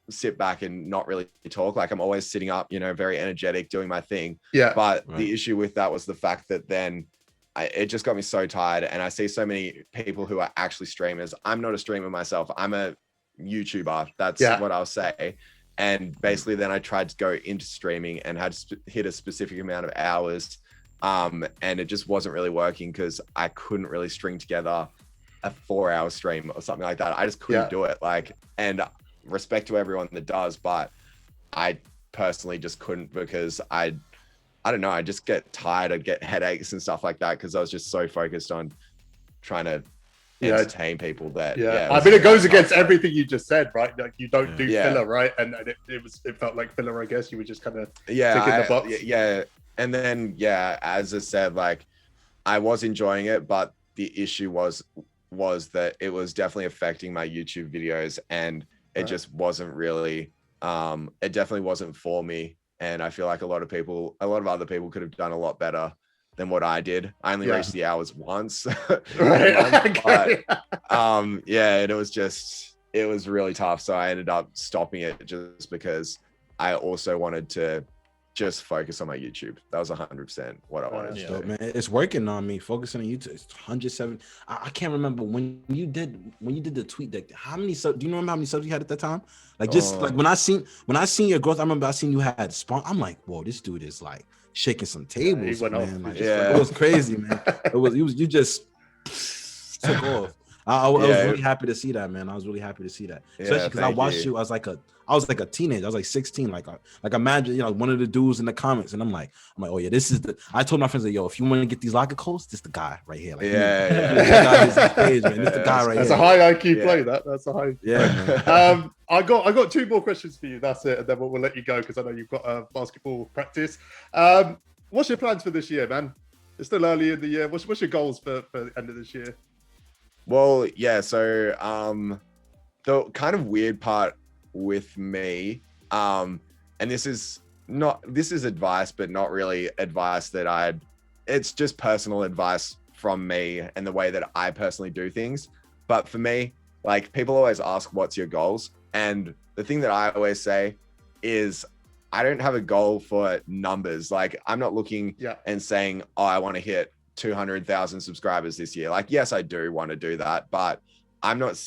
sit back and not really talk. Like I'm always sitting up, very energetic, doing my thing. Yeah. But the issue with that was the fact that then it just got me so tired. And I see so many people who are actually streamers. I'm not a streamer myself. I'm a YouTuber. That's what I'll say. And basically then I tried to go into streaming and had to hit a specific amount of hours. And it just wasn't really working because I couldn't really string together a 4-hour stream or something like that. I just couldn't do it. Like, and respect to everyone that does, but I personally just couldn't, because I don't know, I just get tired. I'd get headaches and stuff like that because I was just so focused on trying to entertain people that I mean, it goes against everything you just said, right? Like you don't do filler, right? And it felt like filler, I guess. You were just kind of ticking the box. And then as I said, like I was enjoying it, but the issue was that it was definitely affecting my YouTube videos, and it just wasn't really it definitely wasn't for me. And I feel like a lot of other people could have done a lot better than what I did. I only reached the hours once. But it was really tough. So I ended up stopping it just because I also wanted to just focus on my YouTube. That was 100% what I wanted to do. Man, it's working on me. Focusing on YouTube. It's 107. I can't remember when you did the tweet deck. How many subs? Do you remember how many subs you had at that time? Like like when I seen your growth, I remember I seen you had spawn. I'm like, whoa, this dude is like shaking some tables, man. Like, it was crazy, man. You just took off. I was really happy to see that, man. I was really happy to see that, especially because I watched you. I was like a teenager. I was like 16. Like imagine, one of the dudes in the comments, and I'm like, oh yeah, this is the. I told my friends that, yo, if you want to get these locker codes, this the guy right here. Like, this page, man. This the guy right That's here. a high IQ play. That's a high. Yeah. Man. I got 2 more questions for you. That's it, and then we'll let you go because I know you've got basketball practice. What's your plans for this year, man? It's still early in the year. What's your goals for the end of this year? Well, so the kind of weird part with me, and this is advice, but not really advice that it's just personal advice from me and the way that I personally do things. But for me, like, people always ask, what's your goals? And the thing that I always say is I don't have a goal for numbers. Like, I'm not looking and saying, oh, I want to hit 200,000 subscribers this year. Like, yes, I do want to do that, but I'm not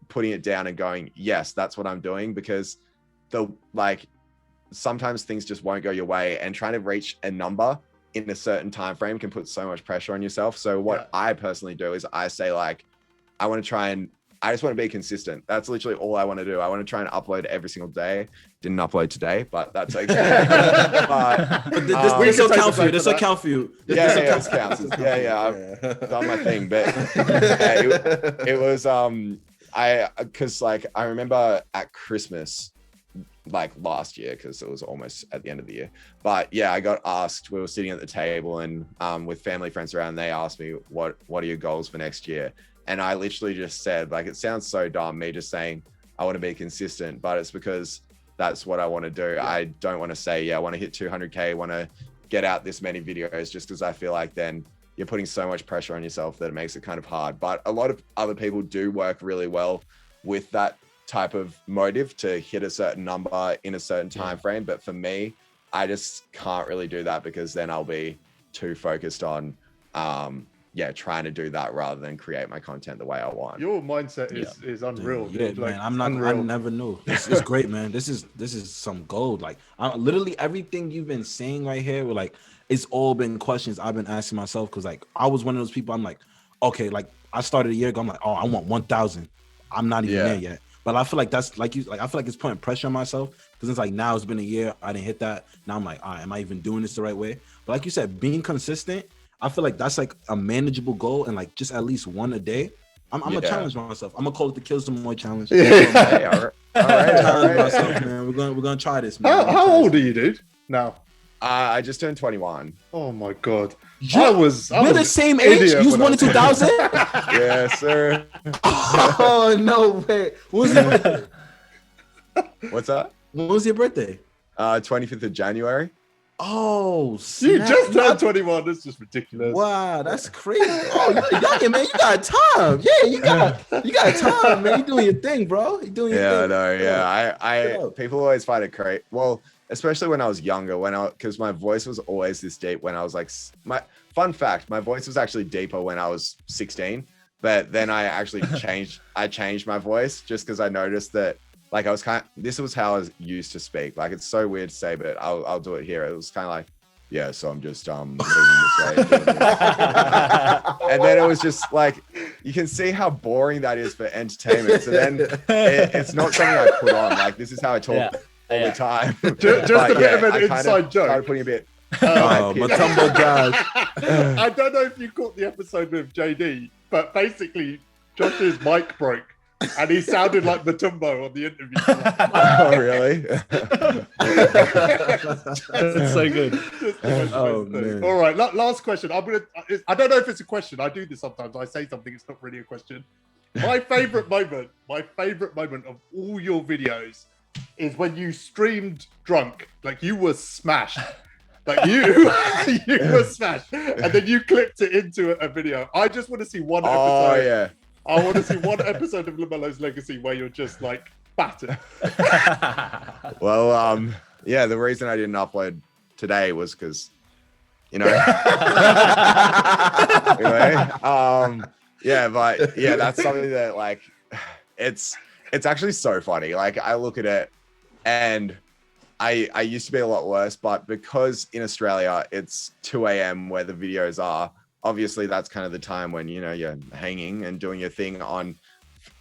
putting it down and going, yes, that's what I'm doing, because sometimes things just won't go your way, and trying to reach a number in a certain time frame can put so much pressure on yourself. So what I personally do is I say, like, I just want to be consistent. That's literally all I want to do. I want to try and upload every single day. Didn't upload today, but that's okay. but this will count for you. This will count for you. This counts. I've done my thing. But it was because I remember at Christmas, like last year, because it was almost at the end of the year. But I got asked. We were sitting at the table and with family friends around. They asked me, what are your goals for next year? And I literally just said, like, it sounds so dumb, me just saying I want to be consistent, but it's because that's what I want to do. I don't want to say, I want to hit 200K, want to get out this many videos, just because I feel like then you're putting so much pressure on yourself that it makes it kind of hard. But a lot of other people do work really well with that type of motive to hit a certain number in a certain time frame. But for me, I just can't really do that, because then I'll be too focused on yeah, trying to do that rather than create my content the way I want. Your mindset is unreal. Yeah, dude. Like, man. I unreal. never knew. It's great, man. This is some gold. Like, literally everything you've been saying right here, like, it's all been questions I've been asking myself. Cause like I was one of those people. I'm like, okay, like I started a year ago. I'm like, oh, I want 1,000. I'm not even there yet. But I feel like that's like you. Like I feel like it's putting pressure on myself because it's like now it's been a year. I didn't hit that. Now I'm like, all right, am I even doing this the right way? But like you said, being consistent. I feel like that's like a manageable goal and like just at least one a day. I'm gonna challenge myself. I'm gonna call it the Killzamoi challenge. Hey, all right. Challenge myself, man. We're gonna try this, man. How old are you, dude? Now. I just turned 21. Oh my god. We're the same age. You was born in 2000. Yes, sir. Oh no way. When was your birthday? What's that? When was your birthday? 25th of January. Oh, you just turned 21. That's just ridiculous. Wow, that's crazy. Oh, you're young, man. You got time. Yeah, you got time, man. You doing your thing, bro. You doing your thing. Yeah, no, yeah. I people always find it crazy. Well, especially when I was younger, because my voice was always this deep when I was like, fun fact, my voice was actually deeper when I was 16, but then I actually changed my voice just because I noticed that like this was how I was used to speak. Like, it's so weird to say, but I'll do it here. It was kind of like, yeah, so I'm just moving this way. Doing this. And then it was just like, you can see how boring that is for entertainment. So then it's not something I put on. Like, this is how I talk all the time. Just a bit of an inside joke. Started putting a bit. Matumbo Josh. I don't know if you caught the episode with JD, but basically Josh's mic broke and he sounded like Matumbo on the interview. Oh, really? That's so good. Oh, man. All right, last question. I don't know if it's a question. I do this sometimes. I say something, it's not really a question. My favorite moment of all your videos is when you streamed drunk, like you were smashed. Like you were smashed, and then you clipped it into a video. I just want to see one episode. Oh yeah. I want to see one episode of LaMelo's Legacy where you're just like battered. Well, yeah, the reason I didn't upload today was because, anyway, yeah, but yeah, that's something that like, it's actually so funny. Like, I look at it and I used to be a lot worse, but because in Australia it's 2 a.m. where the videos are, obviously that's kind of the time when, you're hanging and doing your thing on,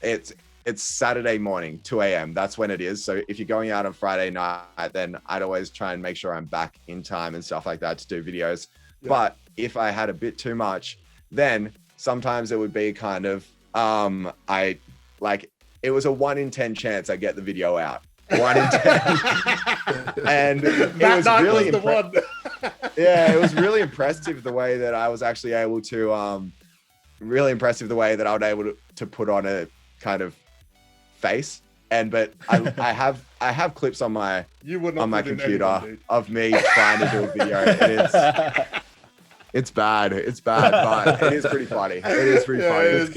it's Saturday morning, 2 a.m. That's when it is. So if you're going out on Friday night, then I'd always try and make sure I'm back in time and stuff like that to do videos. Yeah. But if I had a bit too much, then sometimes it would be kind of, it was a 1 in 10 chance I get the video out. 1 in 10. And it was really yeah, it was really impressive the way that I was actually able to really impressive the way that I was able to put on a kind of face. But I have clips on my computer of me trying to do a video, and it's bad, but it is pretty funny. It is pretty funny. It's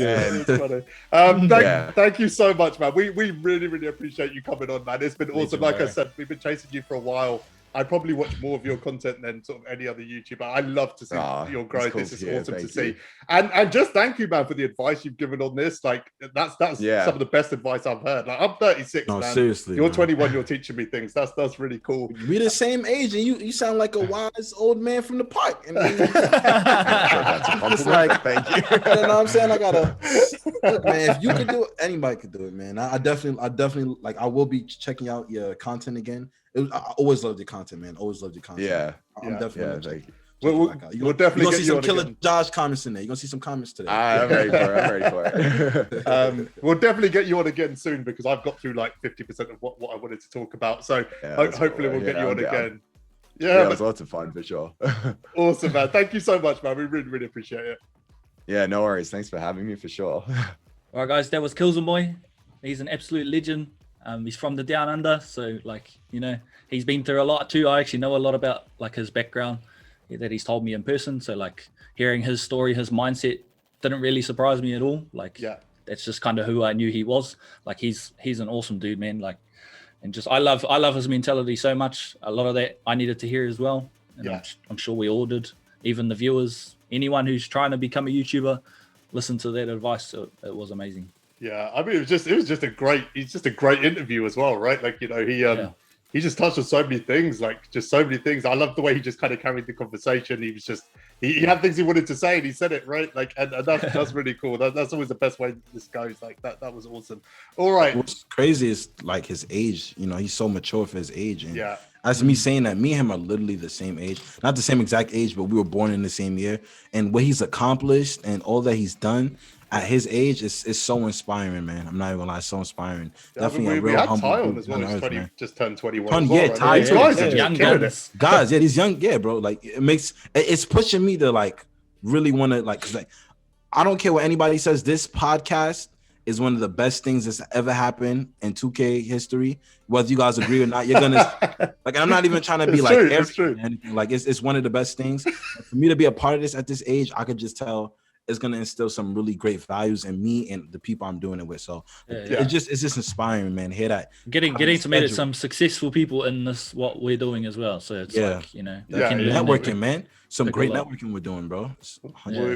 funny. Thank you so much, man. We really, really appreciate you coming on, man. It's been awesome. Like I said, we've been chasing you for a while. I probably watch more of your content than sort of any other YouTuber. I love to see your growth. Cool. This is awesome to see. And just thank you, man, for the advice you've given on this. Like, that's some of the best advice I've heard. Like, I'm 36, man. Seriously, you're 21. You're teaching me things. That's really cool. We're the same age, and you sound like a wise old man from the park. I mean, that's like, thank you. You know what I'm saying? I gotta look, man. If you could do it, anybody could do it, man. I definitely like. I will be checking out your content again. I always loved your content, man. Always loved your content. Yeah, I'm definitely. We'll definitely see some Killa Josh comments in there. You're gonna see some comments today. I'm ready for it. We'll definitely get you on again soon because I've got through like 50% of what I wanted to talk about. So hopefully we'll get you on again. Yeah, it was lots of fun for sure. Awesome, man. Thank you so much, man. We really, really appreciate it. Yeah, no worries. Thanks for having me for sure. All right, guys, that was Killzamoi. He's an absolute legend. He's from the down under, so like, he's been through a lot too. I actually know a lot about like his background that he's told me in person. So like hearing his story, his mindset didn't really surprise me at all. Like, that's just kind of who I knew he was. Like, he's an awesome dude, man. Like, and just I love his mentality so much. A lot of that I needed to hear as well. And I'm sure we all did. Even the viewers, anyone who's trying to become a YouTuber, listen to that advice. It was amazing. Yeah, I mean, it was just a great interview as well, right? Like, you know, he just touched on so many things, like just so many things. I love the way he just kind of carried the conversation. He was just, he had things he wanted to say and he said it, right? Like, and that's really cool. That's always the best way this goes. Like that was awesome. All right. What's crazy is like his age, you know, he's so mature for his age. And yeah. As me saying that, me and him are literally the same age, not the same exact age, but we were born in the same year. And what he's accomplished and all that he's done at his age is so inspiring, man. I'm not even gonna lie, so inspiring. Yeah, definitely we a real had humble Ty on dude as well. on He's earth, just turned 21. Ty, as well, yeah, right? Ty, These guys are just young killing guns. it. guys, yeah, these young, yeah, bro. Like it's pushing me to like really want to like, cause like I don't care what anybody says. This podcast is one of the best things that's ever happened in 2K history. Whether you guys agree or not, you're gonna like. And I'm not even trying to be It's like true, it's true. anything. Like it's one of the best things. And for me to be a part of this at this age, I could just tell it's gonna instill some really great values in me and the people I'm doing it with. So it's just inspiring, man. Hear that? Getting to meet some successful people in this what we're doing as well. So it's like, you know, networking, man. Some great networking we're doing, bro.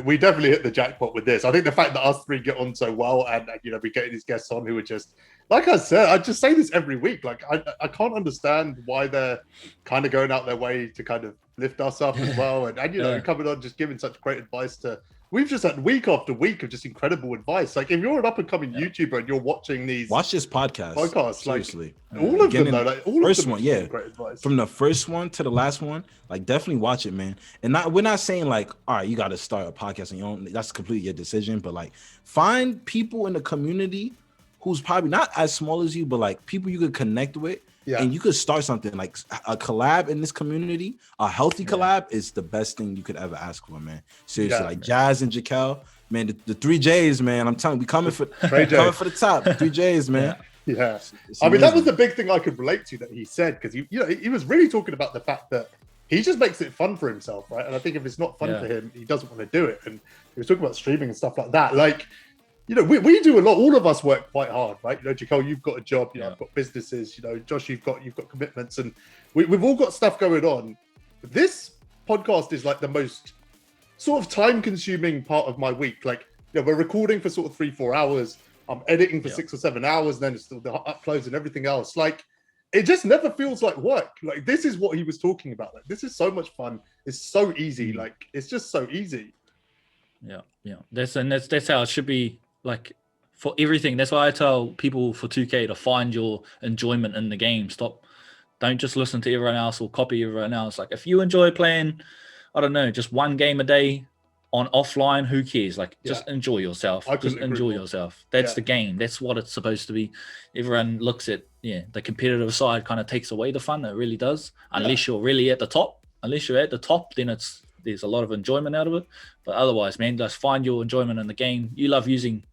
We definitely hit the jackpot with this. I think the fact that us three get on so well, and you know, we get these guests on who are just, like I said, I just say this every week. Like I can't understand why they're kind of going out their way to kind of lift us up as well, and you know, coming on just giving such great advice to. We've just had week after week of just incredible advice. Like if you're an up and coming YouTuber and you're watching watch this podcast. Seriously. Like all of them though, like all first of them one, yeah. Great advice. From the first one to the last one, like definitely watch it, man. And we're not saying like, all right, you got to start a podcast on your own. That's completely your decision. But like, find people in the community who's probably not as small as you, but like people you could connect with. Yeah. And you could start something like a collab in this community. A healthy collab is the best thing you could ever ask for, man. Seriously, like Jazz and Jaquel, man, the 3Js, man. I'm telling you, we coming for the top. 3Js, man. Yeah. I mean, that was the big thing I could relate to that he said, because he was really talking about the fact that he just makes it fun for himself, right? And I think if it's not fun for him, he doesn't want to do it. And he was talking about streaming and stuff like that. Like, you know, we do a lot. All of us work quite hard, right? You know, Jaquel, you've got a job. You know, I've got businesses. You know, Josh, you've got commitments, and we've all got stuff going on. But this podcast is like the most sort of time-consuming part of my week. Like, you know, we're recording for sort of 3-4 hours. I'm editing for 6 or 7 hours, and then it's still the uploads and everything else. Like, it just never feels like work. Like, this is what he was talking about. Like, this is so much fun. It's so easy. Like, it's just so easy. Yeah. That's how it should be. Like for everything, that's why I tell people for 2K to find your enjoyment in the game. Don't just listen to everyone else or copy everyone else. Like if you enjoy playing, I don't know, just one game a day on offline, who cares? Like just enjoy yourself. Just enjoy yourself. That's the game. That's what it's supposed to be. Everyone looks at the competitive side kind of takes away the fun. It really does. Unless you're really at the top. Unless you're at the top, then there's a lot of enjoyment out of it. But otherwise, man, just find your enjoyment in the game. You love using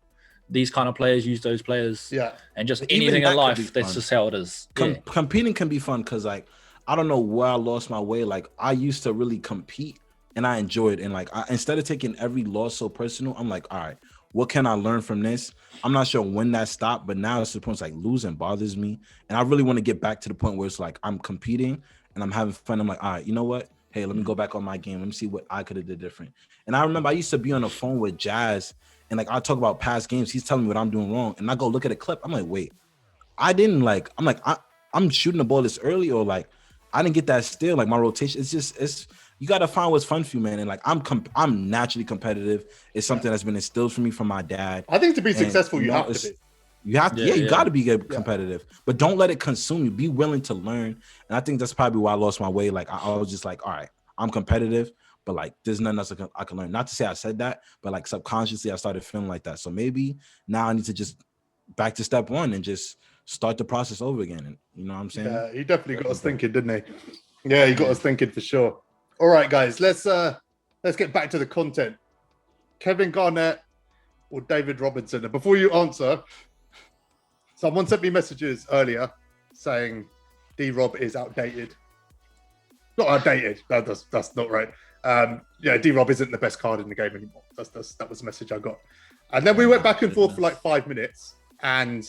these kind of players, use those players, and just anything in life. That's just how it is. Competing can be fun because, like, I don't know where I lost my way. Like, I used to really compete and I enjoyed it. And like, instead of taking every loss so personal, I'm like, all right, what can I learn from this? I'm not sure when that stopped, but now it's the point. It's like losing bothers me, and I really want to get back to the point where it's like I'm competing and I'm having fun. I'm like, all right, you know what? Hey, let me go back on my game. Let me see what I could have did different. And I remember I used to be on the phone with Jazz, and like I talk about past games. He's telling me what I'm doing wrong, and I go look at a clip. I'm like, wait, I didn't like. I'm like, I'm shooting the ball this early, or like I didn't get that steal. Like my rotation, it's you gotta find what's fun for you, man. And like I'm naturally competitive. It's something that's been instilled for me from my dad. I think to be successful, you have to be. You have to, you got to be competitive, but don't let it consume you. Be willing to learn. And I think that's probably why I lost my way. Like I was just like, all right, I'm competitive, but like there's nothing else I can learn. Not to say I said that, but like subconsciously I started feeling like that. So maybe now I need to just back to step one and just start the process over again. And you know what I'm saying? Yeah, he definitely got us thinking, didn't he? Yeah, he got us thinking for sure. All right, guys, let's get back to the content. Kevin Garnett or David Robinson? And before you answer, someone sent me messages earlier saying D-Rob is outdated. Not outdated. That's not right. D-Rob isn't the best card in the game anymore. That was the message I got. And then we went back and forth for like 5 minutes. And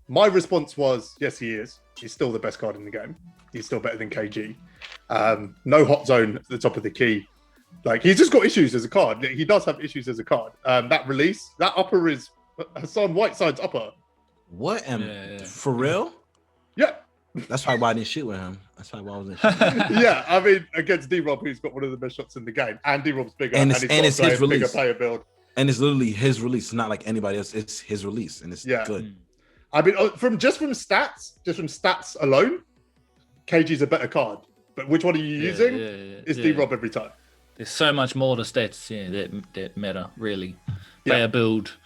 my response was, yes, he is. He's still the best card in the game. He's still better than KG. No hot zone at the top of the key. Like he's just got issues as a card. He does have issues as a card. That release, that upper is Hassan Whiteside's upper. What for real? Yeah. That's probably why I didn't shoot with him. That's probably why I wasn't shooting. Yeah, I mean against D-Rob, who's got one of the best shots in the game, and D-Rob's bigger, And and it's he's his got a bigger release. player build. And it's literally his release, not like anybody else. It's his release, and it's good. I mean, from stats alone, KG's a better card. But which one are you using? It's D-Rob every time. There's so much more to stats, that matter, really. Player build,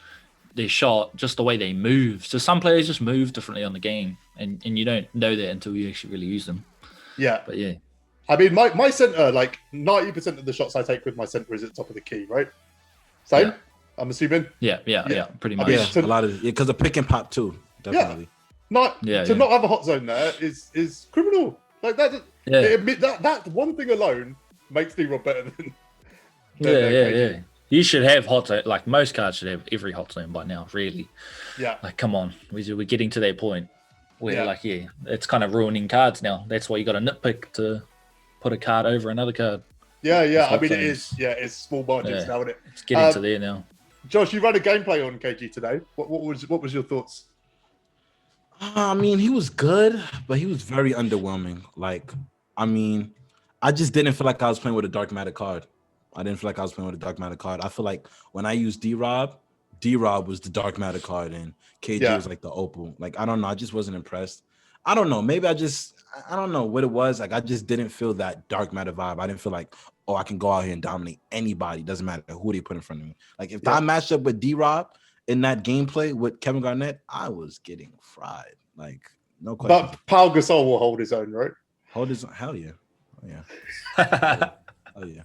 their shot, just the way they move. So some players just move differently on the game, and you don't know that until you actually really use them. Yeah. But yeah. I mean, my center, like 90% of the shots I take with my center is at the top of the key, right? Same? Yeah. I'm assuming? Yeah, pretty much. A lot of because of pick and pop too, definitely. To not have a hot zone there is criminal. Like that. That one thing alone makes D-Rob better than. Yeah. You should have hot zone. Like most cards should have every hot zone by now. Really. Yeah. Like, come on, we're getting to that point where it's kind of ruining cards now. That's why you got to nitpick to put a card over another card. Yeah. I mean, it is. Yeah, it's small margins now, isn't it? It's getting to there now. Josh, you ran a gameplay on KG today. What was your thoughts? I mean, he was good, but he was very underwhelming. Like, I mean, I just didn't feel like I was playing with a dark matter card. I feel like when I used D-Rob was the dark matter card and KG was like the opal. Like, I don't know. I just wasn't impressed. I don't know. Maybe I don't know what it was. Like, I just didn't feel that dark matter vibe. I didn't feel like, oh, I can go out here and dominate anybody. Doesn't matter who they put in front of me. Like, if I matched up with D-Rob in that gameplay with Kevin Garnett, I was getting fried. Like, no question. But Pau Gasol will hold his own, right? Hold his own. Hell yeah. Oh, yeah. Hell yeah.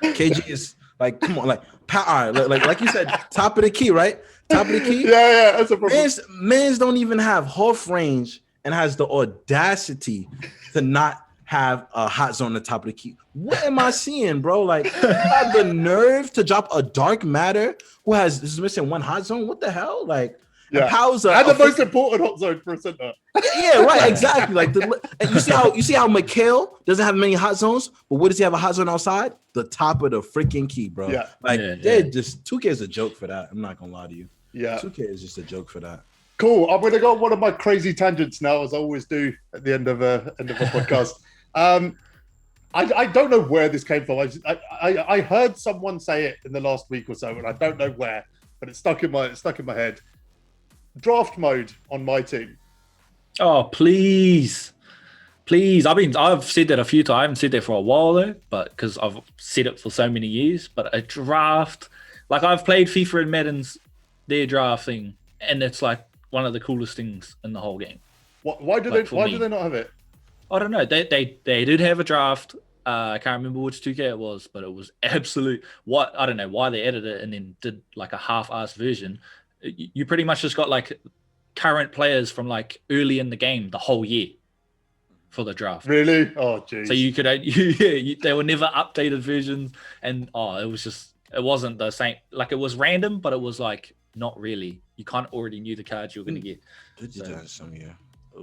KG is like, come on, like you said, top of the key, right? Top of the key. Yeah. That's a problem. Mans don't even have half range and has the audacity to not have a hot zone on the top of the key. What am I seeing, bro? Like, you have the nerve to drop a dark matter who is missing one hot zone? What the hell? Like, Pow's and the most important hot zone for a center. Yeah, right, exactly. Like, you see how Mikhail doesn't have many hot zones, but what does he have a hot zone outside? The top of the freaking key, bro. Yeah. Like, they're just 2K is a joke for that. I'm not gonna lie to you. Yeah, 2K is just a joke for that. Cool. I'm gonna go on one of my crazy tangents now, as I always do at the end of a podcast. I don't know where this came from. I heard someone say it in the last week or so, and I don't know where, but it's stuck in my head. Draft mode on MyTeam. Oh, please. I've said that a few times. I haven't said that for a while though, but because I've said it for so many years. But a draft, like I've played FIFA and Madden's their draft thing, and it's like one of the coolest things in the whole game. Why do they not have it? I don't know. They did have a draft. I can't remember which 2K it was, but it was absolute. I don't know why they added it and then did like a half-assed version. You pretty much just got like current players from like early in the game the whole year for the draft. Really? Oh, geez. So you could, they were never updated versions, and it wasn't the same. Like it was random, but it was like not really. You kind of already knew the cards you were going to get.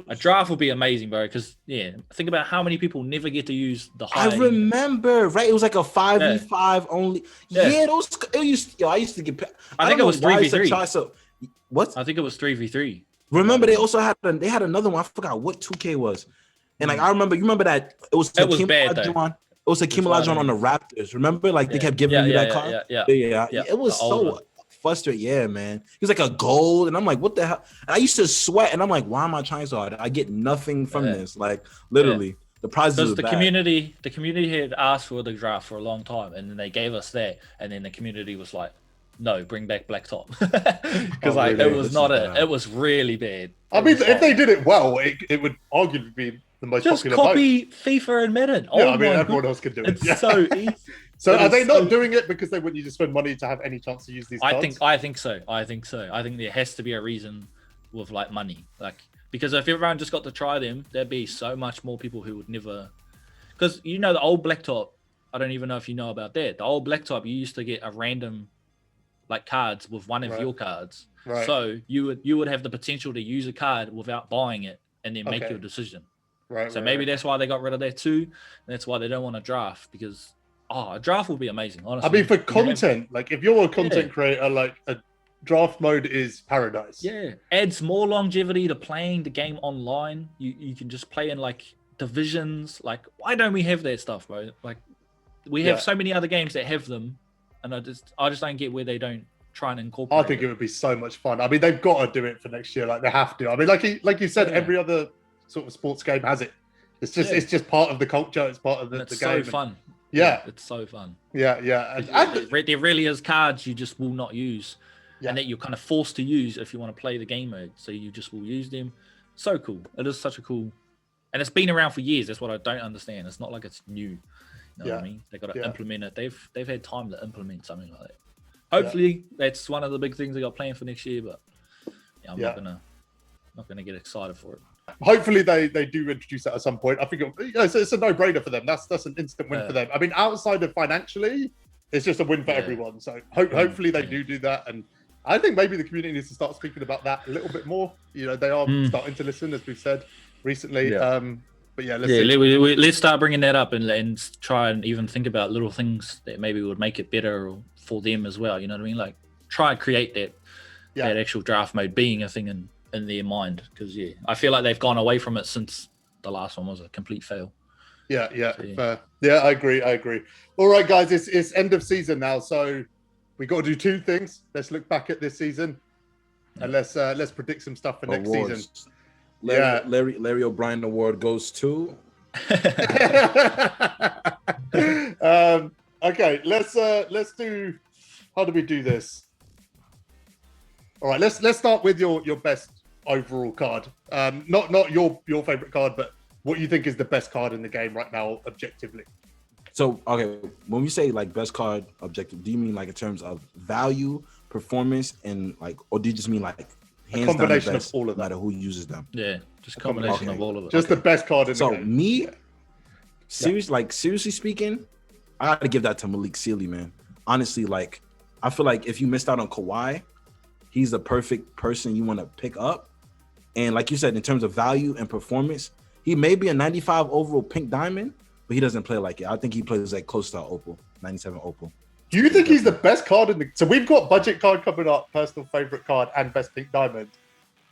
A draft would be amazing, bro. Because think about how many people never get to use the high. I remember, right? It was like a 5v5 only. Yeah, I used to get. I think it was 3v3. What? I think it was 3v3. Remember, they also had another one. I forgot what 2K was. And like I remember, you remember that it was Hakeem Olajuwon. It was Hakeem Olajuwon on the Raptors. Remember, like they kept giving you that card. Yeah. It was so frustrating. Yeah, man. He was like a gold, and I'm like, what the hell? And I used to sweat, and I'm like, why am I trying so hard? I get nothing from this. Like literally, the prizes. Because the community had asked for the draft for a long time, and then they gave us that, and then the community was like, no, bring back Blacktop. Because it was it was really bad. I mean, if they did it well, it would arguably be the most popular. Just copy FIFA and Madden. Yeah, I mean, everyone else could do it. It's so easy. So are they not doing it because they want you to spend money to have any chance to use these cards? I think so. I think there has to be a reason with like money. Like, because if everyone just got to try them, there'd be so much more people who would never. Because the old Blacktop, I don't even know if you know about that. The old Blacktop, you used to get a random like cards with one of your cards. Right. So you would have the potential to use a card without buying it and then make your decision. Right. So maybe that's why they got rid of that too. And that's why they don't want to draft, because a draft would be amazing, honestly. I mean, for content, like if you're a content creator, like a draft mode is paradise. Yeah, adds more longevity to playing the game online. You can just play in like divisions. Like, why don't we have that stuff, bro? Like, we have so many other games that have them, and I just don't get where they don't try and incorporate. I think it would be so much fun. I mean, they've got to do it for next year. Like they have to. I mean, like you said, every other sort of sports game has it. It's just part of the culture. It's part of the game. It's so fun. Yeah, it's so fun. Yeah. There really is cards you just will not use, and that you're kind of forced to use if you want to play the game mode. So you just will use them. So cool. It is such a cool, and it's been around for years. That's what I don't understand. It's not like it's new. You know what I mean? They got to implement it. They've had time to implement something like that. Hopefully, that's one of the big things they got planned for next year. But I'm not gonna get excited for it. Hopefully they do introduce that at some point. I think it's a no-brainer for them. That's an instant win for them. I mean, outside of financially, it's just a win for everyone. So hopefully they do that, and I think maybe the community needs to start speaking about that a little bit more. You know, they are starting to listen, as we've said recently. But let's start bringing that up and try and even think about little things that maybe would make it better for them as well. You know what I mean? Like try and create that actual draft mode being a thing in their mind, because I feel like they've gone away from it since the last one was a complete fail. Fair. I agree. All right, guys, it's end of season now, so we got to do two things. Let's look back at this season and let's predict some stuff for next season. Larry O'Brien award goes to okay, let's do, how do we do this? All right, let's start with your best overall card. Not your favorite card, but what you think is the best card in the game right now, objectively. So, okay, when we say like best card objective, do you mean like in terms of value, performance, and like, or do you just mean like hands down the best, of all of that, no matter who uses them? Yeah, just a combination of all of it. Just the best card in the game. So me, seriously speaking, I got to give that to Malik Sealy, man. Honestly, like I feel like if you missed out on Kawhi, he's the perfect person you want to pick up. And like you said, in terms of value and performance, he may be a 95 overall pink diamond, but he doesn't play like it. I think he plays like close to Opal, 97 Opal. Do you think he's the best card in the... So we've got budget card coming up, personal favorite card, and best pink diamond.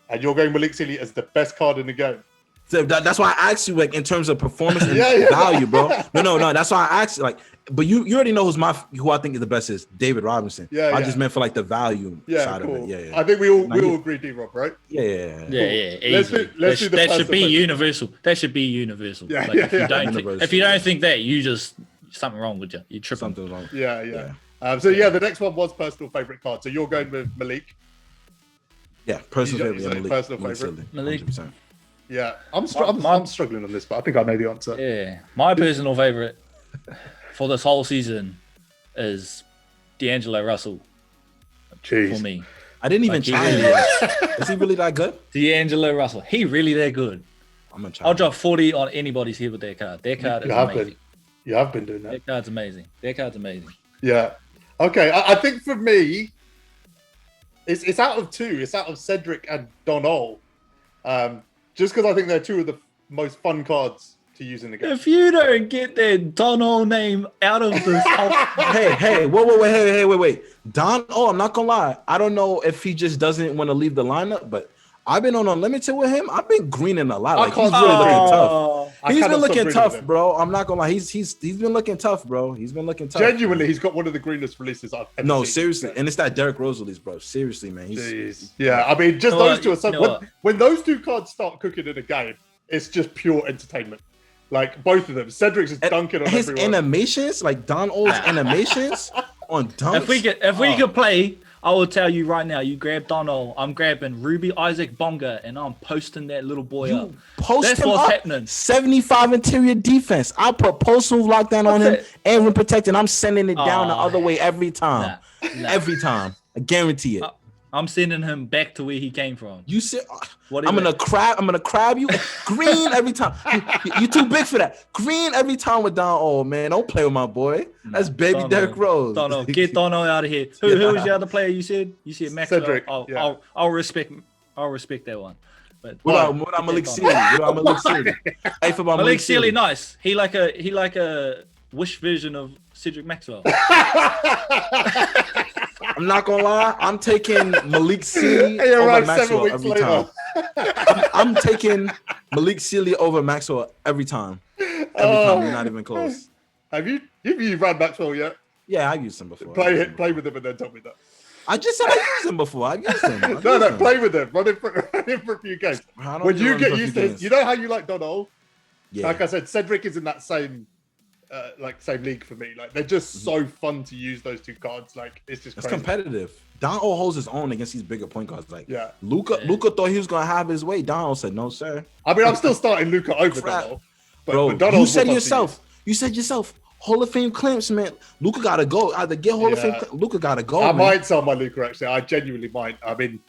And you're going Malik Sealy as the best card in the game. So that's why I asked you, like, in terms of performance and value, bro. No. That's why I asked you, like, but you already know who I think is the best is David Robinson. I just meant for like the value side of it. I think we all agree, D-Rob, right? Yeah. Let's do the that should be universal. That should be universal. Yeah, like, if you don't think that, you just something wrong with you. You trip something wrong. Yeah. The next one was personal favorite card. So you're going with Malik. Yeah, personal favorite. Personal favorite. Malik. 100%. Yeah, I'm struggling on this, but I think I know the answer. Yeah, my personal favorite for this whole season is D'Angelo Russell. Jeez. For me, I didn't even try it. Is he really that good? D'Angelo Russell, he really that good. I'm gonna try. I'll drop 40 on anybody's head with their card. Their card is amazing. You have been doing that. Their card's amazing. Yeah. Okay, I think for me, it's out of two. It's out of Cedric and Donald. Just because I think they're two of the most fun cards to use in the game. If you don't get that Donald name out of this, wait. I'm not gonna lie. I don't know if he just doesn't want to leave the lineup, but I've been on Unlimited with him. I've been greening a lot. Like he's really looking tough. He's been looking tough, bro. I'm not gonna lie. He's been looking tough, bro. He's been looking tough. Genuinely, he's got one of the greenest releases I've ever seen. Seriously, and it's that Derrick Rose release, bro. Seriously, man. Yeah, I mean, just those two are so. When those two cards start cooking in a game, it's just pure entertainment. Like both of them, Cedric's just dunking on his everyone. Animations, like Don O's animations on dunks. If we could play, I will tell you right now. You grab Donald, I'm grabbing Ruby Isaac Bonga, and I'm posting that little boy up. That's what's happening. 75 interior defense. I put postal lockdown on him and rim protect, and I'm sending it down the other way every time. Every time, I guarantee it. I'm sending him back to where he came from. You said I'm gonna crab you green every time. You too big for that. Green every time with Don. Oh man, don't play with my boy. That's baby Derrick Rose. Get Donald out of here. Who was the other player you said? You said Max. Cedric. I'll respect that one. But what about Malik Sealy? Hey, for Malik Sealy, nice. He like a Wish version of Cedric Maxwell. I'm not gonna lie. I'm taking Malik Sealy Hey, over right, 7 Maxwell weeks every later. time. I'm taking Malik Sealy over Maxwell every time. Every time. You're not even close. Have you ran Maxwell yet? Yeah, I've used him before. Play with him and then tell me that. I just said I used him before. I've used him. No, play with him. Run him for a few games. When you get used to it, you know how you like Donald? Yeah. Like I said, Cedric is in that same same league for me. Like they're just so fun to use those two cards. Like it's just crazy. Competitive. Don O holds his own against these bigger point guards. Like Luka thought he was gonna have his way. Don O said, "No, sir." I mean, I'm still starting Luka over Donald. Bro, you said yourself. Hall of Fame clamps, man. Luka gotta go. Either get Hall of Fame. Luka gotta go. I might sell my Luka actually. I genuinely might. I mean,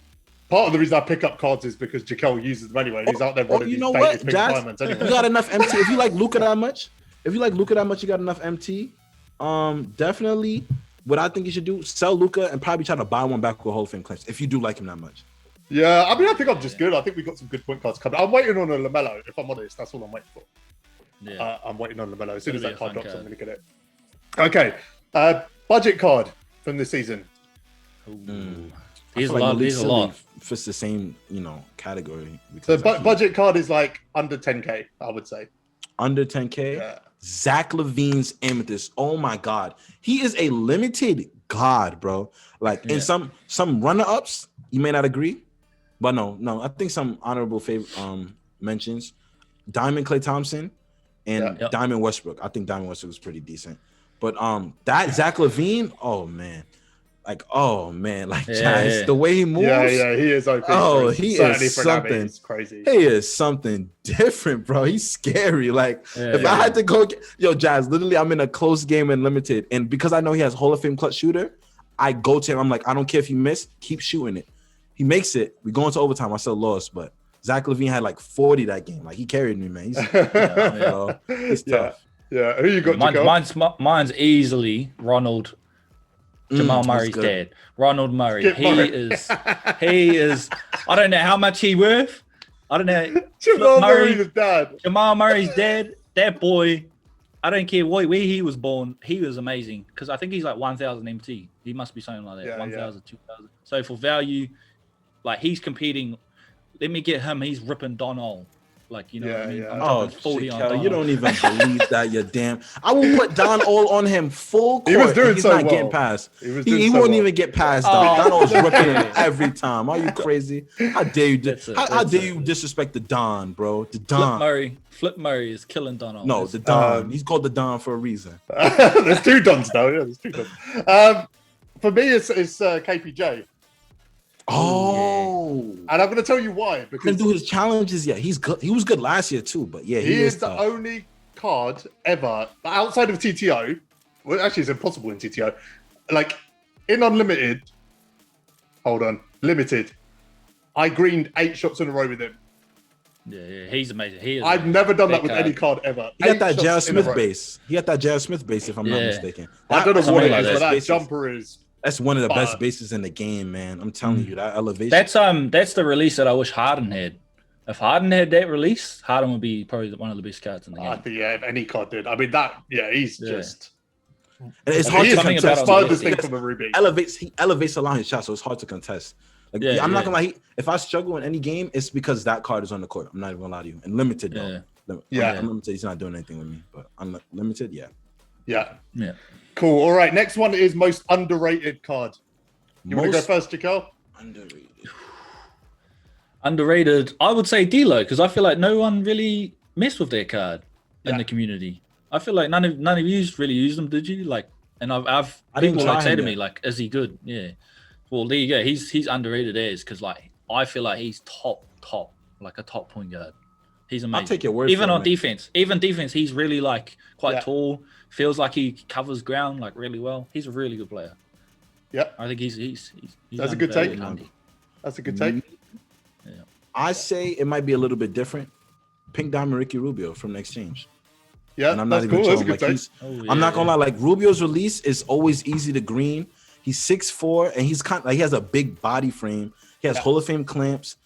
part of the reason I pick up cards is because Jaquel uses them anyway. He's out there running these dated pink diamonds anyway. You got enough MT. If you like Luka that much, you got enough MT. Definitely. What I think you should do: sell Luka and probably try to buy one back with Hall of Fame clamps if you do like him that much. Yeah, I mean, I think I'm just good. I think we got some good point cards coming. I'm waiting on a LaMelo. If I'm honest, that's all I'm waiting for. Yeah, I'm waiting on LaMelo. As soon as that card drops, I'm going to get it. Okay, budget card from this season. He's a lot. Fits the same, category. So budget card is like under 10K, I would say. Under 10K. Yeah. Zach LaVine's Amethyst. Oh my God, he is a limited god, bro. Like in some runner-ups, you may not agree, but no. I think some honorable mentions: Diamond Klay Thompson and Diamond Westbrook. I think Diamond Westbrook was pretty decent, but that Zach LaVine, Jazz, the way he moves, he is OP. Oh, he is something. It's crazy. He is something different, bro. He's scary. If I had to go, Jazz, literally, I'm in a close game in limited, and because I know he has Hall of Fame clutch shooter, I go to him. I'm like, I don't care if you miss, keep shooting it. He makes it. We go into overtime. I still lost, but Zach LaVine had like 40 that game. Like he carried me, man. He's tough. Yeah. Who you got? Mine's easily Ronald. Jamal Murray's dad. Ronald Murray. He is. I don't know how much he worth. I don't know. Jamal Murray's dad. Jamal Murray's dad. That boy. I don't care where he was born. He was amazing because I think he's like 1,000 MT. He must be something like that. 1,000, 2,000. So for value, like he's competing. Let me get him. He's ripping Donald. Like, you know what I mean? I'm 40 on Don. You don't even believe that, you damn. I will put Don all on him full court. He was doing he's so not well. Getting past. He won't even get past Don. Don was ripping him every time. Are you crazy? How dare you? How dare you disrespect the Don, bro? The Don. Flip Murray is killing Donald. No, the Don. He's called the Don for a reason. There's two Dons now. Yeah, there's two Dons. For me, it's KPJ. Oh, and I'm going to tell you why. Because he didn't do his challenges yet. He's good. He was good last year too, but yeah, he is the only card ever outside of TTO. Well, actually, it's impossible in TTO. Like in Unlimited, limited. I greened 8 shots in a row with him. Yeah, he's amazing. He is. I've never done that with any card ever. He got that J.R. Smith base. If I'm not mistaken. I don't know what it is, but that jumper is. That's one of the best bases in the game, man. I'm telling you, that elevation. That's the release that I wish Harden had. If Harden had that release, Harden would be probably one of the best cards in the game. I think if any card did. I mean he's just. And it's hard to contest. Farthest thing from a Ruby. He elevates a lot of his shots, so it's hard to contest. I'm not gonna lie. If I struggle in any game, it's because that card is on the court. I'm not even gonna lie to you. And limited though. I'm limited. He's not doing anything with me, but I'm limited. Yeah. Cool. All right. Next one is most underrated card. You want to go first, Jaquel? Underrated. I would say D'Lo because I feel like no one really messed with their card in the community. I feel like none of you really used them, did you? Like, and I've people like say to me like, "Is he good?" Yeah. Well, there you go. He's underrated as because like I feel like he's top like a top point guard. He's amazing. I'll take your word. Even on defense, he's really like quite tall. Feels like he covers ground like really well. He's a really good player. Yeah, I think he's That's a good take. That's a good take. Yeah. I say it might be a little bit different. Pink Diamond Ricky Rubio from the Exchange. Yeah, and I'm not even cool. That's a good take. I'm not gonna lie. Like Rubio's release is always easy to green. He's 6'4" and he's kind of like he has a big body frame. He has Hall of Fame clamps.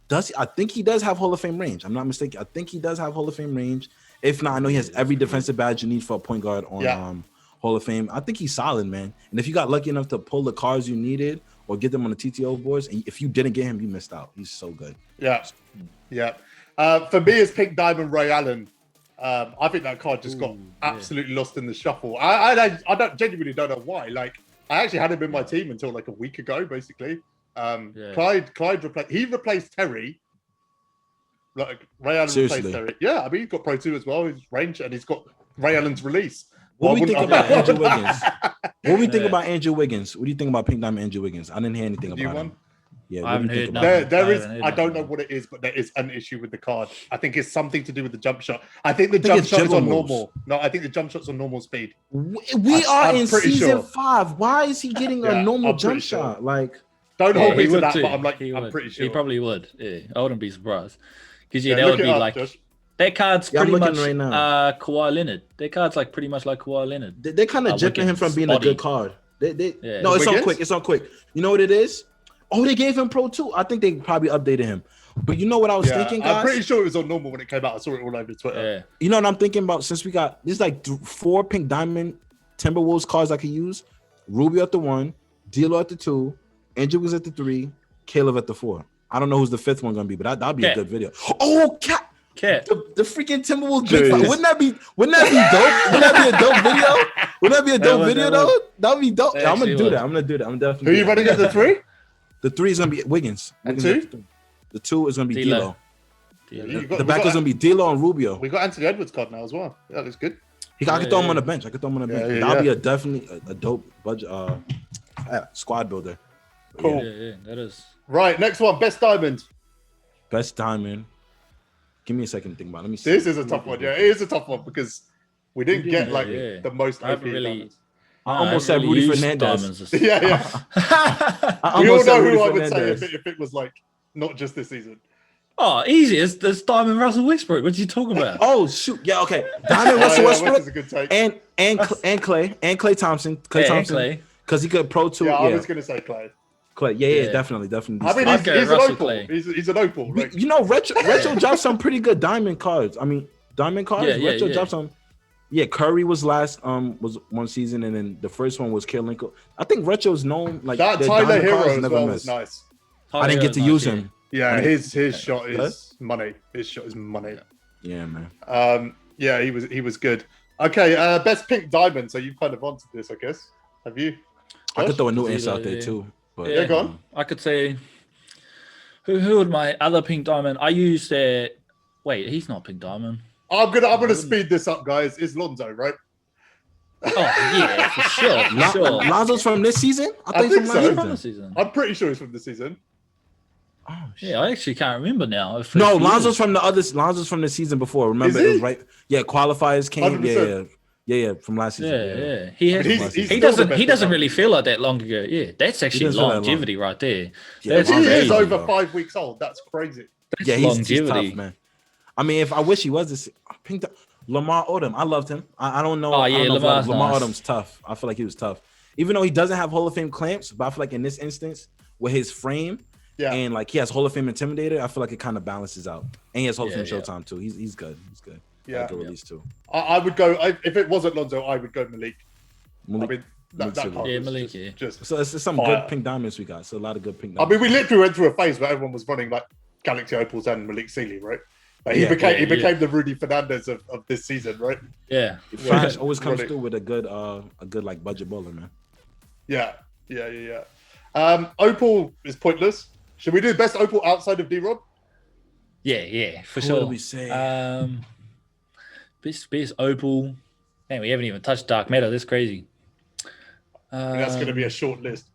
I think he does have Hall of Fame range. I'm not mistaken. I think he does have Hall of Fame range. If not, I know he has every defensive badge you need for a point guard on Yeah. Hall of Fame. I think he's solid, man. And if you got lucky enough to pull the cards you needed or get them on the TTO boards, and if you didn't get him, you missed out. He's so good. Yeah. For me, it's Pink Diamond Ray Allen. I think that card just got absolutely lost in the shuffle. I genuinely don't know why. Like, I actually had him in my team until like a week ago, basically. Clyde replaced Terry. Like Ray Allen replaced Terry. Yeah, I mean he's got Pro 2 as well. He's range and he's got Ray Allen's release. What do we think about Andrew Wiggins? What do we think about Andrew Wiggins? What do you think about Pink Diamond Andrew Wiggins? I didn't hear anything about him. Yeah, I haven't heard nothing. There is. I don't know what it is, but there is an issue with the card. I think it's something to do with the jump shot. I think the jump shot's on normal. No, I think the jump shot's on normal speed. We are in season 5. Why is he getting a normal jump shot? Like, don't hold me to that, but I'm like, I'm pretty sure he probably would. Yeah, I wouldn't be surprised because that would be like Josh. That card's pretty much right now. Kawhi Leonard. That card's like pretty much like Kawhi Leonard. They're kind of jipping him from being a good card. No, it's on quick. It's on quick. You know what it is? Oh, they gave him Pro 2. I think they probably updated him. But you know what I was thinking, guys? I'm pretty sure it was on normal when it came out. I saw it all over Twitter. Yeah. You know what I'm thinking about? Since we got there's like 4 Pink Diamond Timberwolves cards I could use. Rubio at the 1, D'Lo at the 2, Andrew was at the 3, Caleb at the 4. I don't know who's the 5th one gonna be, but that'd be a good video. Oh, Cat. The freaking Timberwolves big fight. Wouldn't that be dope? Wouldn't that be a dope video? Wouldn't that be a dope video though? That'd be dope. I'm gonna do that. I'm definitely. Who are you running at the 3? The 3 is gonna be Wiggins. And 2? The 2 is gonna be D'Lo. The back is gonna be D'Lo and Rubio. We got Anthony Edwards card now as well. That looks good. I could throw him on the bench. That'll be definitely a dope budget squad builder. Cool. Yeah, that is. Right, next one, best diamond. Best diamond. Give me a second to think about it. Let me see. This is a tough one. Yeah, it is a tough one because we didn't get like the most OP diamonds. I almost said Rudy Fernandez. Yeah. We all know who I would say if it was like not just this season. Oh, easy. It's Diamond Russell Westbrook. What are you talking about? Oh shoot. Yeah, okay. Diamond Russell Westbrook is a good take. and Clay Thompson. Because he could Pro 2. Yeah, I was gonna say Clay. Yeah, definitely. I mean, he's an opal. He's an opal. Like, you know, Retro dropped some pretty good diamond cards. I mean, diamond cards. Retro dropped some. Yeah, Curry was last. Was one season, and then the first one was Kirilenko. I think Retro's known like that. Tyler Hero as well was nice. I didn't get to use him. Yeah, his shot is money. His shot is money. Yeah, man. Yeah, he was good. Okay, best pink diamond. So you've kind of answered this, I guess. Have you? Josh? I could throw a new answer out there too. But yeah, go on. I could say who would my other pink diamond? I used wait, he's not pink diamond. I'm gonna speed this up, guys. It's Lonzo, right? Oh yeah, for sure. Lonzo's from this season? I think so. From the season. I'm pretty sure he's from the season. Oh shit. Yeah, I actually can't remember now. No, Lonzo's from the season before. Remember, it was right. Yeah, qualifiers came. 100%. Yeah, from last season. Yeah. He doesn't really feel like that long ago. Yeah, that's actually longevity right there. Yeah, he is over 5 weeks old. That's crazy. That's longevity, he's tough, man. I mean, if I wish he was this pink. Lamar Odom, I loved him. I don't know. Oh yeah, Lamar Odom's tough. I feel like he was tough, even though he doesn't have Hall of Fame clamps. But I feel like in this instance, with his frame, and like he has Hall of Fame Intimidator, I feel like it kind of balances out. And he has Hall of Fame Showtime too. He's good. Yeah, release too. I would go if it wasn't Lonzo, I would go Malik. I mean, Malik. Just so it's some good pink diamonds we got. So a lot of good pink diamonds. I mean, we literally went through a phase where everyone was running like Galaxy Opals and Malik Sealy, right? Like he became the Rudy Fernandez of this season, right? Yeah. Flash always comes through with a good like budget bowler, man. Yeah. Opal is pointless. Should we do best Opal outside of D-Rob? Yeah, for sure. What do we say? Best Opal. Man, we haven't even touched Dark Matter. That's crazy. That's going to be a short list.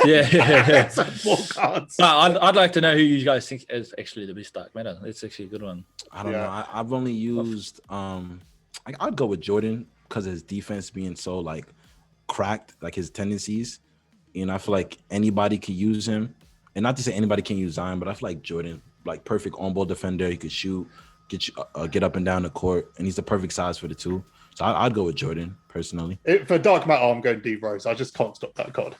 Yeah. 4 cards. I'd like to know who you guys think is actually the best Dark Matter. That's actually a good one. I don't know. I've only used I'd go with Jordan because of his defense being so like cracked, like his tendencies. I feel like anybody could use him. And not to say anybody can use Zion, but I feel like Jordan, like perfect on-ball defender. He could shoot, get up and down the court, and he's the perfect size for the 2. So I'd go with Jordan personally. For Dark Matter, I'm going D Rose. I just can't stop that card.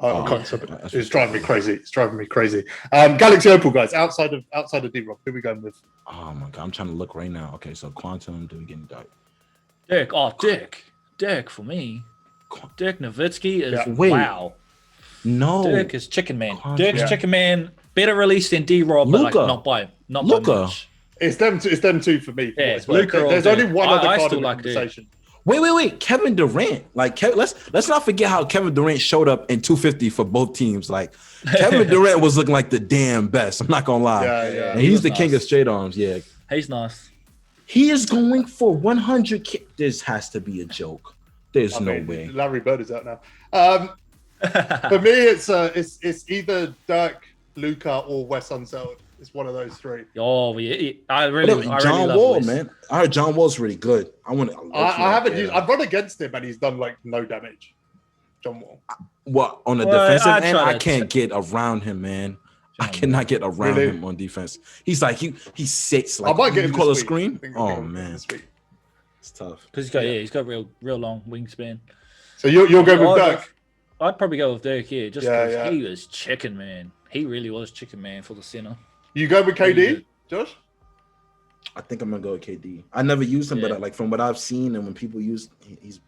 I can't stop it. It's driving me crazy. It's driving me crazy. Galaxy Opal, guys. Outside of D-Rock, who are we going with? Oh my god, I'm trying to look right now. Okay, so Quantum, do we get any dark? Dirk. Oh, Dirk for me. Dirk Nowitzki is Wait. wow. No, Dirk is Chicken Man. Quantum. Dirk's Chicken Man. Better release than D-Rob, but like Luka. not by Luka. much. It's them two for me. Yeah, Boys. Luka or There's only Dirk. one other I card still in the like Dirk. conversation. Wait. Kevin Durant. Like, let's not forget how Kevin Durant showed up in 250 for both teams. Like, Kevin Durant was looking like the damn best. I'm not gonna lie. Yeah. And he's the was king nice. of straight arms. Yeah, He's nice. he is going for 100K. This has to be a joke. There's no way. Larry Bird is out now. For me, it's either Dirk, Luka, or Wes Unseld. It's one of those three. Oh, yeah. I really John love Wall, Wes. man. I heard John Wall's really good. I haven't used. I've run against him, and he's done like no damage. John Wall. What on the Well, defensive I end? try I to- can't get around him, man. I John cannot get around Really? him on defense. He's like he sits like I might get him you call a this week. I screen. think I'll get Oh him man, this week. it's tough. Because he's got real long wingspan. So you're going with Dirk. I'd probably go with Dirk here, just Yeah, because yeah. he was Chicken Man. He really was Chicken Man for the center. You go with KD, Josh? I think I'm gonna go with KD. I never used him, Yeah. but like from what I've seen and when people use, he's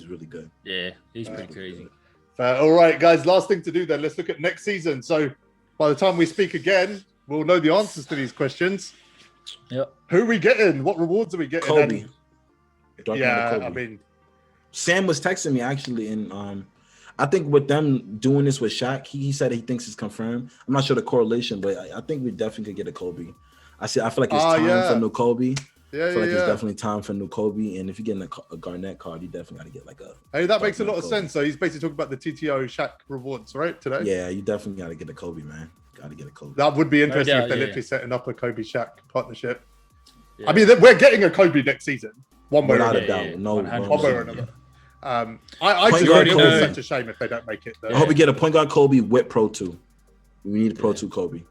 really good. Yeah, he's pretty crazy. All right, guys. Last thing to do then. Let's look at next season. So by the time we speak again, we'll know the answers to these questions. Yep. Who are we getting? What rewards are we getting? Kobe. And- Dark yeah, Kobe. I mean, Sam was texting me actually, and I think with them doing this with Shaq, he said he thinks it's confirmed. I'm not sure the correlation, but I think we definitely could get a Kobe. I feel like it's time for new Kobe. yeah, I feel like yeah. it's definitely time for new Kobe. And if you're getting a Garnett card, you definitely got to get like a. Hey, that makes a lot of Kobe. sense. So he's basically talking about the TTO Shaq rewards, right? Today. Yeah, you definitely got to get a Kobe, man. Got to get a Kobe. That would be interesting doubt, if they're yeah. literally setting up a Kobe Shaq partnership. Yeah. I mean, we're getting a Kobe next season, one way or Without another. a doubt. yeah, No, 100%. One way or another. I Point just guard think it's Kobe. such a shame if they don't make it. Though. I hope we get a point guard Kobe with Pro 2. We need a Pro 2 Kobe.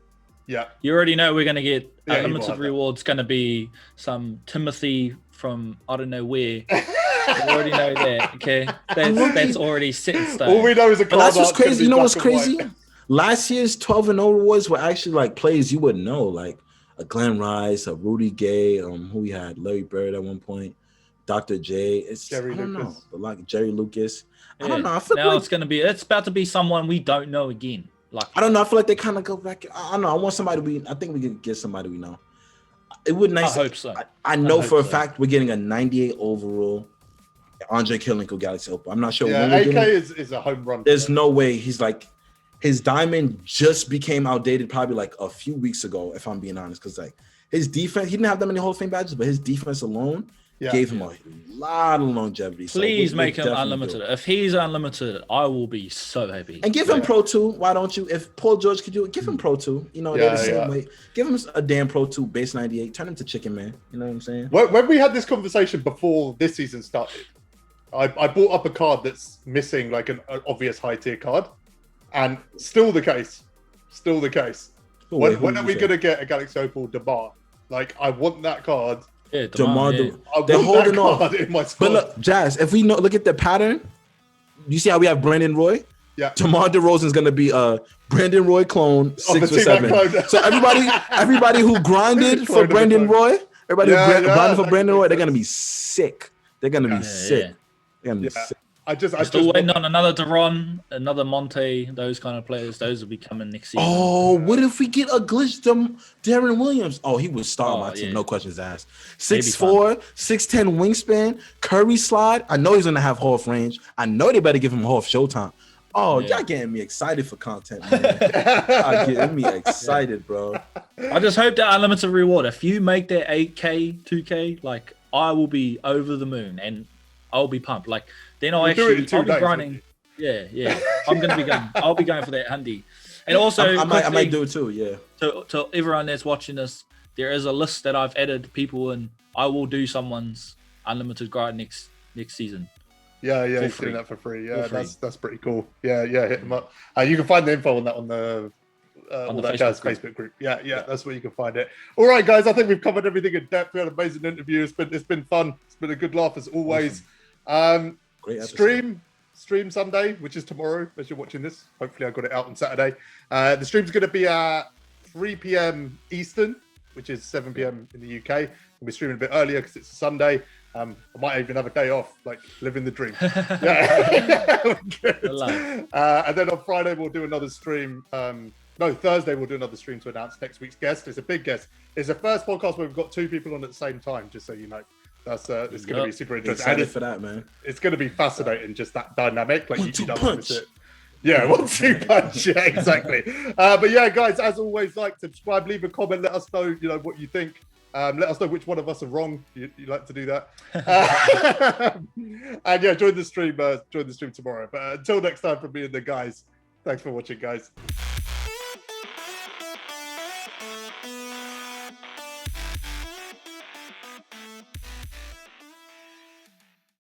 Yeah. You already know we're going to get Yeah, he will unlimited have that. rewards. Going to be some Timothy from I don't know where. We already know that. Okay, that's already set in stone. All we know is a But card. that's what's art's gonna crazy. be You know what's black and crazy? white. Last year's 12-0 rewards were actually like players you wouldn't know, like a Glenn Rice, a Rudy Gay, who we had, Larry Bird at one point, Dr. J. It's Jerry I don't know, Lucas. but like Jerry Lucas. I Yeah. don't know. I feel Now like it's about to be someone we don't know again. Like I don't know. I feel like they kind of go back. I don't know. I want somebody I think we can get somebody we know. It would nice. I hope so. I know hope for a so. fact we're getting a 98 overall Andre Killenko Galaxy Opal. I'm not sure Yeah, when we're AK getting. is a home run. There's no way he's like his diamond just became outdated probably like a few weeks ago, if I'm being honest, because like his defense, he didn't have that many Hall of Fame badges, but his defense alone gave him a lot of longevity. So Please we'll make him definitely unlimited. do it. If he's unlimited, I will be so happy. And give him Pro 2. Why don't you? If Paul George could do it, give him Pro 2. You know, they're the same way. Give him a damn Pro 2 base 98. Turn him to Chicken Man. You know what I'm saying? When we had this conversation before this season started, I brought up a card that's missing like an obvious high tier card, and still the case. Still the case. When are we going to get a Galaxy Opal DeMar? Like, I want that card. Yeah, DeMar, yeah. I they're want holding that off. card in my squad. But look, Jazz, if we look at the pattern, you see how we have Brandon Roy? Yeah. DeMar DeRozan's gonna be a Brandon Roy clone, 6 the or team 7. that cloned. So everybody who grinded for Clone of the Brandon clone. Roy, everybody Yeah, who yeah, grinded for that Brandon makes Roy, they're gonna sense. be sick. They're gonna be sick. Yeah. They're gonna be Yeah. sick. I just Still waiting want on another Deron, another Monte, those kind of players. Those will be coming next season. Oh, what if we get a glitch Darren Williams? Oh, he would start my team, yeah. no questions asked. Maybe 6'4", 6'10" wingspan, Curry slide. I know he's gonna have half range. I know they better give him half showtime. Oh, Yeah. y'all getting me excited for content, man. Y'all getting me excited, bro. I just hope that unlimited reward. If you make that 8K, 2K, like I will be over the moon and I'll be pumped. Like then I'll You'll do it in actually 2 I'll be days, grinding. Yeah. I'm gonna be going. I'll be going for that handy. And also, I might quickly, do it too. Yeah. to everyone that's watching this, there is a list that I've added people in. I will do someone's unlimited grind next season. Yeah, For he's free. doing that for free. Yeah, For free. that's pretty cool. Yeah, hit him up. You can find the info on that on the On the AllThatJaz Facebook Facebook group. Yeah, that's where you can find it. All right, guys, I think we've covered everything in depth. We had an amazing interview. It's been fun. It's been a good laugh as always. Great episode. Stream stream Sunday, which is tomorrow as you're watching this. Hopefully I got it out on Saturday. The stream's going to be at 3 p.m. Eastern, which is 7 p.m. in the UK. We'll be streaming a bit earlier because it's a Sunday. I might even have a day off, like living the dream. Yeah. And then on Friday, we'll do another stream. Thursday, we'll do another stream to announce next week's guest. It's a big guest. It's the first podcast where we've got 2 people on at the same time, just so you know. That's it's going to be super interesting. Excited for that, man. It's going to be fascinating, just that dynamic. Like, you don't miss it. Yeah, 1-2 punch. Yeah, exactly. But yeah, guys, as always, like, subscribe, leave a comment, let us know, what you think. Let us know which one of us are wrong. You like to do that. And yeah, join the stream tomorrow. But until next time, from me and the guys, thanks for watching, guys.